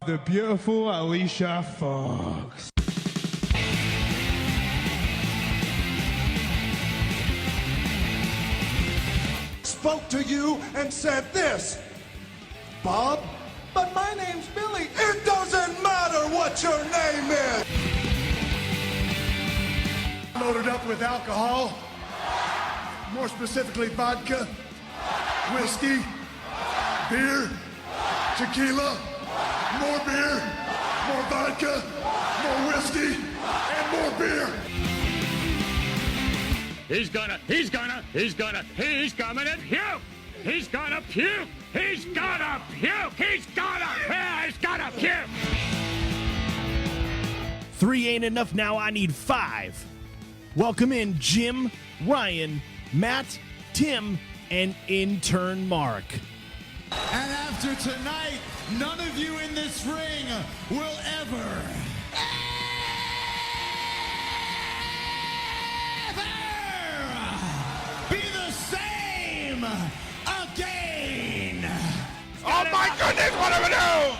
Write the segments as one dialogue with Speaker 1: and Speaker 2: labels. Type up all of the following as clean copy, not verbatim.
Speaker 1: The beautiful Alicia Fox.
Speaker 2: Spoke to you and said this, Bob, but my name's Billy. It doesn't matter what your name is.
Speaker 3: Loaded up with alcohol, more specifically vodka, whiskey, beer, tequila, more beer, more vodka, more whiskey, and more beer.
Speaker 4: He's gonna puke! He's gonna puke! He's gonna puke! He's gonna puke!
Speaker 5: 3 ain't enough now, I need 5. Welcome in Jim, Ryan, Matt, Tim, and intern Mark.
Speaker 6: And after tonight, none of you in this ring will ever be the same again.
Speaker 7: Oh my goodness, what am I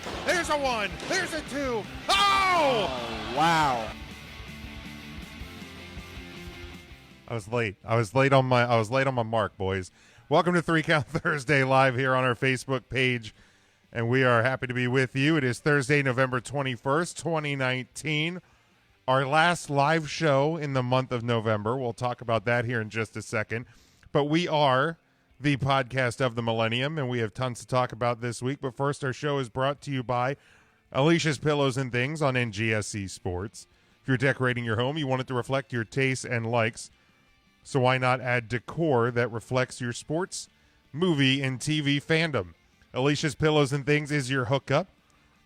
Speaker 7: doing? There's a 1, there's a 2. Oh!
Speaker 8: Wow.
Speaker 7: I was late on my mark, boys. Welcome to 3 Count Thursday live here on our Facebook page, and we are happy to be with you. It is Thursday, November 21st, 2019. Our last live show in the month of November. We'll talk about that here in just a second. But we are the podcast of the millennium, and we have tons to talk about this week. But first, our show is brought to you by Alicia's Pillows and Things on NGSC Sports. If you're decorating your home, you want it to reflect your tastes and likes. So why not add decor that reflects your sports, movie, and TV fandom? Alicia's Pillows and Things is your hookup.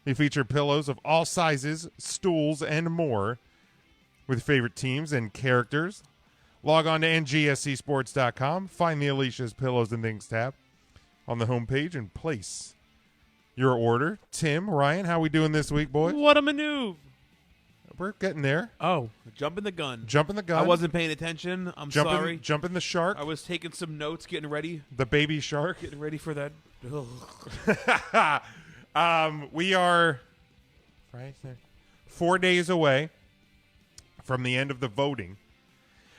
Speaker 7: They feature pillows of all sizes, stools, and more with favorite teams and characters. Log on to ngscsports.com, find the Alicia's Pillows and Things tab on the homepage, and place your order. Tim, Ryan, how we doing this week, boys?
Speaker 8: What a maneuver.
Speaker 7: We're getting there.
Speaker 8: Oh, jumping the gun.
Speaker 7: Jumping the gun.
Speaker 8: I wasn't paying attention. I'm sorry.
Speaker 7: Jumping the shark.
Speaker 8: I was taking some notes, getting ready.
Speaker 7: The baby shark.
Speaker 8: Getting ready for that.
Speaker 7: We are 4 days away from the end of the voting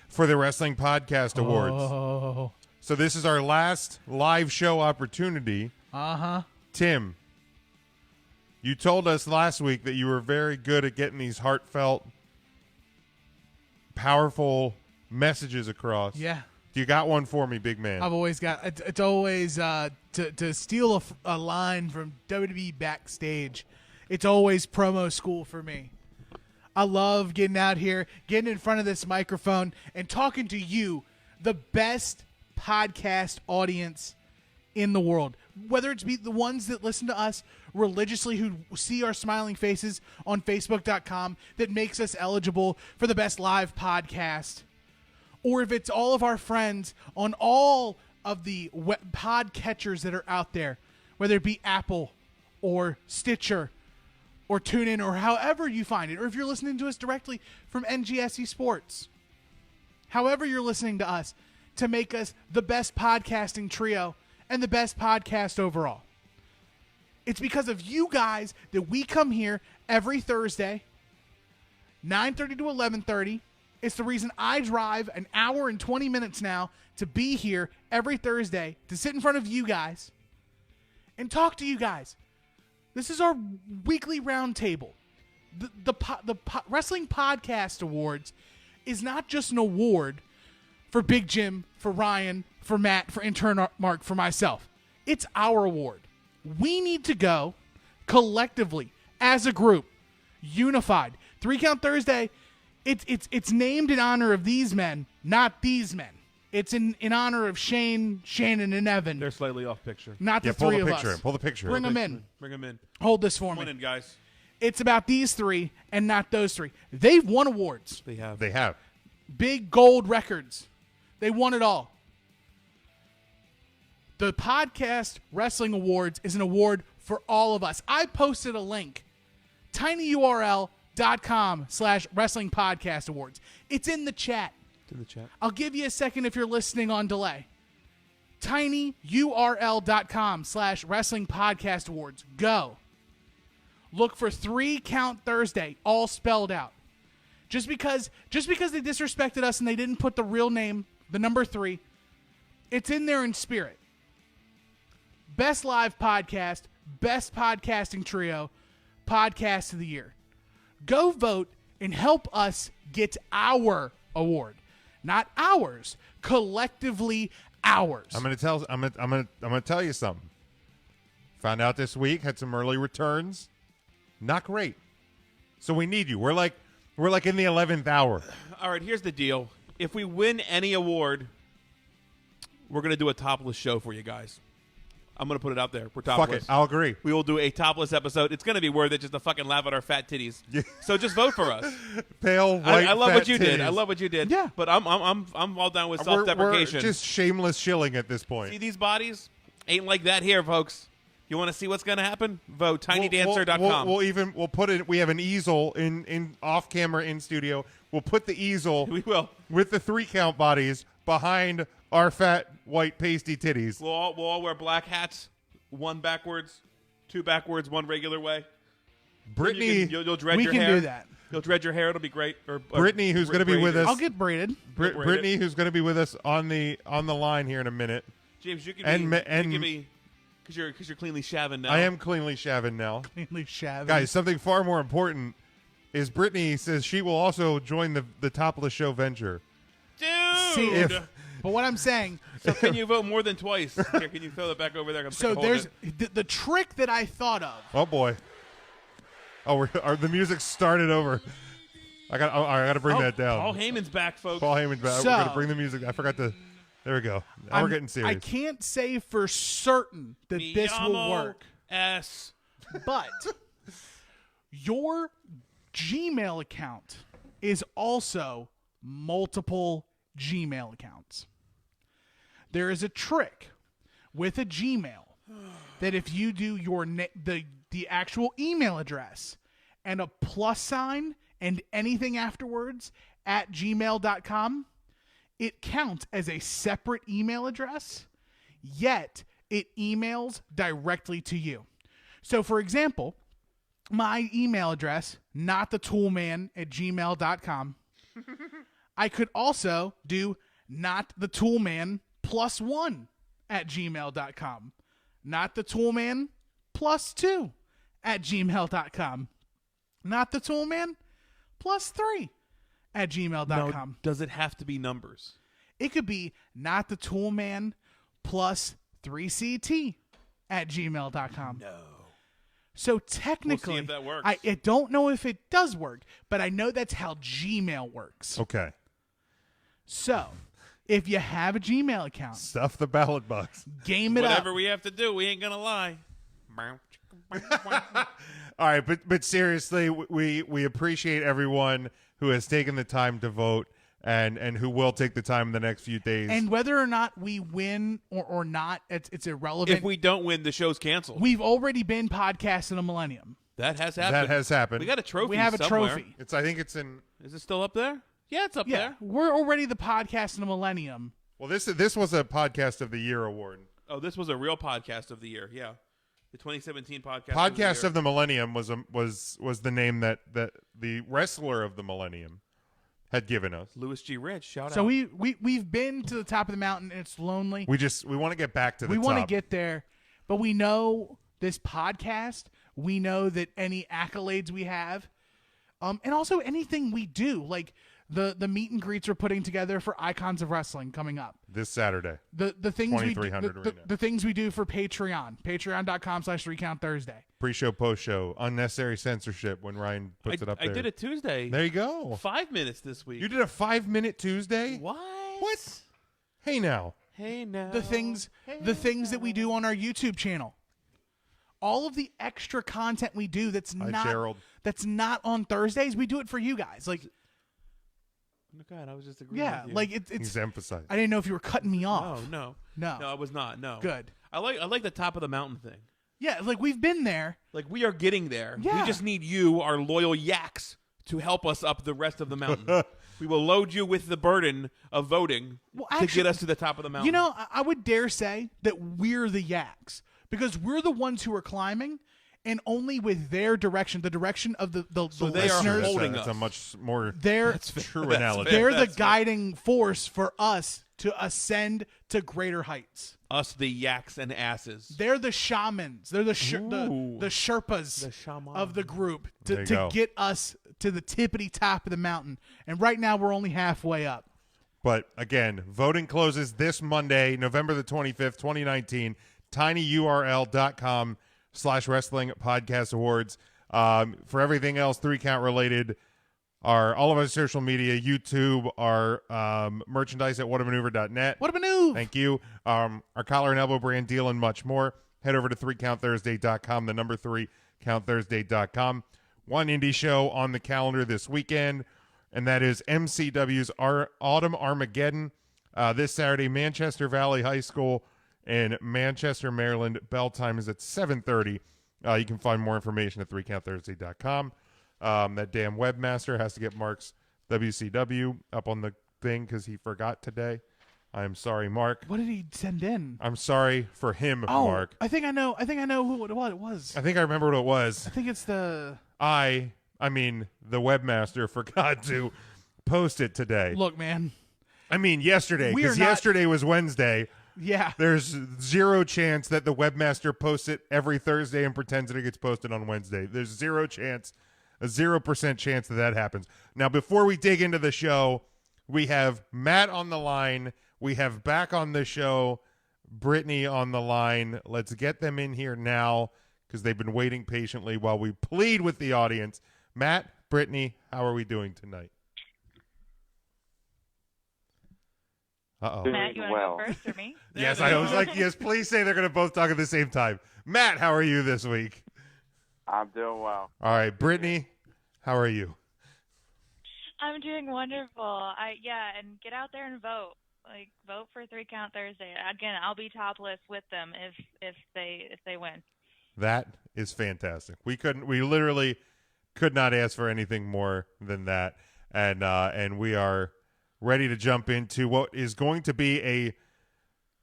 Speaker 7: for the Wrestling Podcast Awards.
Speaker 5: Oh.
Speaker 7: So this is our last live show opportunity.
Speaker 5: Uh-huh.
Speaker 7: Tim, you told us last week that you were very good at getting these heartfelt, powerful messages across.
Speaker 5: Yeah.
Speaker 7: You got one for me, big man.
Speaker 5: I've always got it's always to steal a line from WWE Backstage. It's always promo school for me. I love getting out here, getting in front of this microphone, and talking to you, the best podcast audience in the world. Whether it's be the ones that listen to us religiously, who see our smiling faces on Facebook.com, that makes us eligible for the best live podcast, or if it's all of our friends on all of the pod catchers that are out there, whether it be Apple or Stitcher or TuneIn or however you find it, or if you're listening to us directly from NGSC Sports, however you're listening to us, to make us the best podcasting trio and the best podcast overall. It's because of you guys that we come here every Thursday, 9:30 to 11:30. It's the reason I drive an hour and 20 minutes now to be here every Thursday, to sit in front of you guys and talk to you guys. This is our weekly roundtable. The Wrestling Podcast Awards is not just an award for Big Jim, for Ryan, for Matt, for intern Mark, for myself. It's our award. We need to go collectively as a group, unified. 3 Count Thursday. It's named in honor of these men, not these men. It's in honor of Shane, Shannon, and Evan.
Speaker 8: They're slightly off picture.
Speaker 5: Not the three of us.
Speaker 7: Pull the picture.
Speaker 5: Bring them in.
Speaker 8: Bring them in.
Speaker 5: Hold this for
Speaker 8: Come on
Speaker 5: me.
Speaker 8: in, guys.
Speaker 5: It's about these three and not those three. They've won awards.
Speaker 8: They have.
Speaker 7: They have.
Speaker 5: Big gold records. They won it all. The Podcast Wrestling Awards is an award for all of us. I posted a link, tinyurl.com/Wrestling Podcast Awards. It's in the chat.
Speaker 8: It's in the chat.
Speaker 5: I'll give you a second if you're listening on delay. tinyurl.com/wrestling podcast awards. Go. Look for 3 Count Thursday, all spelled out. Just because they disrespected us and they didn't put the real name, the number 3, it's in there in spirit. Best live podcast, best podcasting trio, podcast of the year. Go vote and help us get our award. Not ours, collectively ours.
Speaker 7: I'm gonna tell you something. Found out this week, had some early returns. Not great. So we need you. We're like in the 11th hour.
Speaker 8: All right, here's the deal. If we win any award, we're going to do a topless show for you guys. I'm going to put it out there. We're topless.
Speaker 7: Fuck it. I'll agree.
Speaker 8: We will do a topless episode. It's going to be worth it just to fucking laugh at our fat titties. So just vote for us.
Speaker 7: Pale, white,
Speaker 8: I love
Speaker 7: fat
Speaker 8: what you
Speaker 7: titties.
Speaker 8: did. I love what you did.
Speaker 5: Yeah.
Speaker 8: But I'm all down with self-deprecation.
Speaker 7: We're just shameless shilling at this point.
Speaker 8: See these bodies? Ain't like that here, folks. You want to see what's going to happen? Vote tinydancer.com.
Speaker 7: We'll put it. We have an easel in off camera in studio. We'll put the easel.
Speaker 8: We will
Speaker 7: with the 3 count bodies behind our fat white pasty titties.
Speaker 8: We'll all wear black hats. 1 backwards, 2 backwards, 1 regular way.
Speaker 7: Brittany,
Speaker 8: you'll dread
Speaker 5: we
Speaker 8: your
Speaker 5: can
Speaker 8: hair.
Speaker 5: Do that.
Speaker 8: You'll dread your hair. It'll be great. Or
Speaker 7: Brittany, who's going to be with us.
Speaker 5: I'll get braided.
Speaker 7: Brittany, who's going to be with us on the line here in a minute.
Speaker 8: James, you can
Speaker 7: and
Speaker 8: because you're cleanly shaven now.
Speaker 7: I am cleanly shaven now.
Speaker 5: Cleanly shaven.
Speaker 7: Guys, something far more important is Brittany says she will also join the topless show venture.
Speaker 8: Dude!
Speaker 5: See, but what I'm saying...
Speaker 8: So can you vote more than twice? Here, can you throw that back over there?
Speaker 5: So there's the trick that I thought of.
Speaker 7: Oh, boy. Oh, the music started over. I got to bring that down.
Speaker 8: Paul Heyman's back, folks.
Speaker 7: Paul Heyman's back.
Speaker 5: So,
Speaker 7: we're going to bring the music. I forgot to... There we go. Now we're getting serious.
Speaker 5: I can't say for certain that this will work.
Speaker 8: S.
Speaker 5: But your Gmail account is also multiple Gmail accounts. There is a trick with a Gmail that if you do your the actual email address and a plus sign and anything afterwards at gmail.com, it counts as a separate email address, yet it emails directly to you. So, for example, my email address, notthettoolman@gmail.com. I could also do notthettoolman+1@gmail.com. notthettoolman+2@gmail.com. notthettoolman+3@gmail.com.
Speaker 8: Now, does it have to be numbers?
Speaker 5: It could be notthettoolman+3CT@gmail.com.
Speaker 8: No.
Speaker 5: So technically,
Speaker 8: we'll see if that works.
Speaker 5: I don't know if it does work, but I know that's how Gmail works.
Speaker 7: Okay.
Speaker 5: So if you have a Gmail account,
Speaker 7: Stuff the ballot box.
Speaker 5: game it
Speaker 8: Whatever
Speaker 5: up.
Speaker 8: we have to do, we ain't gonna lie.
Speaker 7: All right, but seriously, we appreciate everyone who has taken the time to vote and who will take the time in the next few days.
Speaker 5: And whether or not we win or not, it's irrelevant.
Speaker 8: If we don't win, the show's canceled.
Speaker 5: We've already been podcasting a millennium.
Speaker 8: That has happened.
Speaker 7: That has happened.
Speaker 8: We got a trophy.
Speaker 5: We have a
Speaker 8: somewhere.
Speaker 5: trophy.
Speaker 7: I think it's in.
Speaker 8: Is it still up there? Yeah, it's up
Speaker 5: Yeah,
Speaker 8: there.
Speaker 5: we're already the podcast in a millennium.
Speaker 7: Well, this was a podcast of the year award.
Speaker 8: Oh, this was a real podcast of the year. Yeah, the 2017 podcast.
Speaker 7: Podcast of the millennium was the name that the wrestler of the millennium had given us.
Speaker 8: Louis G. Rich. Shout
Speaker 5: So
Speaker 8: out.
Speaker 5: we've been to the top of the mountain and it's lonely.
Speaker 7: We want to get back to the top.
Speaker 5: We want to get there, but we know this podcast. We know that any accolades we have, and also anything we do, like the meet and greets we're putting together for Icons of Wrestling coming up
Speaker 7: this Saturday.
Speaker 5: The things we do,
Speaker 7: 2300 Arena.
Speaker 5: the things we do for Patreon.com/3Count Thursday.
Speaker 7: Pre-show, post-show, unnecessary censorship when Ryan puts it up there.
Speaker 8: I did it Tuesday.
Speaker 7: There you go.
Speaker 8: 5 minutes this week.
Speaker 7: You did a 5-minute Tuesday?
Speaker 8: What?
Speaker 7: What? Hey now.
Speaker 8: Hey now.
Speaker 5: The things that we do on our YouTube channel. All of the extra content we do that's not on Thursdays, we do it for you guys. Like,
Speaker 8: oh God, I was just agreeing with you.
Speaker 5: like it's.
Speaker 7: He's emphasized.
Speaker 5: I didn't know if you were cutting me off.
Speaker 8: No, I was not. No.
Speaker 5: Good.
Speaker 8: I like the top of the mountain thing.
Speaker 5: Yeah, like we've been there.
Speaker 8: Like we are getting there.
Speaker 5: Yeah.
Speaker 8: We just need you, our loyal yaks, to help us up the rest of the mountain. We will load you with the burden of voting to get us to the top of the mountain.
Speaker 5: You know, I would dare say that we're the yaks because we're the ones who are climbing, and only with their direction, the direction of the
Speaker 8: they are
Speaker 5: listeners.
Speaker 8: holding
Speaker 7: That's
Speaker 8: us.
Speaker 7: a much more
Speaker 5: They're
Speaker 7: true analogy.
Speaker 5: they're the guiding force for us to ascend to greater heights.
Speaker 8: Us, the yaks and asses.
Speaker 5: They're the shamans. They're the
Speaker 8: Ooh.
Speaker 5: the Sherpas
Speaker 8: The shaman.
Speaker 5: of the group
Speaker 7: There you
Speaker 5: to
Speaker 7: go.
Speaker 5: get us to the tippity top of the mountain. And right now we're only halfway up.
Speaker 7: But again, voting closes this Monday, November the 25th, 2019. tinyurl.com/wrestling podcast awards. For everything else 3-count related, are all of our social media, YouTube, our merchandise at whatamaneuver.net.
Speaker 5: What a maneuver!
Speaker 7: Thank you. Our collar and elbow brand deal and much more. Head over to 3countthursday.com, the number 3countthursday.com. One indie show on the calendar this weekend, and that is MCW's Autumn Armageddon. This Saturday, Manchester Valley High School in Manchester, Maryland. Bell time is at 7:30. You can find more information at 3countthursday.com. That damn webmaster has to get Mark's WCW up on the thing because he forgot today. I'm sorry, Mark.
Speaker 5: What did he send in?
Speaker 7: I'm sorry for him, Mark.
Speaker 5: I think I know what it was.
Speaker 7: I think I remember what it was.
Speaker 5: I think it's the
Speaker 7: I mean, the webmaster forgot to post it today.
Speaker 5: look, man.
Speaker 7: I mean, yesterday,
Speaker 5: We are
Speaker 7: because
Speaker 5: not-
Speaker 7: yesterday was Wednesday.
Speaker 5: Yeah.
Speaker 7: There's zero chance that the webmaster posts it every Thursday and pretends that it gets posted on Wednesday. There's zero chance, a 0% chance that happens. Now, before we dig into the show, we have Matt on the line. We have back on the show Brittany on the line. Let's get them in here now because they've been waiting patiently while we plead with the audience. Matt, Brittany, how are we doing tonight? Uh-oh.
Speaker 9: Matt, you want to go first or me?
Speaker 7: Yes, I was like, yes, please say they're going to both talk at the same time. Matt, how are you this week?
Speaker 9: I'm doing well.
Speaker 7: All right, Brittany, how are you?
Speaker 9: I'm doing wonderful. And get out there and vote. Like, vote for 3-Count Thursday. Again, I'll be topless with them if they win.
Speaker 7: That is fantastic. We literally could not ask for anything more than that. And we are ready to jump into what is going to be a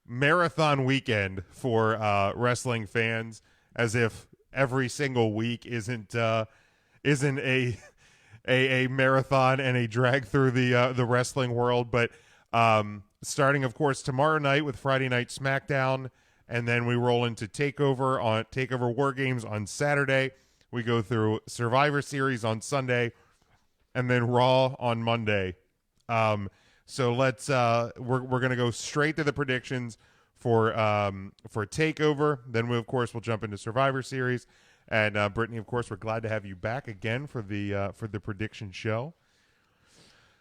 Speaker 7: marathon weekend for wrestling fans, as if every single week isn't a marathon and a drag through the wrestling world. But starting, of course, tomorrow night with Friday Night SmackDown, and then we roll into TakeOver War Games on Saturday. We go through Survivor Series on Sunday, and then Raw on Monday. So let's we're gonna go straight to the predictions for TakeOver. Then we, of course, will jump into Survivor Series. And Brittany, of course, we're glad to have you back again for the prediction show.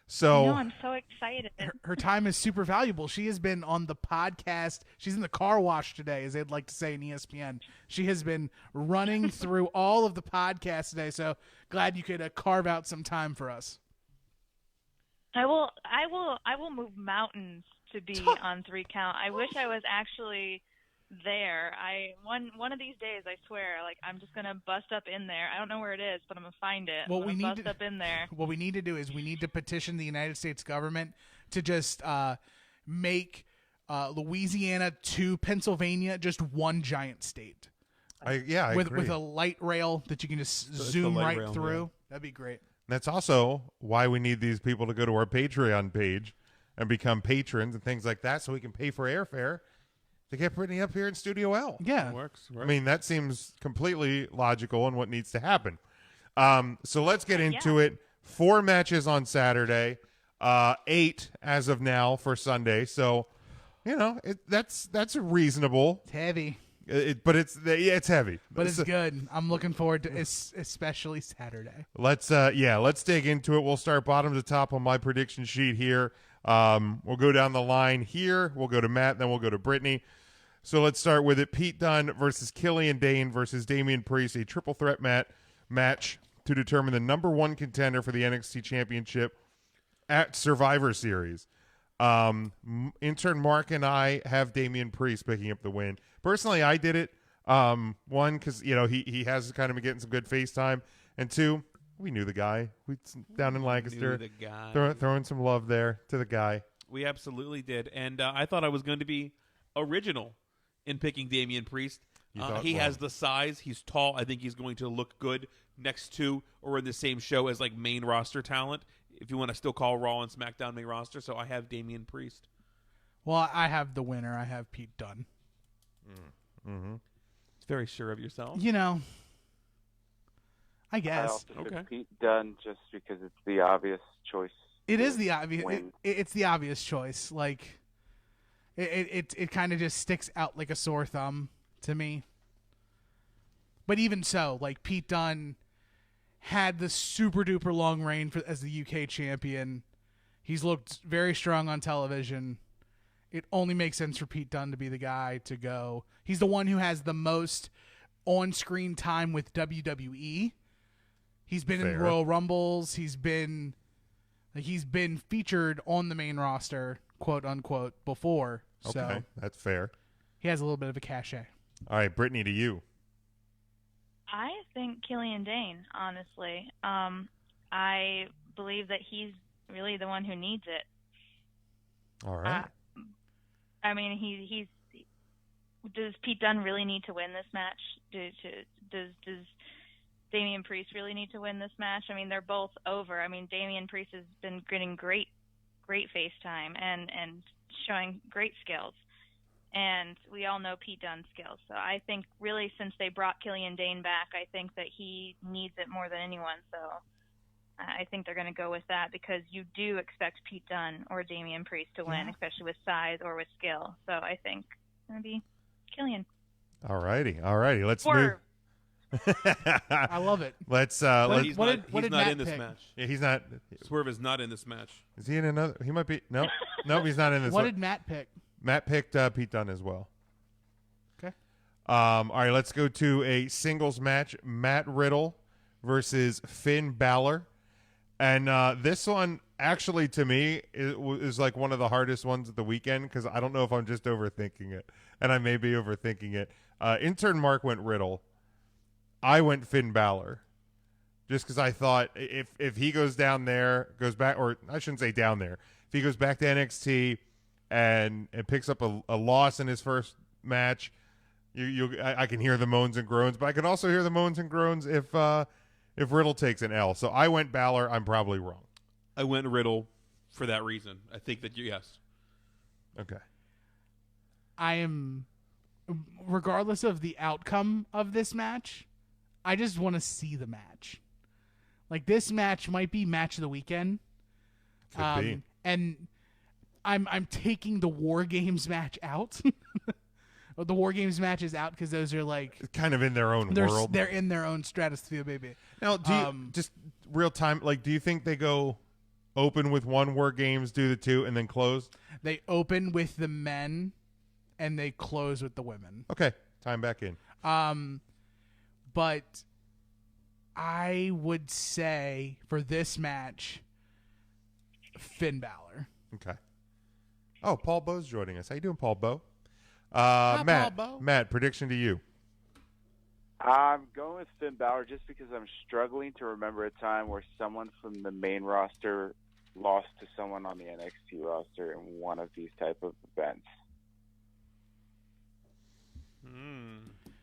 Speaker 7: So
Speaker 9: I'm so excited.
Speaker 5: her time is super valuable. She has been on the podcast. She's in the car wash today, as they'd like to say in ESPN. She has been running through all of the podcasts today. So glad you could carve out some time for us.
Speaker 9: I will move mountains to be on 3-Count. I wish I was actually there. One of these days, I swear, like, I'm just gonna bust up in there. I don't know where it is, but I'm gonna find it.
Speaker 5: Well,
Speaker 9: Bust up in there.
Speaker 5: What we need to do is we need to petition the United States government to just make Louisiana to Pennsylvania just one giant state.
Speaker 7: I agree.
Speaker 5: With a light rail that you can just zoom right through. Yeah. That'd be great.
Speaker 7: That's also why we need these people to go to our Patreon page and become patrons and things like that, so we can pay for airfare to get Brittany up here in Studio L.
Speaker 5: Yeah.
Speaker 8: Works.
Speaker 7: I mean, that seems completely logical and what needs to happen. So let's get into it. 4 matches on Saturday, 8 as of now for Sunday. So, that's reasonable.
Speaker 5: It's heavy.
Speaker 7: But it's heavy.
Speaker 5: But it's good. I'm looking forward to especially Saturday.
Speaker 7: Let's dig into it. We'll start bottom to top on my prediction sheet here. We'll go down the line here. We'll go to Matt, then we'll go to Brittany. So let's start with it. Pete Dunne versus Killian Dane versus Damian Priest, a triple threat match to determine the number 1 contender for the NXT Championship at Survivor Series. Intern Mark and I have Damian Priest picking up the win. Personally, I did it. 1, because he has kind of been getting some good face time, and 2, We knew the guy. We down in Lancaster.
Speaker 8: Knew the guy.
Speaker 7: Throwing some love there to the guy.
Speaker 8: We absolutely did. And I thought I was going to be original in picking Damian Priest. He has the size. He's tall. I think he's going to look good next to or in the same show as like main roster talent, if you want to still call Raw and SmackDown main roster. So I have Damian Priest.
Speaker 5: Well, I have the winner. I have Pete Dunne.
Speaker 7: Mm-hmm.
Speaker 8: It's very sure of yourself.
Speaker 5: You know, I
Speaker 10: I
Speaker 5: guess.
Speaker 10: also
Speaker 8: Okay.
Speaker 10: took Pete Dunne just because it's the obvious choice.
Speaker 5: It is the obvious.
Speaker 10: win.
Speaker 5: It's the obvious choice. Like, it kind of just sticks out like a sore thumb to me. But even so, like Pete Dunne had the super duper long reign as the UK champion. He's looked very strong on television. It only makes sense for Pete Dunne to be the guy to go. He's the one who has the most on-screen time with WWE. He's been in Royal Rumbles. He's been featured on the main roster, quote unquote, before.
Speaker 7: Okay,
Speaker 5: So
Speaker 7: that's fair.
Speaker 5: he has a little bit of a cachet.
Speaker 7: All right, Brittany, to you.
Speaker 9: I think Killian Dane, honestly. I believe that he's really the one who needs it.
Speaker 7: All right.
Speaker 9: I mean, does Pete Dunne really need to win this match? Does Damian Priest really need to win this match? I mean, they're both over. I mean, Damian Priest has been getting great face time and showing great skills. And we all know Pete Dunne's skills. So I think really since they brought Killian Dane back, I think that he needs it more than anyone. So I think they're going to go with that because you do expect Pete Dunne or Damian Priest to win, especially with size or with skill. So I think it's going to be Killian.
Speaker 7: All righty. Let's move.
Speaker 9: Swerve.
Speaker 5: I love it.
Speaker 7: Let's.
Speaker 8: He's
Speaker 5: what
Speaker 8: not
Speaker 5: did
Speaker 8: in
Speaker 5: Matt
Speaker 8: this
Speaker 5: pick?
Speaker 8: match.
Speaker 7: Yeah, he's not.
Speaker 8: Swerve is not in this match.
Speaker 7: Is he in another? He might be. No, he's not in this.
Speaker 5: What did Matt pick?
Speaker 7: Matt picked Pete Dunne as well.
Speaker 5: Okay.
Speaker 7: All right, let's go to a singles match. Matt Riddle versus Finn Balor. And this one, actually, to me, is like one of the hardest ones of the weekend because I don't know if I'm just overthinking it. And I may be overthinking it. Intern Mark went Riddle. I went Finn Balor. Just because I thought if he goes down there, goes back, or I shouldn't say down there, if he goes back to NXT and picks up a loss in his first match, I can hear the moans and groans, but I can also hear the moans and groans if Riddle takes an L. So I went Balor. I'm probably wrong.
Speaker 8: I went Riddle for that reason. I think that yes.
Speaker 7: Okay.
Speaker 5: I am, regardless of the outcome of this match, I just want to see the match. Like, this match might be match of the weekend.
Speaker 7: Could be.
Speaker 5: And I'm taking the War Games match out. The War Games match is out because those are like
Speaker 7: kind of in their own world.
Speaker 5: They're in their own stratosphere, baby.
Speaker 7: Now, do you, just real time, like, do you think they go open with one War Games, do the two, and then close?
Speaker 5: They open with the men, and they close with the women.
Speaker 7: Okay, time back in.
Speaker 5: But I would say for this match, Finn Balor.
Speaker 7: Okay. Oh, Paul Bowe's joining us. How you doing, Paul Bowe?
Speaker 5: Hi,
Speaker 7: Matt,
Speaker 5: Paul Bowe.
Speaker 7: Matt, prediction to you.
Speaker 10: I'm going with Finn Balor just because I'm struggling to remember a time where someone from the main roster lost to someone on the NXT roster in one of these type of events.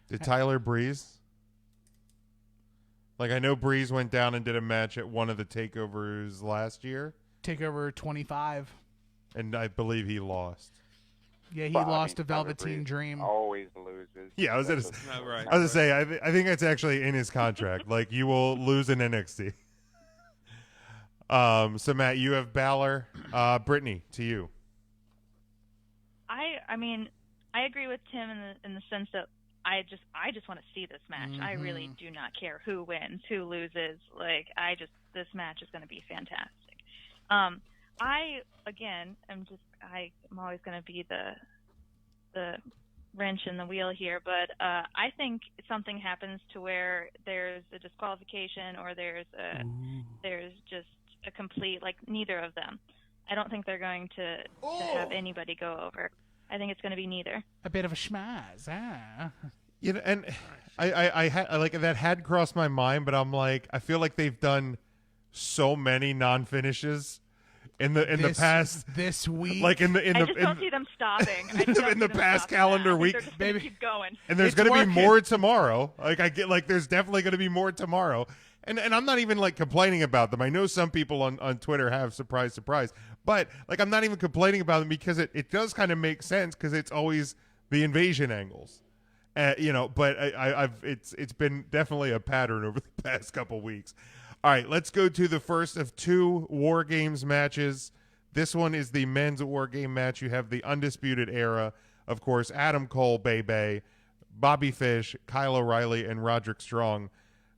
Speaker 7: Did Tyler Breeze? Like, I know Breeze went down and did a match at one of the takeovers last year.
Speaker 5: Takeover 25.
Speaker 7: And I believe he lost.
Speaker 5: Yeah, he
Speaker 10: But,
Speaker 5: lost to
Speaker 10: Tyler
Speaker 5: Velveteen
Speaker 10: Breeze
Speaker 5: Dream.
Speaker 10: always loses.
Speaker 7: Yeah, I was gonna,
Speaker 8: Right.
Speaker 7: I was gonna say, I think that's actually in his contract. Like, you will lose in NXT. So Matt, you have Balor. Brittany, to you.
Speaker 9: I mean, I agree with Tim in the sense that I just want to see this match. I really do not care who wins, who loses. Like, this match is going to be fantastic. I again am I'm always going to be the wrench in the wheel here, but I think something happens to where there's a disqualification or there's just a complete, like, neither of them. I don't think they're going to have anybody go over. I think it's going to be neither.
Speaker 5: A bit of a schmaz. Ah.
Speaker 7: You know, and I had like that had crossed my mind, but I'm like, I feel like they've done so many non-finishes in the past
Speaker 5: this week.
Speaker 7: Like I
Speaker 9: just don't see them stopping.
Speaker 7: in the past calendar week,
Speaker 9: baby. Keep going.
Speaker 7: And there's going to be more tomorrow. There's definitely going to be more tomorrow. And I'm not even like complaining about them. I know some people on Twitter have surprise, but like I'm not even complaining about them because it does kind of make sense because it's always the invasion angles. You know, but it's been definitely a pattern over the past couple weeks. All right, let's go to the first of two War Games matches. This one is the men's War Game match. You have the Undisputed Era, of course, Adam Cole, Bebe, Bobby Fish, Kyle O'Reilly, and Roderick Strong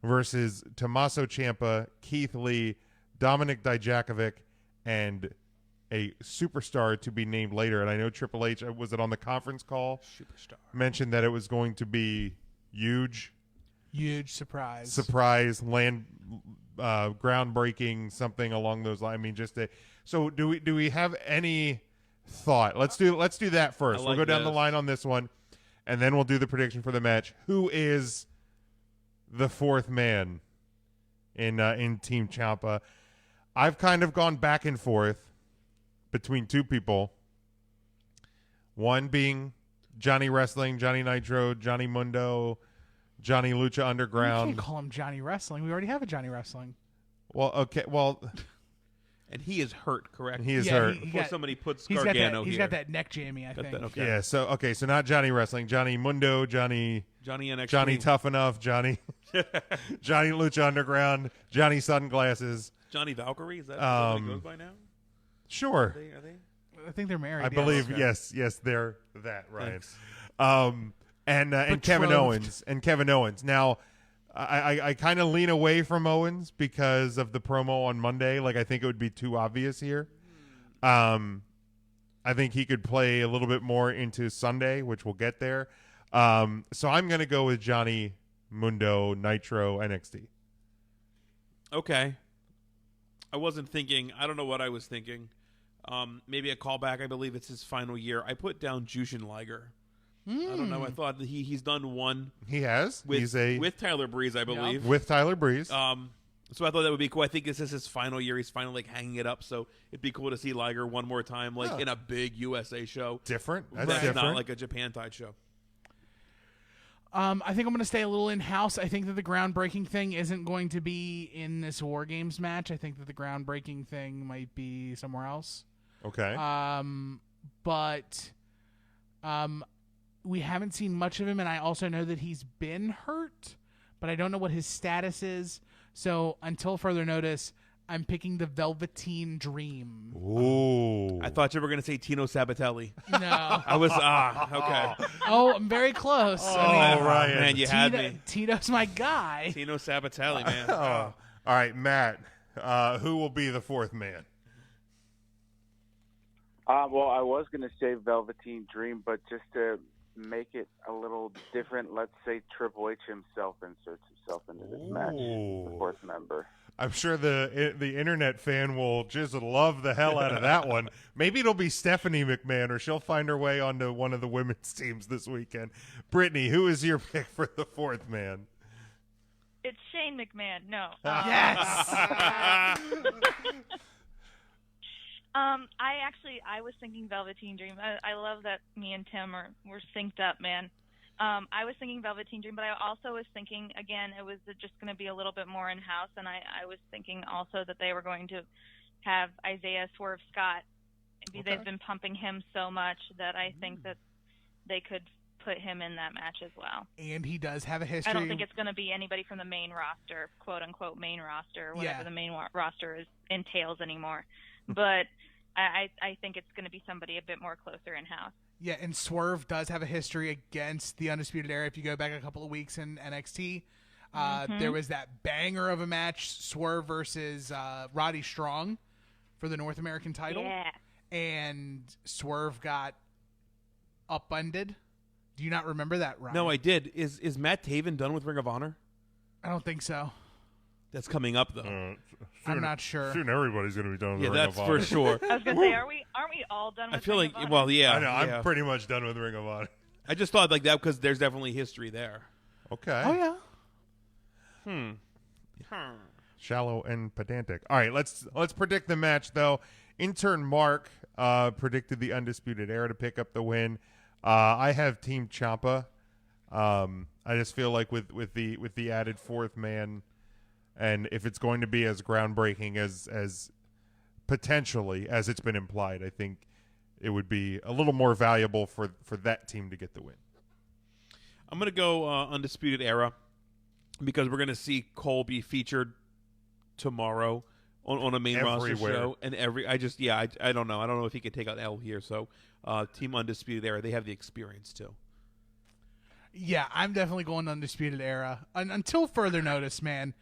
Speaker 7: versus Tommaso Ciampa, Keith Lee, Dominic Dijakovic, and a superstar to be named later. And I know Triple H, was it on the conference call?
Speaker 5: Superstar.
Speaker 7: Mentioned that it was going to be huge.
Speaker 5: Huge surprise.
Speaker 7: Groundbreaking, something along those lines. I mean, so do we have any thought? Let's do that first.
Speaker 8: Like
Speaker 7: we'll go down
Speaker 8: this.
Speaker 7: the line on this one, and then we'll do the prediction for the match. Who is the fourth man in Team Ciampa? I've kind of gone back and forth between two people. One being Johnny Wrestling, Johnny Nitro, Johnny Mundo, Johnny Lucha Underground.
Speaker 5: You can't call him Johnny Wrestling. We already have a Johnny Wrestling.
Speaker 7: Well, okay. Well,
Speaker 8: and he is hurt, correct?
Speaker 7: He is hurt.
Speaker 8: Before somebody puts
Speaker 5: he's
Speaker 8: Gargano
Speaker 5: got
Speaker 8: here.
Speaker 5: got that neck jammy, I think.
Speaker 8: Okay.
Speaker 7: Yeah. So not Johnny Wrestling. Johnny Mundo. Johnny
Speaker 8: NXT.
Speaker 7: Johnny Tough Enough. Johnny Lucha Underground. Johnny Sunglasses.
Speaker 8: Johnny Valkyrie. Is that what he goes by now?
Speaker 7: Sure.
Speaker 8: Are they?
Speaker 5: I think they're married.
Speaker 7: I believe
Speaker 8: okay.
Speaker 7: yes, they're that, Ryan.
Speaker 8: Thanks.
Speaker 7: And Kevin Owens. Now, I kind of lean away from Owens because of the promo on Monday. Like, I think it would be too obvious here. I think he could play a little bit more into Sunday, which we'll get there. So I'm going to go with Johnny Mundo Nitro NXT.
Speaker 8: Okay. I wasn't thinking. I don't know what I was thinking. Maybe a callback. I believe it's his final year. I put down Jushin Liger. I don't know. I thought that he's done one.
Speaker 7: He has.
Speaker 8: With Tyler Breeze, I believe.
Speaker 7: With Tyler Breeze.
Speaker 8: So I thought that would be cool. I think this is his final year. He's finally like hanging it up. So it'd be cool to see Liger one more time, like in a big USA show.
Speaker 7: Different. That's
Speaker 8: different.
Speaker 7: different.
Speaker 8: Not like a Japan tied show.
Speaker 5: I think I'm going to stay a little in-house. I think that the groundbreaking thing isn't going to be in this War Games match. I think that the groundbreaking thing might be somewhere else.
Speaker 7: Okay.
Speaker 5: But we haven't seen much of him, and I also know that he's been hurt, but I don't know what his status is. So until further notice, I'm picking the Velveteen Dream.
Speaker 7: Ooh.
Speaker 8: I thought you were going to say Tino Sabatelli.
Speaker 5: No.
Speaker 8: I was, okay.
Speaker 5: Oh, I'm very close.
Speaker 7: Ryan.
Speaker 8: Man, you had me.
Speaker 5: Tito's my guy.
Speaker 8: Tino Sabatelli, man.
Speaker 7: All right, Matt. Who will be the fourth man?
Speaker 10: Well, I was going to say Velveteen Dream, but just to make it a little different, let's say Triple H himself inserts himself into this match, the fourth member.
Speaker 7: I'm sure the internet fan will just love the hell out of that one. Maybe it'll be Stephanie McMahon, or she'll find her way onto one of the women's teams this weekend. Brittany, who is your pick for the fourth man?
Speaker 9: It's Shane McMahon. No.
Speaker 5: Yes.
Speaker 9: I was thinking Velveteen Dream. I love that me and Tim were synced up, man. I was thinking Velveteen Dream, but I also was thinking, again, it was just going to be a little bit more in-house, and I was thinking also that they were going to have Isaiah Swerve Scott. Maybe they've been pumping him so much that I think that they could put him in that match as well.
Speaker 5: And he does have a history.
Speaker 9: I don't think it's going to be anybody from the main roster, quote-unquote main roster, or whatever the main roster entails anymore. But I think it's going to be somebody a bit more closer in-house.
Speaker 5: Yeah, and Swerve does have a history against the Undisputed Era. If you go back a couple of weeks in NXT, there was that banger of a match, Swerve versus Roddy Strong for the North American title.
Speaker 9: Yeah.
Speaker 5: And Swerve got upended. Do you not remember that, Ryan?
Speaker 8: No, I did. Is Matt Taven done with Ring of Honor?
Speaker 5: I don't think so.
Speaker 8: That's coming up, though.
Speaker 5: I'm not sure.
Speaker 7: Soon everybody's going to be done with
Speaker 8: Yeah,
Speaker 7: Ring
Speaker 8: that's
Speaker 7: of Honor.
Speaker 8: for sure.
Speaker 9: I was going to say, aren't we all done with
Speaker 8: I feel
Speaker 9: Ring
Speaker 8: like,
Speaker 9: of Honor?
Speaker 8: well, yeah.
Speaker 7: I know.
Speaker 8: yeah.
Speaker 7: I'm pretty much done with Ring of Honor.
Speaker 8: I just thought like that because there's definitely history there.
Speaker 7: Okay.
Speaker 5: Oh yeah.
Speaker 7: Shallow and pedantic. All right, let's predict the match though. Intern Mark predicted the Undisputed Era to pick up the win. I have Team Ciampa. I just feel like with the added fourth man, and if it's going to be as groundbreaking as potentially as it's been implied, I think it would be a little more valuable for that team to get the win.
Speaker 8: I'm going to go Undisputed Era because we're going to see Cole be featured tomorrow on a main roster show. And I don't know. I don't know if he can take out L here. So Team Undisputed Era, they have the experience too.
Speaker 5: Yeah, I'm definitely going Undisputed Era. Until further notice, man,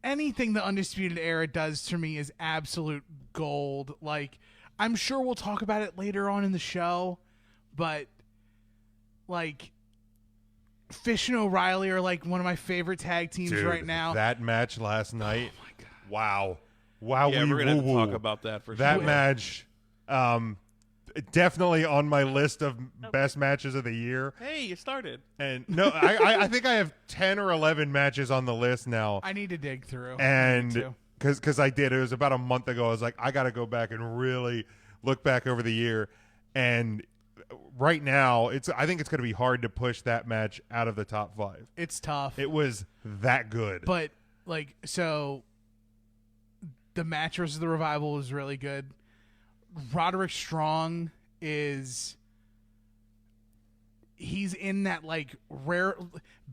Speaker 5: anything the Undisputed Era does to me is absolute gold. Like, I'm sure we'll talk about it later on in the show, but, like, Fish and O'Reilly are, like, one of my favorite tag teams right now.
Speaker 7: That match last night.
Speaker 5: Oh, my God.
Speaker 7: Wow.
Speaker 8: Yeah, we're going to have to talk about that for sure.
Speaker 7: That match, definitely on my list of best matches of the year.
Speaker 8: Hey, you started.
Speaker 7: And no, I think I have 10 or 11 matches on the list now.
Speaker 5: I need to dig through.
Speaker 7: And because I did. It was about a month ago. I was like, I got to go back and really look back over the year. And right now, I think it's going to be hard to push that match out of the top 5.
Speaker 5: It's tough.
Speaker 7: It was that good.
Speaker 5: But, like, so the match versus the Revival was really good. Roderick Strong he's in that, like, rare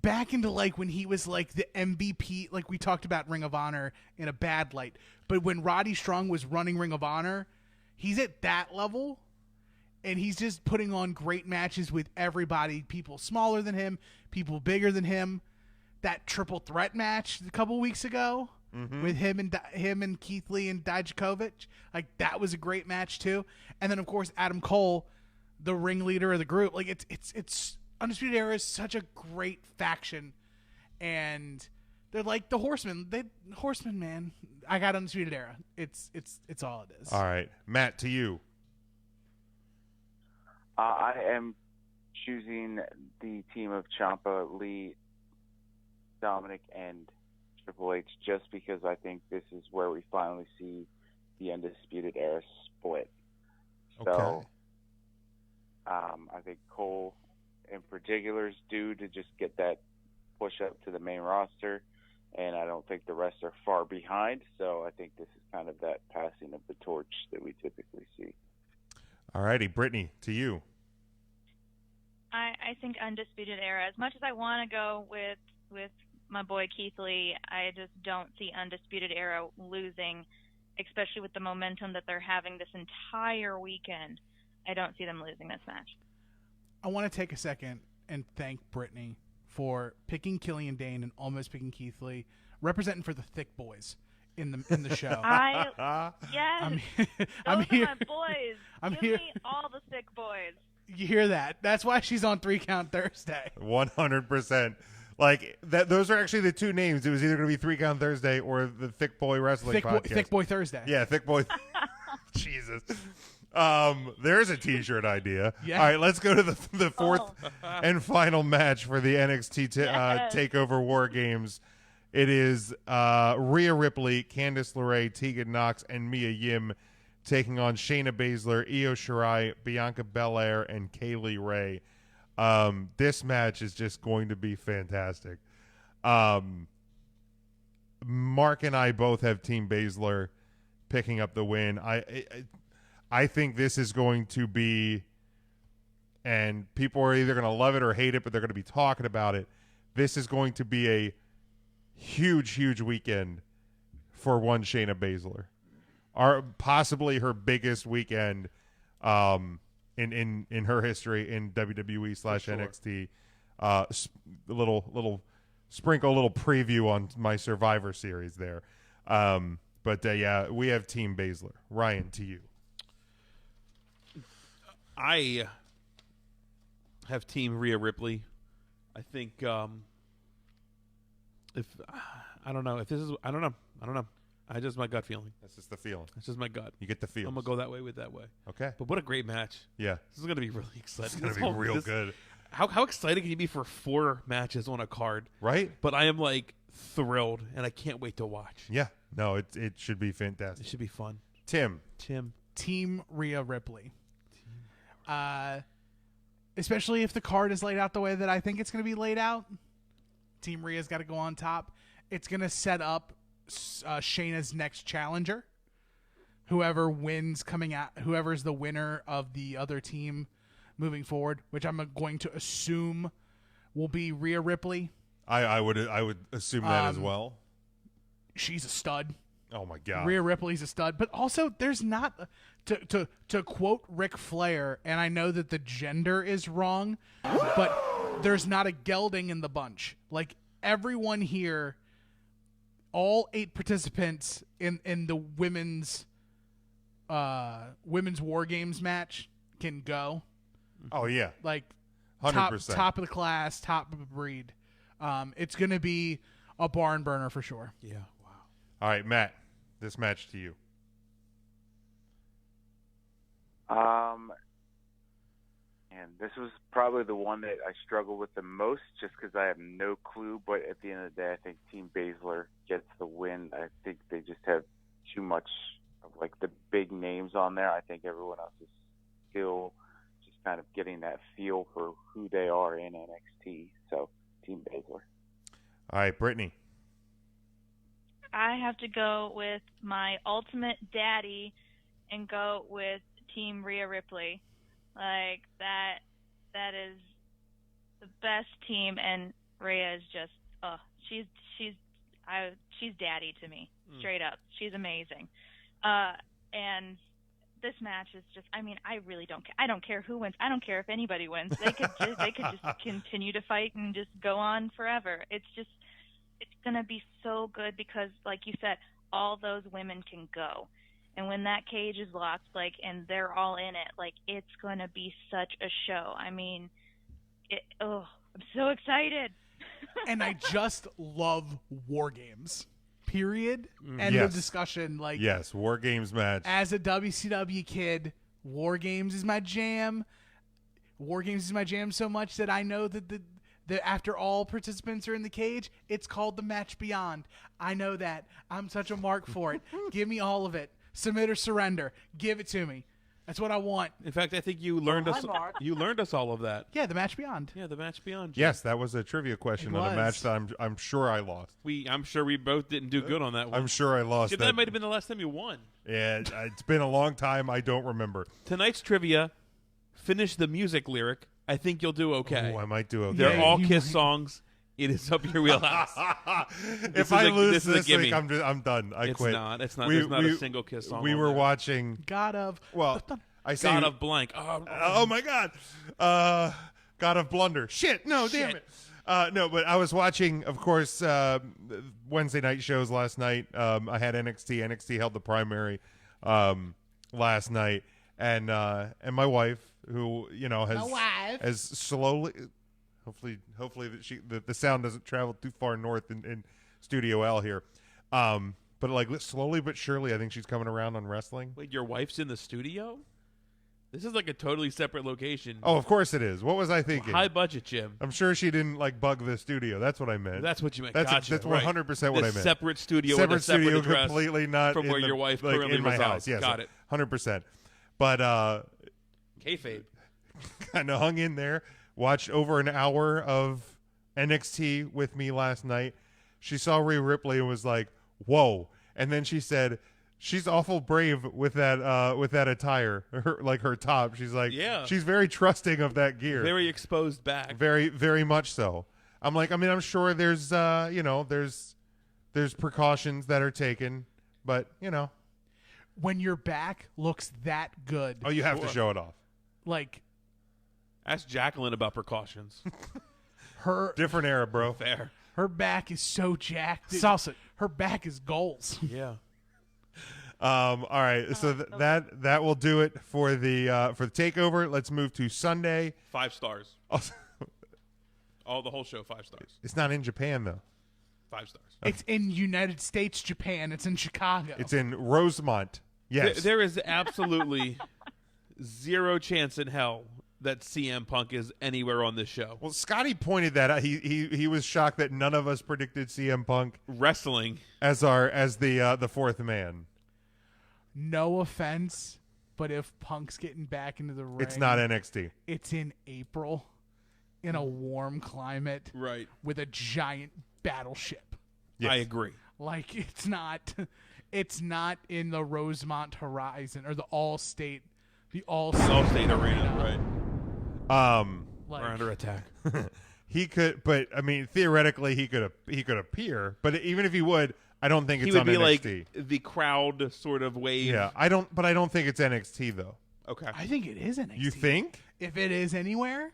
Speaker 5: back into, like, when he was, like, the MVP, like we talked about Ring of Honor in a bad light, but when Roddy Strong was running Ring of Honor, he's at that level, and he's just putting on great matches with everybody, people smaller than him, people bigger than him. That triple threat match a couple weeks ago with him and Keith Lee and Dijakovic, like, that was a great match too. And then of course Adam Cole, the ringleader of the group. Like, it's Undisputed Era is such a great faction, and they're like the Horsemen. Horsemen, man. I got Undisputed Era. It's all it is.
Speaker 7: All right, Matt, to you.
Speaker 10: I am choosing the team of Ciampa, Lee, Dominic, and Triple H, just because I think this is where we finally see the Undisputed Era split. So I think Cole in particular is due to just get that push up to the main roster, and I don't think the rest are far behind. So I think this is kind of that passing of the torch that we typically see.
Speaker 7: All righty, Brittany, to you.
Speaker 9: I think Undisputed Era. As much as I want to go with my boy Keith Lee, I just don't see Undisputed Era losing, especially with the momentum that they're having this entire weekend. I don't see them losing this match.
Speaker 5: I want to take a second and thank Brittany for picking Killian Dane and almost picking Keith Lee, representing for the thick boys in the show.
Speaker 9: Yes,
Speaker 5: I'm here.
Speaker 9: Those are my boys. Give me all the thick boys.
Speaker 5: You hear that? That's why she's on 3 Count Thursday.
Speaker 7: 100%. Like that. Those are actually the two names. It was either going to be 3 Count Thursday or the Thick Boy Wrestling Podcast.
Speaker 5: Thick Boy Thursday.
Speaker 7: Yeah, Thick Boy. Jesus. There's a T-shirt idea.
Speaker 5: Yeah.
Speaker 7: All right, let's go to the fourth and final match for the NXT Takeover War Games. It is Rhea Ripley, Candice LeRae, Tegan Nox, and Mia Yim taking on Shayna Baszler, Io Shirai, Bianca Belair, and Kaylee Ray. This match is just going to be fantastic. Mark and I both have Team Baszler picking up the win. I think this is going to be, and people are either going to love it or hate it, but they're going to be talking about it. This is going to be a huge, huge weekend for one Shayna Baszler. Possibly her biggest weekend in her history in WWE /NXT. Little sprinkle a little preview on my Survivor Series there. But yeah, we have Team Baszler. Ryan, to you.
Speaker 8: I have Team Rhea Ripley. I think if I don't know if this is I don't know. I just my gut feeling.
Speaker 7: That's just the feeling.
Speaker 8: It's just my gut.
Speaker 7: You get the feel.
Speaker 8: I'm gonna go that way with that way.
Speaker 7: Okay.
Speaker 8: But what a great match.
Speaker 7: Yeah.
Speaker 8: This is gonna be really exciting.
Speaker 7: It's gonna be real good.
Speaker 8: How excited can you be for 4 matches on a card?
Speaker 7: Right?
Speaker 8: But I am like thrilled, and I can't wait to watch.
Speaker 7: Yeah. No, it should be fantastic.
Speaker 8: It should be fun.
Speaker 7: Tim.
Speaker 5: Team Rhea Ripley. Especially if the card is laid out the way that I think it's going to be laid out. Team Rhea's got to go on top. It's going to set up Shayna's next challenger. Whoever's the winner of the other team moving forward, which I'm going to assume will be Rhea Ripley.
Speaker 7: I would assume that as well.
Speaker 5: She's a stud.
Speaker 7: Oh my God.
Speaker 5: Rhea Ripley's a stud, but also there's not to quote Ric Flair, and I know that the gender is wrong, but there's not a gelding in the bunch. Like everyone here, all 8 participants in the women's War Games match can go.
Speaker 7: Oh yeah.
Speaker 5: Like
Speaker 7: 100%.
Speaker 5: top of the class, top of the breed. It's going to be a barn burner for sure.
Speaker 8: Yeah. Wow.
Speaker 7: All right, Matt, this match to you.
Speaker 10: And this was probably the one that I struggled with the most just because I have no clue. But at the end of the day, I think Team Baszler gets the win. I think they just have too much of like the big names on there. I think everyone else is still just kind of getting that feel for who they are in NXT. So Team Baszler.
Speaker 7: All right, Brittany.
Speaker 9: I have to go with my ultimate daddy and go with Team Rhea Ripley. Like that is the best team, and Rhea is just she's daddy to me, straight up. She's amazing. And this match is just, I mean, I really don't care. I don't care who wins. I don't care if anybody wins. They could just continue to fight and just go on forever. It's going to be so good because, like you said, all those women can go. And when that cage is locked, like, and they're all in it, like, it's going to be such a show. I mean, I'm so excited.
Speaker 5: And I just love War Games. Period. End
Speaker 7: Yes.
Speaker 5: of discussion. Like,
Speaker 7: Yes, War Games match.
Speaker 5: as a WCW kid, War Games is my jam. War Games is my jam so much that I know that the after all participants are in the cage, it's called the Match Beyond. I know that. I'm such a mark for it. Give me all of it. Submit or surrender. Give it to me. That's what I want.
Speaker 8: In fact, I think you learned us all of that.
Speaker 5: Yeah, the Match Beyond.
Speaker 8: Yeah, the Match Beyond. Jim.
Speaker 7: Yes, that was a trivia question on a match that I'm sure I lost.
Speaker 8: I'm sure we both didn't do good on that one.
Speaker 7: I'm sure I lost.
Speaker 8: Jim, that might have been the last time you won.
Speaker 7: Yeah, it's been a long time. I don't remember.
Speaker 8: Tonight's trivia, finish the music lyric. I think you'll do okay.
Speaker 7: Oh, I might do okay.
Speaker 8: They're all Kiss songs. It is up your wheelhouse.
Speaker 7: If I lose this week, I'm done. I quit.
Speaker 8: It's not. There's not a single Kiss song.
Speaker 7: We were watching
Speaker 5: God of
Speaker 8: Blank.
Speaker 7: Oh my God. God of Blunder. Shit. No, damn it. No, but I was watching, of course, Wednesday night shows last night. I had NXT. NXT held the primary last night, and my wife, who has slowly. Hopefully that the sound doesn't travel too far north in Studio L here. But like slowly but surely, I think she's coming around on wrestling.
Speaker 8: Wait, your wife's in the studio? This is like a totally separate location.
Speaker 7: Oh, of course it is. What was I thinking?
Speaker 8: High budget, Jim.
Speaker 7: I'm sure she didn't like bug the studio. That's what I meant.
Speaker 8: That's what you meant.
Speaker 7: That's
Speaker 8: gotcha.
Speaker 7: 100% what I meant.
Speaker 8: Separate studio,
Speaker 7: separate
Speaker 8: with a separate
Speaker 7: studio,
Speaker 8: address
Speaker 7: completely not
Speaker 8: from where your wife currently
Speaker 7: in my
Speaker 8: resides.
Speaker 7: house. Yes,
Speaker 8: got it.
Speaker 7: 100%. But
Speaker 8: kayfabe.
Speaker 7: Kind of hung in there. Watched over an hour of NXT with me last night. She saw Rhea Ripley and was like, "Whoa!" And then she said, "She's awful brave with that attire, her top." She's like,
Speaker 8: "Yeah."
Speaker 7: She's very trusting of that gear.
Speaker 8: Very exposed back.
Speaker 7: Very, very much so. I'm like, I mean, I'm sure there's there's precautions that are taken, but
Speaker 5: when your back looks that good.
Speaker 7: Oh, you have to show it off.
Speaker 5: Like,
Speaker 8: ask Jacqueline about precautions.
Speaker 5: Her
Speaker 7: different era, bro.
Speaker 8: Fair.
Speaker 5: Her back is so jacked. Salsa. Her back is goals.
Speaker 8: Yeah.
Speaker 7: All right. So that will do it for the takeover. Let's move to Sunday.
Speaker 8: 5 stars. The whole show 5 stars.
Speaker 7: It's not in Japan though.
Speaker 8: 5 stars.
Speaker 5: It's in United States, Japan. It's in Chicago.
Speaker 7: It's in Rosemont. Yes.
Speaker 8: There is absolutely zero chance in hell that CM Punk is anywhere on this show.
Speaker 7: Well, Scotty pointed that out. He was shocked that none of us predicted CM Punk
Speaker 8: wrestling
Speaker 7: as the fourth man.
Speaker 5: No offense, but if Punk's getting back into the ring,
Speaker 7: it's not NXT.
Speaker 5: It's in April, in a warm climate,
Speaker 8: right,
Speaker 5: with a giant battleship.
Speaker 7: Yes.
Speaker 8: I agree.
Speaker 5: Like it's not in the Rosemont Horizon or the Allstate
Speaker 8: Arena, right?
Speaker 5: Like,
Speaker 8: we're under attack.
Speaker 7: He could, but I mean, theoretically, he could appear. But even if he would, I don't think it's
Speaker 8: he would
Speaker 7: on
Speaker 8: be
Speaker 7: NXT.
Speaker 8: like the crowd sort of wave.
Speaker 7: Yeah, I don't think it's NXT though.
Speaker 8: Okay,
Speaker 5: I think it is NXT.
Speaker 7: You think?
Speaker 5: If it is anywhere,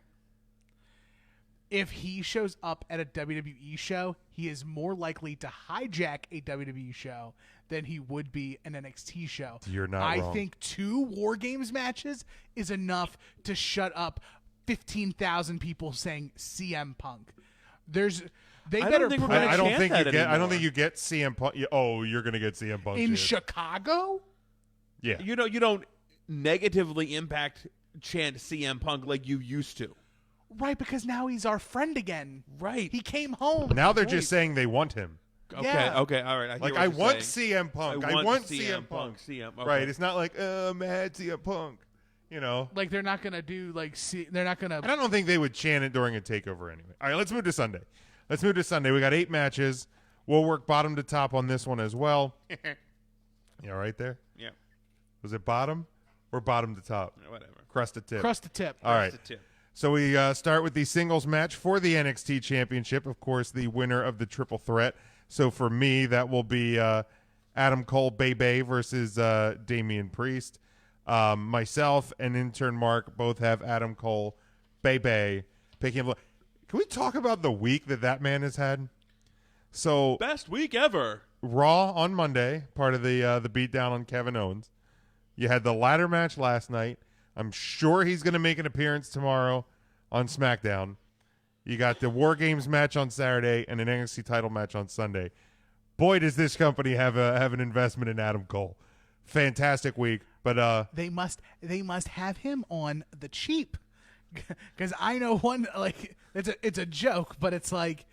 Speaker 5: if he shows up at a WWE show, he is more likely to hijack a WWE show than he would be an NXT show.
Speaker 7: You're not
Speaker 5: I
Speaker 7: wrong.
Speaker 5: think 2 War Games matches is enough to shut up 15,000 people saying CM Punk. I don't
Speaker 7: think you get CM Punk. You're going to get CM Punk
Speaker 5: in Chicago?
Speaker 7: Yeah.
Speaker 8: You don't negatively impact chant CM Punk like you used to.
Speaker 5: Right, because now he's our friend again.
Speaker 8: Right.
Speaker 5: He came home.
Speaker 7: Now they're just saying they want him.
Speaker 8: Okay,
Speaker 5: Yeah.
Speaker 8: okay, all right.
Speaker 7: I want CM Punk. I want CM Punk.
Speaker 8: Okay.
Speaker 7: Right. It's not like mad CM Punk. You know,
Speaker 5: like they're not gonna do they're not gonna.
Speaker 7: I don't think they would chant it during a takeover anyway. All right, let's move to Sunday. We got 8 matches. We'll work bottom to top on this one as well. You all right there?
Speaker 8: Yeah.
Speaker 7: Was it bottom or bottom to top?
Speaker 8: Whatever.
Speaker 7: Crust to tip.
Speaker 5: Crust to tip.
Speaker 7: All right.
Speaker 8: Crust to tip.
Speaker 7: So we start with the singles match for the NXT Championship. Of course, the winner of the triple threat. So for me, that will be Adam Cole Bebe versus Damian Priest. Myself and intern Mark both have Adam Cole Bebe picking up. Can we talk about the week that man has had? So
Speaker 8: best week ever.
Speaker 7: Raw on Monday, part of the beatdown on Kevin Owens. You had the ladder match last night. I'm sure he's going to make an appearance tomorrow on SmackDown. You got the War Games match on Saturday and an NXT title match on Sunday. Boy, does this company have an investment in Adam Cole. Fantastic week, but
Speaker 5: they must have him on the cheap, because I know one, like it's a joke, but it's like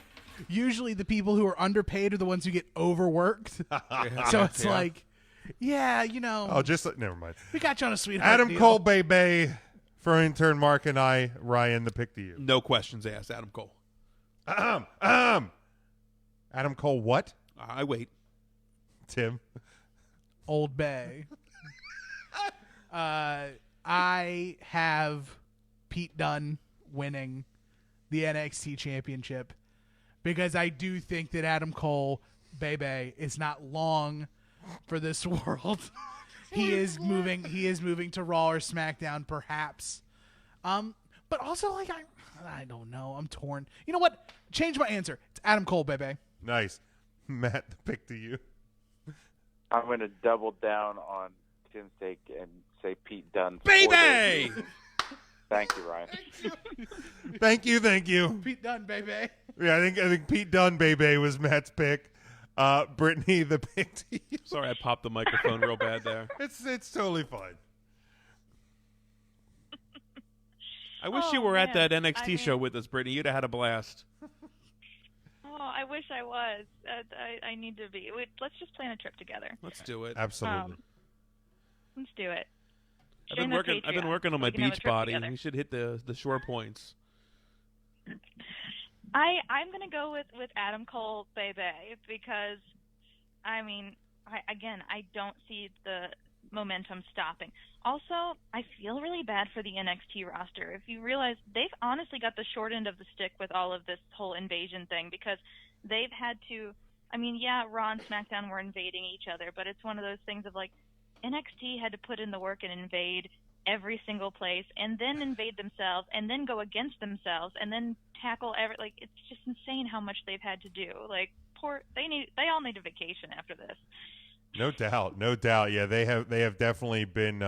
Speaker 5: usually the people who are underpaid are the ones who get overworked. So it's like, yeah, you know.
Speaker 7: Oh, never mind.
Speaker 5: We got you on a sweetheart
Speaker 7: Adam
Speaker 5: deal.
Speaker 7: Cole Bebe for intern Mark and I, Ryan, the pick to you.
Speaker 8: No questions asked. Adam Cole.
Speaker 7: Adam Cole what?
Speaker 8: I wait.
Speaker 7: Tim.
Speaker 5: Old Bay. I have Pete Dunne winning the NXT Championship because I do think that Adam Cole Bebe is not long for this world. He is moving to Raw or SmackDown perhaps. But also like I don't know. I'm torn. You know what? Change my answer. It's Adam Cole Bebe.
Speaker 7: Nice. Matt, the pick to you.
Speaker 10: I'm going to double down on Tim's take and say Pete Dunne.
Speaker 8: Baby!
Speaker 10: Thank you, Ryan.
Speaker 7: Thank you.
Speaker 5: Pete Dunne, baby.
Speaker 7: Yeah, I think Pete Dunne, baby, was Matt's pick. Brittany, the pick to you.
Speaker 8: Sorry, I popped the microphone real bad there.
Speaker 7: It's totally fine.
Speaker 8: I wish you were at that NXT show with us, Brittany. You'd have had a blast.
Speaker 9: Oh, I wish I was. I need to be. Let's just plan a trip together.
Speaker 8: Let's do it.
Speaker 7: Absolutely.
Speaker 9: Let's do it.
Speaker 8: I've been working on my beach body. We should hit the shore points.
Speaker 9: I'm going to go with Adam Cole Bebe because, I mean, I don't see the momentum stopping. Also, I feel really bad for the NXT roster. If you realize, they've honestly got the short end of the stick with all of this whole invasion thing because they've had to, I mean, yeah, Raw and SmackDown were invading each other, but it's one of those things of like, NXT had to put in the work and invade every single place and then invade themselves and then go against themselves and then tackle it's just insane how much they've had to do. Like they all need a vacation after this.
Speaker 7: No doubt. Yeah, they have definitely been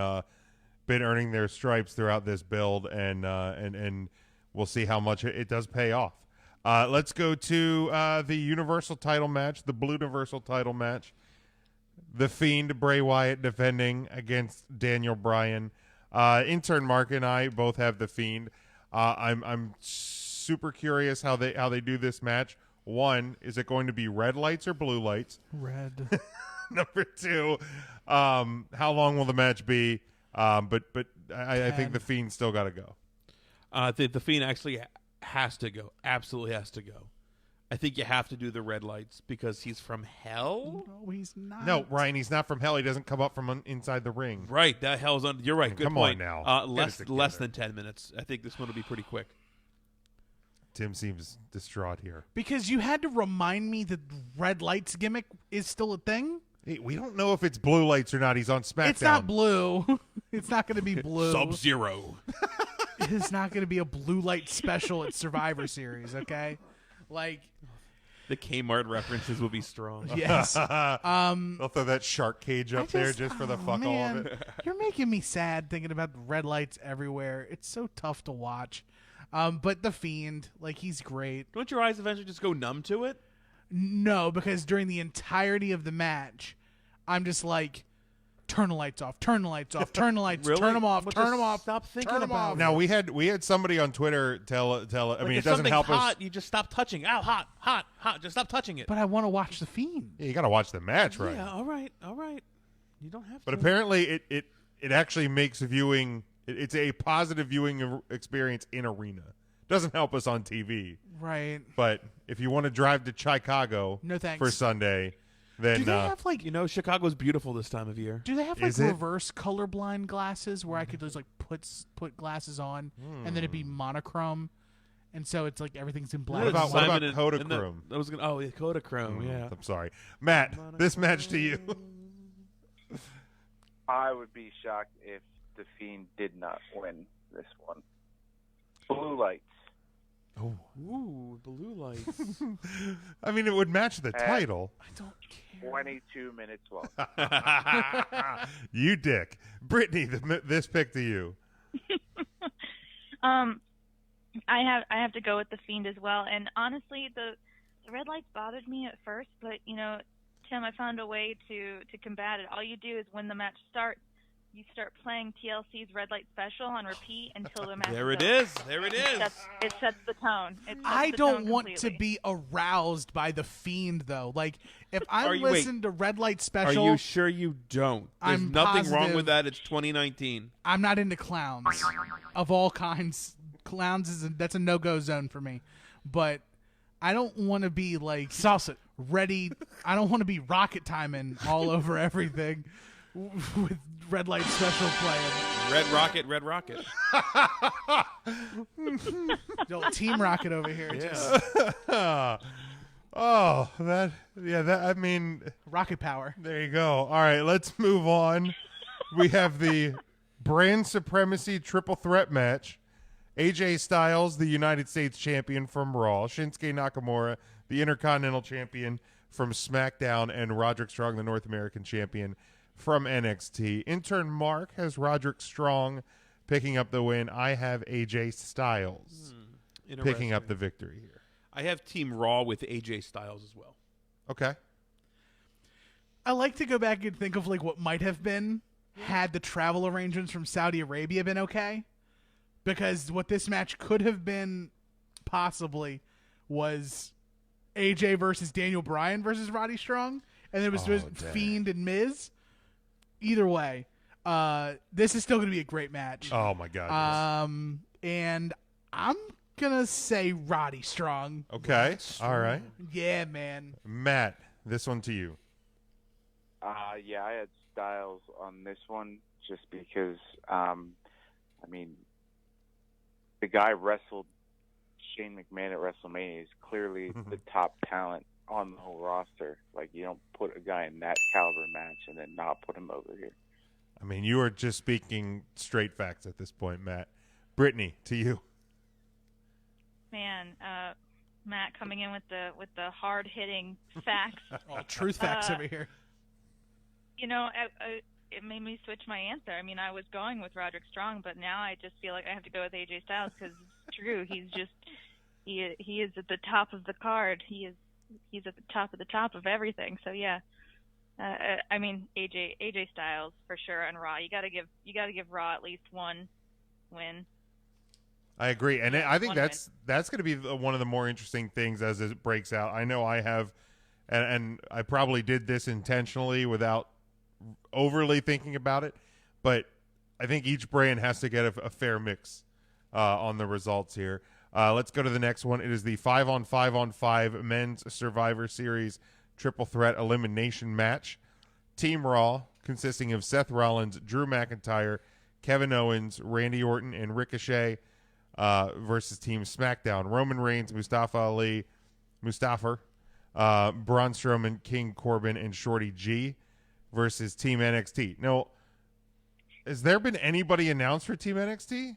Speaker 7: earning their stripes throughout this build, and we'll see how much it does pay off. Let's go to the Universal title match, the Blue Universal title match. The Fiend Bray Wyatt defending against Daniel Bryan. Intern Mark and I both have the Fiend. I'm super curious how they do this match. One, is it going to be red lights or blue lights?
Speaker 5: Red.
Speaker 7: Number two, how long will the match be? But I think the Fiend still got to go.
Speaker 8: The Fiend actually has to go. Absolutely has to go. I think you have to do the red lights because he's from hell.
Speaker 5: No, he's not.
Speaker 7: No, Ryan, he's not from hell. He doesn't come up from inside the ring.
Speaker 8: Right, that hell's on. You're right. Good
Speaker 7: come
Speaker 8: point.
Speaker 7: on now.
Speaker 8: Less than 10 minutes. I think this one will be pretty quick.
Speaker 7: Tim seems distraught here
Speaker 5: Because you had to remind me that red lights gimmick is still a thing.
Speaker 7: Hey, we don't know if it's blue lights or not. He's on SmackDown.
Speaker 5: It's not blue. It's not going to be blue.
Speaker 8: Sub-Zero.
Speaker 5: It's not going to be a blue light special at Survivor Series, okay? Like
Speaker 8: the Kmart references will be strong.
Speaker 5: Yes.
Speaker 7: They'll throw that shark cage up there just for the fuck all of it.
Speaker 5: You're making me sad thinking about red lights everywhere. It's so tough to watch. But the Fiend, like, he's great.
Speaker 8: Don't your eyes eventually just go numb to it?
Speaker 5: No, because during the entirety of the match, I'm just like, turn the lights off, turn the lights off, turn the lights,
Speaker 8: really?
Speaker 5: turn them off,
Speaker 8: Well,
Speaker 5: turn them off.
Speaker 8: Stop thinking
Speaker 5: turn them
Speaker 8: about
Speaker 5: off.
Speaker 8: it.
Speaker 7: Now we had somebody on Twitter tell. I mean, it doesn't help
Speaker 8: hot,
Speaker 7: us.
Speaker 8: You just stop touching. Ow, hot, hot, hot. Just stop touching it.
Speaker 5: But I want to watch the Fiend.
Speaker 7: Yeah, you got to watch the match, right?
Speaker 8: Yeah, all right. You don't have to.
Speaker 7: But apparently, it actually makes viewing. It's a positive viewing experience in arena. Doesn't help us on TV,
Speaker 5: right?
Speaker 7: But if you want to drive to Chicago,
Speaker 5: no thanks.
Speaker 7: For Sunday, then
Speaker 5: do they have like
Speaker 8: Chicago's beautiful this time of year.
Speaker 5: Do they have like reverse colorblind glasses where I could just like put glasses on and then it'd be monochrome, and so it's like everything's in black.
Speaker 7: What about Kodachrome?
Speaker 8: Kodachrome. Yeah.
Speaker 7: I'm sorry, Matt. This match to you.
Speaker 10: I would be shocked if the Fiend did not win this one. Blue lights.
Speaker 7: Oh,
Speaker 8: ooh, blue lights.
Speaker 7: I mean, it would match the title.
Speaker 5: I don't care.
Speaker 10: 22 minutes long.
Speaker 7: You dick, Brittany. This pick to you.
Speaker 9: I have to go with the Fiend as well. And honestly, the red lights bothered me at first, but Tim, I found a way to combat it. All you do is when the match starts, you start playing TLC's Red Light Special on repeat until the match
Speaker 8: There it
Speaker 9: over.
Speaker 8: is. There it is.
Speaker 9: It sets the tone.
Speaker 5: I don't want to be aroused by the Fiend, though. Like, if I listen to Red Light Special...
Speaker 8: Are you sure you don't? There's
Speaker 5: I'm
Speaker 8: nothing
Speaker 5: positive.
Speaker 8: wrong with that. It's 2019.
Speaker 5: I'm not into clowns of all kinds. Clowns, that's a no-go zone for me. But I don't want to be, like...
Speaker 8: Sauce it.
Speaker 5: Ready. I don't want to be rocket timing all over everything with Red Light Special playing.
Speaker 8: Red Rocket.
Speaker 5: Old Team Rocket over here.
Speaker 8: Yeah.
Speaker 7: I mean,
Speaker 5: rocket power.
Speaker 7: There you go. All right, let's move on. We have the brand supremacy triple threat match. AJ Styles, the United States champion from Raw, Shinsuke Nakamura, the Intercontinental champion from SmackDown, and Roderick Strong, the North American champion from NXT. Intern Mark has Roderick Strong picking up the win. I have AJ Styles picking up the victory here.
Speaker 8: I have Team Raw with AJ Styles as well.
Speaker 7: Okay.
Speaker 5: I like to go back and think of like what might have been had the travel arrangements from Saudi Arabia been okay. Because what this match could have been possibly was AJ versus Daniel Bryan versus Roddy Strong. And it was just Fiend and Miz. Either way, this is still going to be a great match.
Speaker 7: Oh, my God.
Speaker 5: And I'm going to say Roddy Strong.
Speaker 7: Okay. All right.
Speaker 5: Yeah, man.
Speaker 7: Matt, this one to you.
Speaker 10: Yeah, I had Styles on this one just because, the guy wrestled Shane McMahon at WrestleMania. He's clearly the top talent on the whole roster. Like, you don't put a guy in that caliber match and then not put him over here.
Speaker 7: I mean, you are just speaking straight facts at this point, Matt. Brittany, to you.
Speaker 9: Man, Matt coming in with the hard hitting facts.
Speaker 5: Truth facts over here.
Speaker 9: It made me switch my answer. I mean, I was going with Roderick Strong, but now I just feel like I have to go with AJ Styles because it's true. He is at the top of the card. He's at the top of everything. So yeah. I mean, AJ Styles for sure on Raw. You gotta give Raw at least one win.
Speaker 7: I agree, and I think that's going to be one of the more interesting things as it breaks out. I know I have, and I probably did this intentionally without overly thinking about it, but I think each brand has to get a fair mix on the results here. Let's go to the next one. It is the 5-on-5-on-5 Men's Survivor Series Triple Threat Elimination Match. Team Raw, consisting of Seth Rollins, Drew McIntyre, Kevin Owens, Randy Orton, and Ricochet, versus Team SmackDown. Roman Reigns, Mustafa Ali, Braun Strowman, King Corbin, and Shorty G versus Team NXT. Now, has there been anybody announced for Team NXT?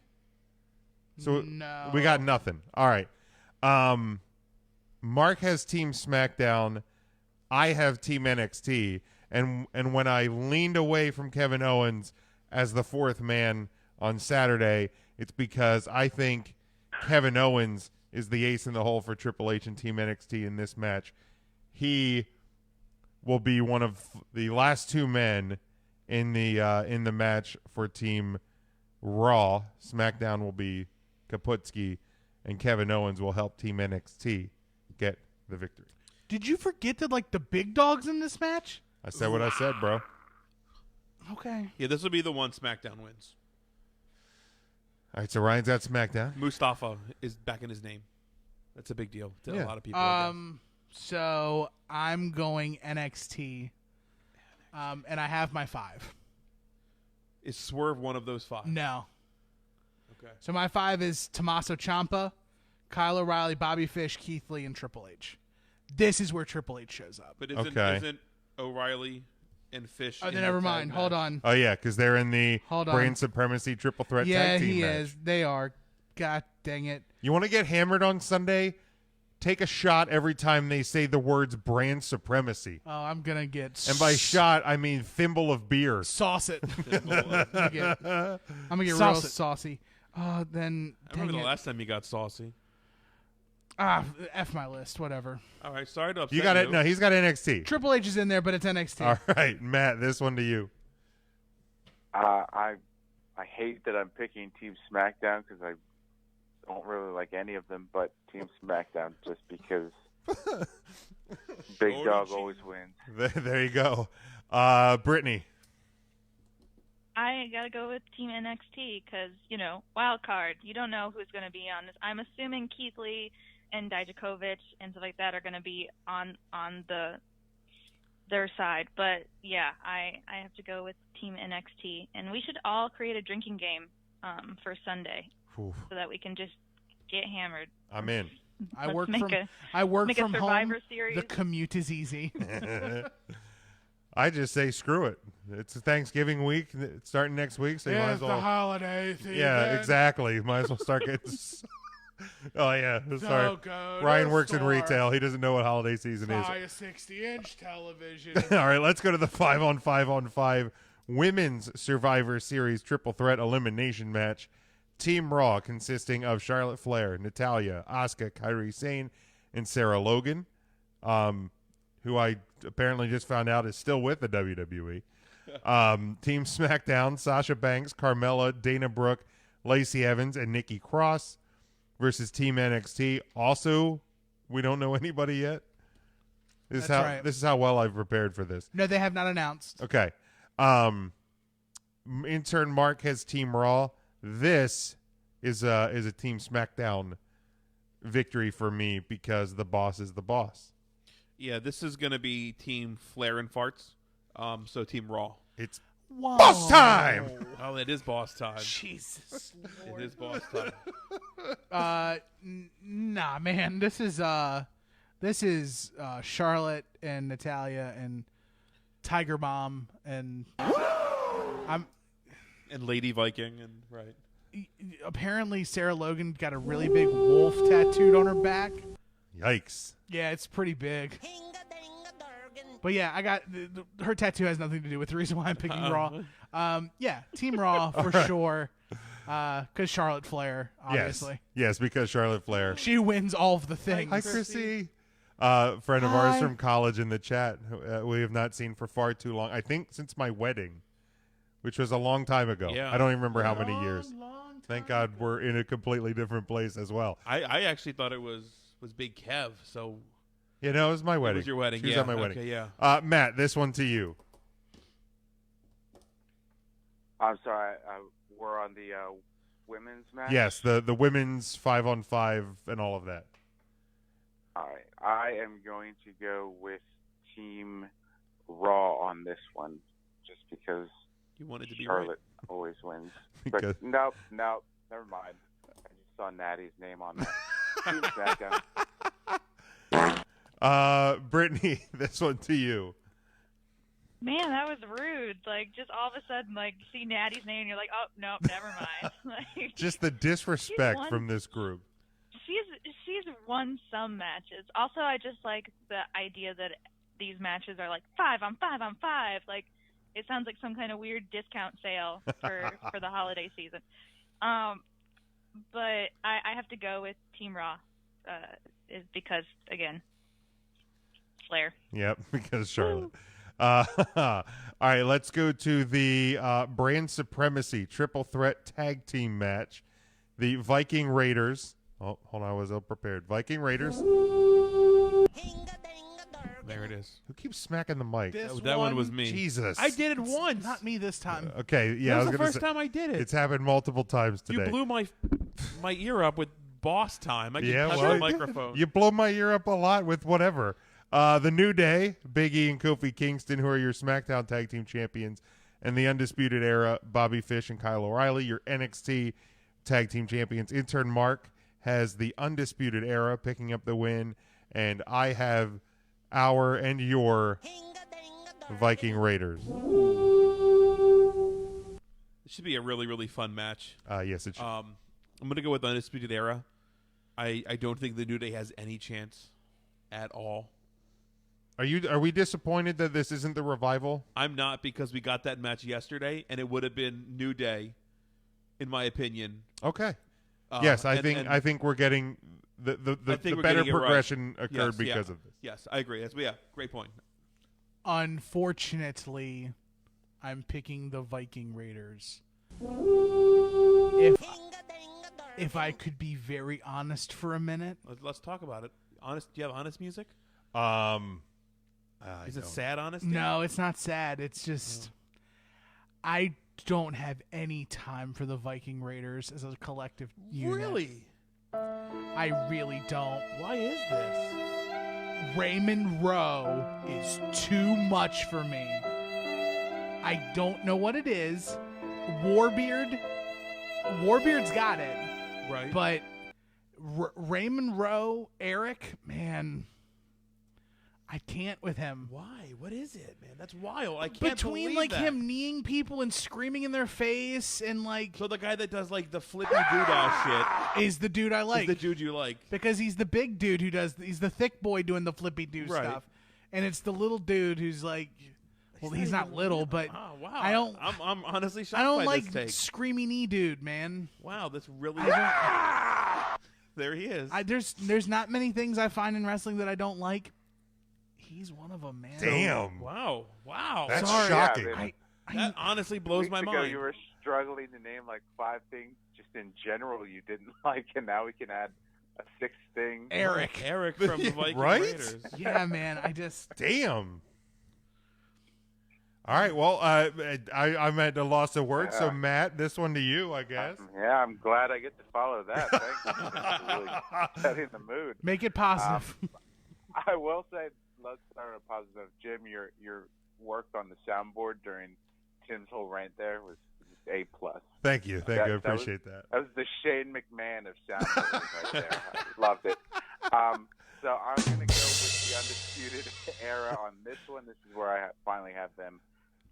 Speaker 7: So
Speaker 5: no.
Speaker 7: We got nothing. All right. Mark has Team SmackDown. I have Team NXT. And when I leaned away from Kevin Owens as the fourth man on Saturday, it's because I think Kevin Owens is the ace in the hole for Triple H and Team NXT in this match. He will be one of the last two men in the match for Team Raw. SmackDown will be Kaputski, and Kevin Owens will help Team NXT get the victory.
Speaker 5: Did you forget that the big dogs in this match?
Speaker 7: I said what I said, bro.
Speaker 5: Okay.
Speaker 8: Yeah, this will be the one SmackDown wins.
Speaker 7: All right, so Ryan's at SmackDown.
Speaker 8: Mustafa is back in his name. That's a big deal to a lot of people.
Speaker 5: So I'm going NXT, and I have my 5.
Speaker 8: Is Swerve one of those 5?
Speaker 5: No.
Speaker 8: Okay.
Speaker 5: So my 5 is Tommaso Ciampa, Kyle O'Reilly, Bobby Fish, Keith Lee, and Triple H. This is where Triple H shows up.
Speaker 8: But isn't O'Reilly and Fish?
Speaker 5: Oh, then never mind. Hold on.
Speaker 7: Oh yeah, because they're in the Brand Supremacy Triple Threat Tag Team match.
Speaker 5: Yeah, he is. They are. God dang it.
Speaker 7: You want to get hammered on Sunday? Take a shot every time they say the words brand supremacy.
Speaker 5: Oh, I'm going to get...
Speaker 7: And by shot, I mean thimble of beer.
Speaker 5: Sauce it. I'm going to get real saucy. Then...
Speaker 8: I remember the last time you got saucy.
Speaker 5: F my list. Whatever.
Speaker 8: All right, sorry to upset
Speaker 7: you. Got it. No, he's got NXT.
Speaker 5: Triple H is in there, but it's NXT.
Speaker 7: All right, Matt, this one to you.
Speaker 10: I hate that I'm picking Team SmackDown because I don't really like any of them, but Team SmackDown just because Big Dog always wins.
Speaker 7: There you go. Brittany.
Speaker 9: I got to go with Team NXT because, wild card. You don't know who's going to be on this. I'm assuming Keith Lee and Dijakovic and stuff like that are going to be on their side. But, yeah, I have to go with Team NXT. And we should all create a drinking game for Sunday so that we can just get hammered.
Speaker 7: I'm in.
Speaker 5: I work from home. Series. The commute is easy.
Speaker 7: I just say screw it. It's a Thanksgiving week. It's starting next week, so you might as well.
Speaker 1: the holiday season.
Speaker 7: Yeah, exactly. You might as well start getting. Oh yeah, sorry. Ryan works in retail. He doesn't know what holiday season is.
Speaker 1: Buy a 60-inch television.
Speaker 7: All right, let's go to the 5-on-5-on-5 Women's Survivor Series Triple Threat Elimination Match. Team Raw, consisting of Charlotte Flair, Natalya, Asuka, Kairi Sane, and Sarah Logan, who I apparently just found out is still with the WWE. Team SmackDown, Sasha Banks, Carmella, Dana Brooke, Lacey Evans, and Nikki Cross versus Team NXT. Also, we don't know anybody yet. This is how well I've prepared for this.
Speaker 5: No, they have not announced.
Speaker 7: Okay. Intern Mark has Team Raw. This is a Team SmackDown victory for me because the boss is the boss.
Speaker 8: Yeah, this is going to be Team Flair and Farts. So Team Raw.
Speaker 7: It's boss time.
Speaker 8: Oh, it is boss time.
Speaker 5: Jesus Lord.
Speaker 8: It is boss time.
Speaker 5: Nah, man. This is Charlotte and Natalya and Tiger Bomb and
Speaker 8: and Lady Viking and right.
Speaker 5: Apparently Sarah Logan got a really big wolf tattooed on her back.
Speaker 7: Yikes.
Speaker 5: Yeah, it's pretty big. But yeah, I got her tattoo has nothing to do with the reason why I'm picking Raw. Yeah, Team Raw for sure. Because Charlotte Flair, obviously.
Speaker 7: Yes, because Charlotte Flair.
Speaker 5: She wins all of the things.
Speaker 7: Hi, Chrissy. Friend of ours from college in the chat. We have not seen for far too long. I think since my wedding, which was a long time ago.
Speaker 8: Yeah.
Speaker 7: I don't even remember how many years. Thank God we're in a completely different place as well.
Speaker 8: I actually thought it was Big Kev. So
Speaker 7: it was my wedding.
Speaker 8: It was your wedding.
Speaker 7: She was
Speaker 8: at
Speaker 7: my wedding.
Speaker 8: Okay, yeah.
Speaker 7: Matt, this one to you.
Speaker 10: I'm sorry. We're on the women's match?
Speaker 7: Yes, the women's 5-on-5 and all of that.
Speaker 10: All right. I am going to go with Team Raw on this one just because
Speaker 8: you wanted to be
Speaker 10: Charlotte always wins. But nope, never mind. I just saw Natty's name on that. Team SmackDown.
Speaker 7: Brittany, this one to you.
Speaker 9: Man, that was rude. Like, just all of a sudden, like, see Natty's name, and you're like, oh, no, never mind. Like,
Speaker 7: just the disrespect from this group.
Speaker 9: She's won some matches. Also, I just like the idea that these matches are like 5-on-5-on-5. Like, it sounds like some kind of weird discount sale for the holiday season. But I have to go with Team Raw, is because, again, Flair.
Speaker 7: Yep, because Charlotte. All right, let's go to the brand supremacy triple threat tag team match. The Viking Raiders. Oh, hold on, I was ill prepared. Viking Raiders.
Speaker 8: There it is.
Speaker 7: Who keeps smacking the mic?
Speaker 8: That one was me.
Speaker 7: Jesus.
Speaker 8: I did it once.
Speaker 5: Not me this time.
Speaker 7: Okay, yeah.
Speaker 8: That was the first time I did it.
Speaker 7: It's happened multiple times today.
Speaker 8: You blew my ear up with boss time. I can touch the microphone.
Speaker 7: You blow my ear up a lot with whatever. The New Day, Big E and Kofi Kingston, who are your SmackDown Tag Team Champions, and the Undisputed Era, Bobby Fish and Kyle O'Reilly, your NXT Tag Team Champions. Intern Mark has the Undisputed Era picking up the win, and I have our and your Viking Raiders.
Speaker 8: It should be a really, really fun match.
Speaker 7: Yes, it should.
Speaker 8: I'm going to go with Undisputed Era. I don't think the New Day has any chance at all.
Speaker 7: Are we disappointed that this isn't the Revival?
Speaker 8: I'm not, because we got that match yesterday, and it would have been New Day, in my opinion.
Speaker 7: Okay. Yes, I think we're getting the better progression occurred because of this.
Speaker 8: Yes, I agree. Yeah, great point.
Speaker 5: Unfortunately, I'm picking the Viking Raiders. If I could be very honest for a minute.
Speaker 8: Let's talk about it. Honest? Do you have honest music? Is it sad honesty?
Speaker 5: No, it's not sad. It's just I don't have any time for the Viking Raiders as a collective unit.
Speaker 8: Really?
Speaker 5: I really don't.
Speaker 8: Why is this?
Speaker 5: Raymond Rowe is too much for me. I don't know what it is. Warbeard's got it.
Speaker 8: Right.
Speaker 5: But Raymond Rowe, Eric, man, I can't with him.
Speaker 8: Why? What is it, man? That's wild. I can't
Speaker 5: Between
Speaker 8: believe
Speaker 5: like
Speaker 8: that.
Speaker 5: him kneeing people and screaming in their face and like.
Speaker 8: So the guy that does like the flippy doodah shit
Speaker 5: is the dude I like.
Speaker 8: Is the dude you like?
Speaker 5: Because he's the big dude who does. He's the thick boy doing the flippy doo stuff, and it's the little dude who's like. Well, he's not little, but
Speaker 8: wow. I'm honestly shocked.
Speaker 5: I don't
Speaker 8: by
Speaker 5: like
Speaker 8: this take.
Speaker 5: screamy knee dude, man.
Speaker 8: Wow, that's really. There he is.
Speaker 5: There's not many things I find in wrestling that I don't like. He's one of them, man.
Speaker 7: Damn.
Speaker 8: Wow.
Speaker 7: That's shocking.
Speaker 8: That honestly blows my mind.
Speaker 10: You were struggling to name like 5 things just in general you didn't like, and now we can add a 6th thing.
Speaker 5: Eric
Speaker 8: from the Viking
Speaker 7: right?
Speaker 8: Raiders.
Speaker 5: Yeah, man. I just.
Speaker 7: Damn. All right, well, I'm at a loss of words, so Matt, this one to you, I guess.
Speaker 10: I'm glad I get to follow that. Thank you. That's really setting the mood.
Speaker 5: Make it positive.
Speaker 10: I will say, let's start a positive. Jim, your work on the soundboard during Tim's whole rant there was A+.
Speaker 7: Thank you. I appreciate that.
Speaker 10: That was the Shane McMahon of soundboarding right there. I loved it. So I'm going to go with the Undisputed Era on this one. This is where I finally have them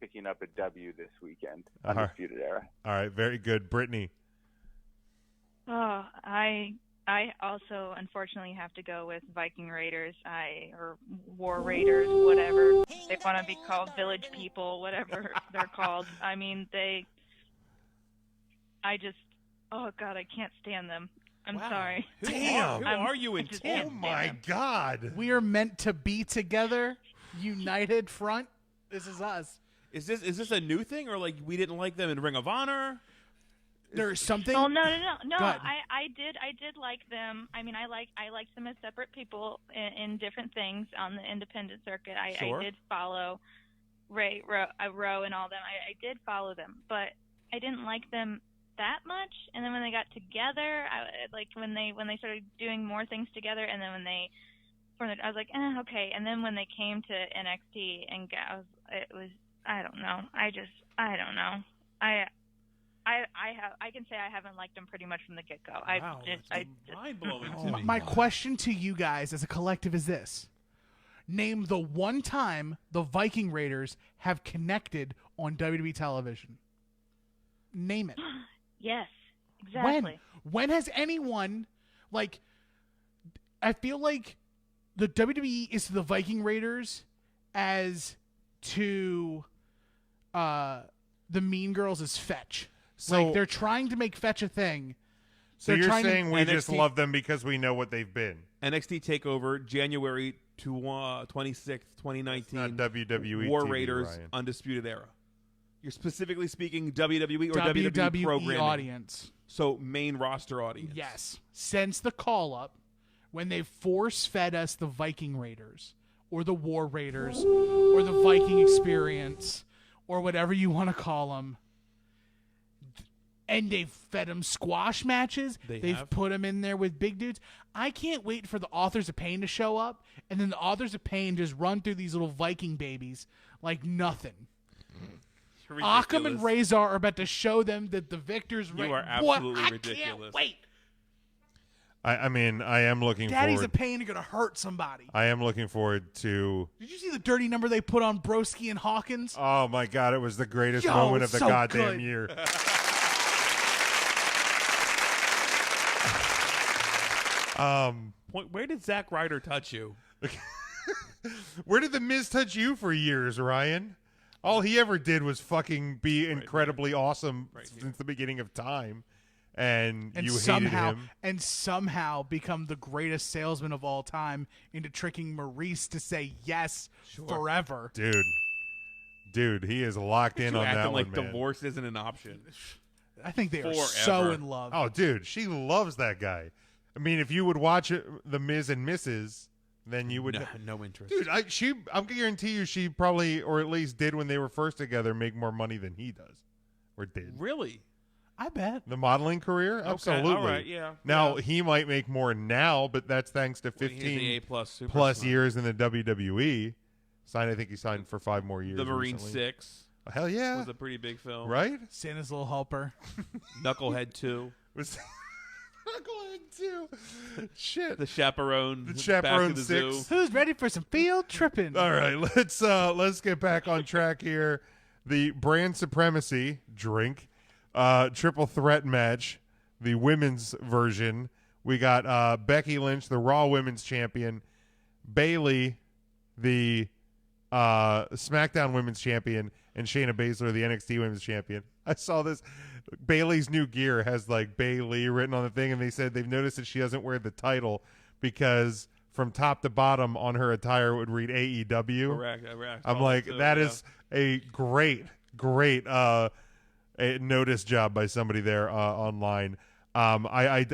Speaker 10: picking up a W this weekend. Undisputed Era.
Speaker 7: All right, very good. Brittany.
Speaker 9: Oh, I also unfortunately have to go with Viking Raiders, or War Raiders, whatever they want to be called, Village People, whatever they're called. I mean, oh God, I can't stand them. I'm sorry.
Speaker 7: Damn.
Speaker 8: Who are you in
Speaker 9: just-
Speaker 8: Tim?
Speaker 7: Oh my God.
Speaker 5: We are meant to be together, united front. This is us.
Speaker 8: Is this a new thing, or like we didn't like them in Ring of Honor?
Speaker 5: There's something.
Speaker 9: Oh no!
Speaker 5: Go ahead.
Speaker 9: I did like them. I mean, I liked them as separate people in different things on the independent circuit.
Speaker 8: Sure.
Speaker 9: I did follow Rowe and all them. I did follow them, but I didn't like them that much. And then when they got together, when they started doing more things together, and then I was like, okay. And then when they came to NXT and I don't know. I don't know. I can say I haven't liked them pretty much from the get go.
Speaker 8: Wow, mind blowing to me.
Speaker 5: My question to you guys as a collective is this: name the one time the Viking Raiders have connected on WWE television. Name it.
Speaker 9: Yes, exactly.
Speaker 5: When has anyone, like, I feel like the WWE is to the Viking Raiders as to the Mean Girls is Fetch.
Speaker 7: So
Speaker 5: like, they're trying to make Fetch a thing.
Speaker 7: So
Speaker 5: They're
Speaker 7: you're
Speaker 5: trying to-
Speaker 7: saying we just
Speaker 8: NXT
Speaker 7: love them because we know what they've been.
Speaker 8: NXT TakeOver, January 26th, 2019.
Speaker 7: Not WWE
Speaker 8: War
Speaker 7: TV,
Speaker 8: Raiders,
Speaker 7: Ryan.
Speaker 8: Undisputed Era. You're specifically speaking WWE or WWE programming.
Speaker 5: audience.
Speaker 8: So main roster audience.
Speaker 5: Yes. Since the call up, when they force fed us the Viking Raiders or the War Raiders or the Viking Experience or whatever you want to call them, and they've fed them squash matches. They've
Speaker 8: have.
Speaker 5: put them in there with big dudes. I can't wait for the Authors of Pain to show up, and then the Authors of Pain just run through these little Viking babies like nothing. Occam and Razor are about to show them that the victors.
Speaker 8: You are absolutely
Speaker 5: I
Speaker 8: ridiculous.
Speaker 5: can't wait.
Speaker 7: I mean, I am looking
Speaker 5: Daddy's
Speaker 7: forward.
Speaker 5: of Pain are gonna hurt somebody.
Speaker 7: I am looking forward to.
Speaker 5: Did you see the dirty number they put on Broski and Hawkins?
Speaker 7: Oh my God! It was the greatest
Speaker 5: Yo,
Speaker 7: moment of the
Speaker 5: so
Speaker 7: goddamn
Speaker 5: good.
Speaker 7: year.
Speaker 8: Where did Zack Ryder touch you?
Speaker 7: Where did the Miz touch you for years, Ryan? All he ever did was fucking be incredibly awesome since the beginning of time, and you
Speaker 5: somehow,
Speaker 7: hated him.
Speaker 5: and somehow become the greatest salesman of all time into tricking Maurice to say yes forever.
Speaker 7: Dude, he is locked in
Speaker 8: You
Speaker 7: on
Speaker 8: acting
Speaker 7: that
Speaker 8: like
Speaker 7: one, man.
Speaker 8: divorce isn't an option.
Speaker 5: I think they are
Speaker 8: Forever.
Speaker 5: so in love.
Speaker 7: Oh, dude, she loves that guy. I mean, if you would watch the Miz and Mrs., then you would.
Speaker 8: No interest.
Speaker 7: Dude, I'm guarantee you, she probably, or at least did when they were first together, make more money than he does, or did.
Speaker 8: Really?
Speaker 5: I bet.
Speaker 7: The modeling career, absolutely.
Speaker 8: all right, yeah.
Speaker 7: Now he might make more now, but that's thanks to
Speaker 8: Well, he's
Speaker 7: 15
Speaker 8: the A+
Speaker 7: plus
Speaker 8: superstar.
Speaker 7: years in the WWE. I think he signed for 5 more years.
Speaker 8: The Marine
Speaker 7: recently.
Speaker 8: 6
Speaker 7: Hell yeah,
Speaker 8: was a pretty big film.
Speaker 7: right?
Speaker 5: Santa's little helper.
Speaker 8: Knucklehead 2.
Speaker 7: Was Knucklehead too? Shit.
Speaker 8: The Chaperone.
Speaker 7: The Chaperone
Speaker 8: Back to the
Speaker 7: 6.
Speaker 8: Zoo.
Speaker 5: Who's ready for some field tripping?
Speaker 7: All right, let's get back on track here. The brand supremacy drink, triple threat match, the women's version. We got Becky Lynch, the Raw Women's Champion, Bayley, the SmackDown Women's Champion, and Shayna Baszler, the NXT Women's Champion. I saw this. Bayley's new gear has like Bayley written on the thing, and they said they've noticed that she doesn't wear the title because from top to bottom on her attire it would read AEW.
Speaker 8: Correct.
Speaker 7: I'm like, that is a great a notice job by somebody there online. I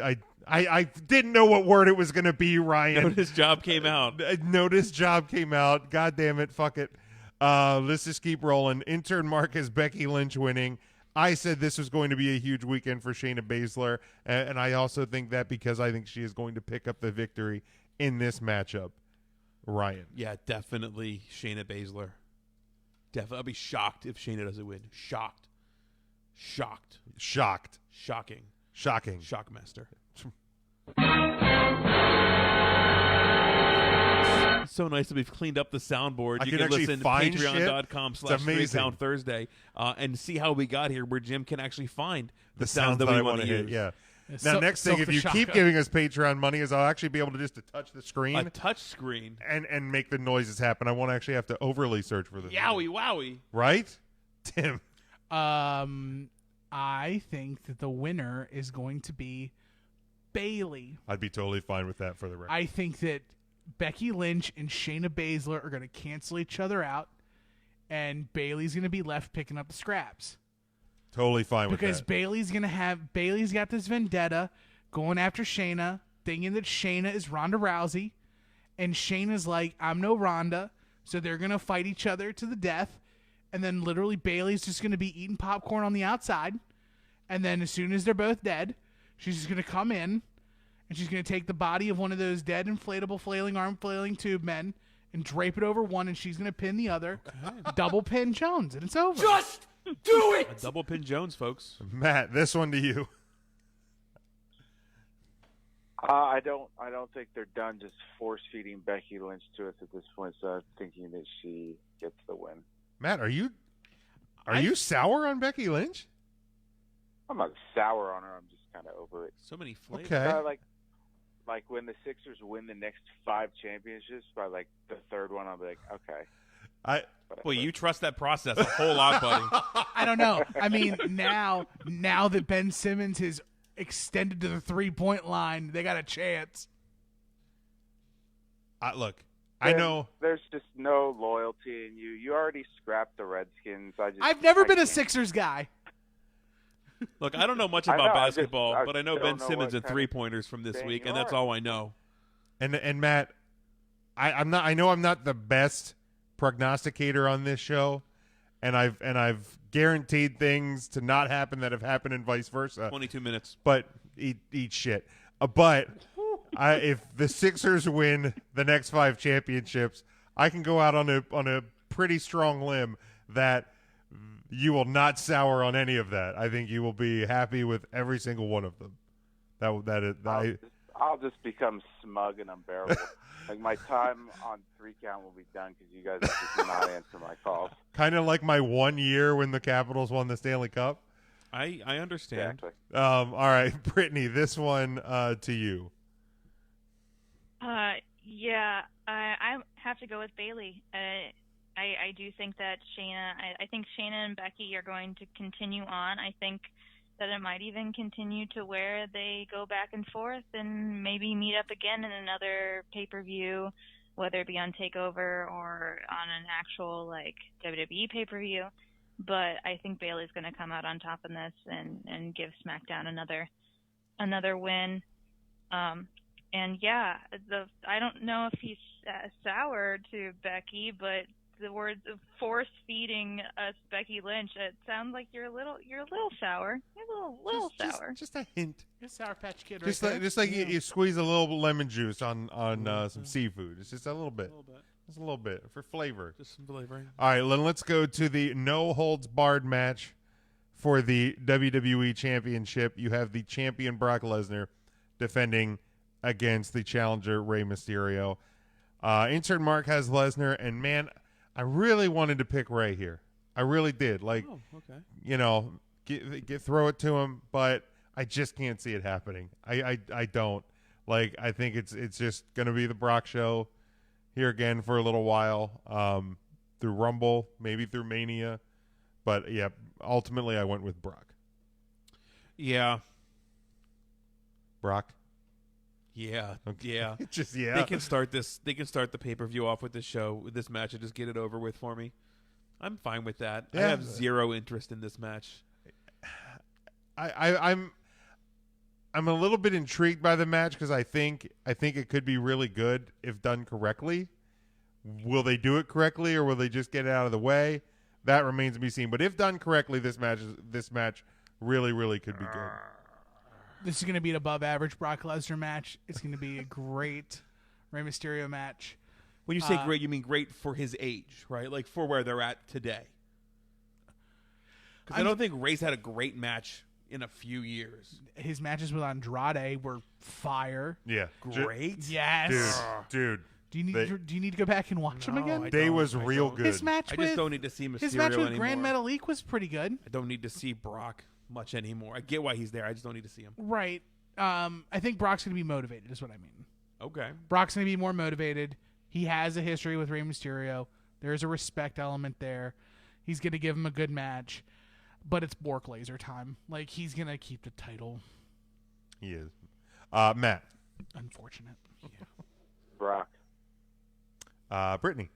Speaker 7: didn't know what word it was going to be, Ryan.
Speaker 8: Notice job came out.
Speaker 7: Notice job came out. God damn it. Fuck it. Let's just keep rolling. Intern Mark has Becky Lynch winning. I said this was going to be a huge weekend for Shayna Baszler, and I also think that because I think she is going to pick up the victory in this matchup. Ryan.
Speaker 8: Yeah, definitely Shayna Baszler. Definitely. I'll be shocked if Shayna doesn't win. Shocked. Shocking. Shockmaster. So nice that we've cleaned up the soundboard.
Speaker 7: I
Speaker 8: You
Speaker 7: can
Speaker 8: can
Speaker 7: actually
Speaker 8: listen to
Speaker 7: find
Speaker 8: patreon.com/3count Thursday and see how we got here, where Jim can actually find the sounds that we
Speaker 7: I
Speaker 8: want to
Speaker 7: hit.
Speaker 8: use.
Speaker 7: Yeah. Now, next thing, if you keep giving us Patreon money, is I'll actually be able to just to touch the screen.
Speaker 8: A touch screen.
Speaker 7: And make the noises happen. I won't actually have to overly search for them.
Speaker 8: Yowie wowie.
Speaker 7: Right? Tim.
Speaker 5: I think that the winner is going to be Bayley.
Speaker 7: I'd be totally fine with that for the record.
Speaker 5: I think that Becky Lynch and Shayna Baszler are going to cancel each other out, and Bayley's going to be left picking up the scraps.
Speaker 7: Totally fine with that.
Speaker 5: Because Bayley's got this vendetta going after Shayna, thinking that Shayna is Ronda Rousey, and Shayna's like, I'm no Ronda, so they're going to fight each other to the death, and then literally Bayley's just going to be eating popcorn on the outside, and then as soon as they're both dead, she's just going to come in, and she's going to take the body of one of those dead inflatable flailing arm flailing tube men and drape it over one, and she's going to pin the other, double pin Jones, and it's over.
Speaker 8: Just do it! A double pin Jones, folks.
Speaker 7: Matt, this one to you.
Speaker 10: I don't think they're done just force feeding Becky Lynch to us at this point. So I'm thinking that she gets the win.
Speaker 7: Matt, are you sour on Becky Lynch?
Speaker 10: I'm not sour on her. I'm just kind of over it.
Speaker 8: So many flavors.
Speaker 7: Okay.
Speaker 10: Like when the Sixers win the next 5 championships, by like the third one, I'll be like, okay.
Speaker 8: Well, you trust that process a whole lot, buddy.
Speaker 5: I don't know. I mean, now that Ben Simmons has extended to the 3-point line, they got a chance.
Speaker 7: Look, I know
Speaker 10: there's just no loyalty in you. You already scrapped the Redskins.
Speaker 5: I've never been a Sixers guy.
Speaker 8: Look, I don't know much about basketball,
Speaker 10: I
Speaker 8: but I know Ben Simmons and 3-pointers from this week, and that's all I know.
Speaker 7: And Matt, I know I'm not the best prognosticator on this show, and I've guaranteed things to not happen that have happened and vice versa.
Speaker 8: 22 minutes.
Speaker 7: But eat shit. But if the Sixers win the next 5 championships, I can go out on a pretty strong limb that you will not sour on any of that. I think you will be happy with every single one of them.
Speaker 10: I'll just become smug and unbearable. Like my time on 3 count will be done because you guys just not answer my calls.
Speaker 7: Kind of like my 1 year when the Capitals won the Stanley Cup.
Speaker 8: I understand.
Speaker 10: Exactly.
Speaker 7: All right, Brittany, this one to you.
Speaker 9: Yeah, I have to go with Bayley. I do think that I think Shayna and Becky are going to continue on. I think that it might even continue to where they go back and forth and maybe meet up again in another pay-per-view, whether it be on TakeOver or on an actual like WWE pay-per-view. But I think Bayley's going to come out on top in this and give SmackDown another win. And yeah, I don't know if he's sour to Becky, but the words of force feeding us Becky Lynch, it sounds like you're a little sour. You're a little sour.
Speaker 7: Just a hint.
Speaker 5: You're a Sour Patch Kid,
Speaker 7: Just
Speaker 5: right
Speaker 7: like you squeeze a little lemon juice on some seafood. It's just a little bit. Just a little bit for flavor.
Speaker 8: Just some flavoring.
Speaker 7: All right, let's go to the no holds barred match for the WWE Championship. You have the champion Brock Lesnar defending against the challenger Rey Mysterio. Intern Mark has Lesnar, and man, I really wanted to pick Rey here. I really did. Like, you know, throw it to him, but I just can't see it happening. I don't. Like, I think it's just going to be the Brock show here again for a little while, through Rumble, maybe through Mania. But, yeah, ultimately I went with Brock.
Speaker 8: Yeah.
Speaker 7: Brock?
Speaker 8: Yeah,
Speaker 7: okay.
Speaker 8: yeah.
Speaker 7: Just yeah.
Speaker 8: They can start the pay-per-view off with this show, with this match, and just get it over with for me. I'm fine with that.
Speaker 7: Yeah.
Speaker 8: I have zero interest in this match.
Speaker 7: I'm a little bit intrigued by the match because I think it could be really good if done correctly. Will they do it correctly, or will they just get it out of the way? That remains to be seen. But if done correctly, this match really, really could be good.
Speaker 5: This is going to be an above-average Brock Lesnar match. It's going to be a great Rey Mysterio match.
Speaker 8: When you say great, you mean great for his age, right? Like for where they're at today. Because I don't think Rey's had a great match in a few years.
Speaker 5: His matches with Andrade were fire.
Speaker 7: Yeah,
Speaker 8: great.
Speaker 5: Yes,
Speaker 7: dude.
Speaker 5: Do you need to go back and watch them again?
Speaker 7: They was real good.
Speaker 5: His match
Speaker 8: I
Speaker 5: with
Speaker 8: just don't need to see Mysterio
Speaker 5: his match with
Speaker 8: anymore.
Speaker 5: Grand Metalik was pretty good.
Speaker 8: I don't need to see Brock much anymore. I get why he's there. I just don't need to see him.
Speaker 5: Right. I think Brock's going to be motivated, is what I mean.
Speaker 8: Okay.
Speaker 5: Brock's going to be more motivated. He has a history with Rey Mysterio. There's a respect element there. He's going to give him a good match. But it's Bork Laser time. Like, he's going to keep the title.
Speaker 7: He is. Matt.
Speaker 5: Unfortunate.
Speaker 10: Brock.
Speaker 7: Brittany.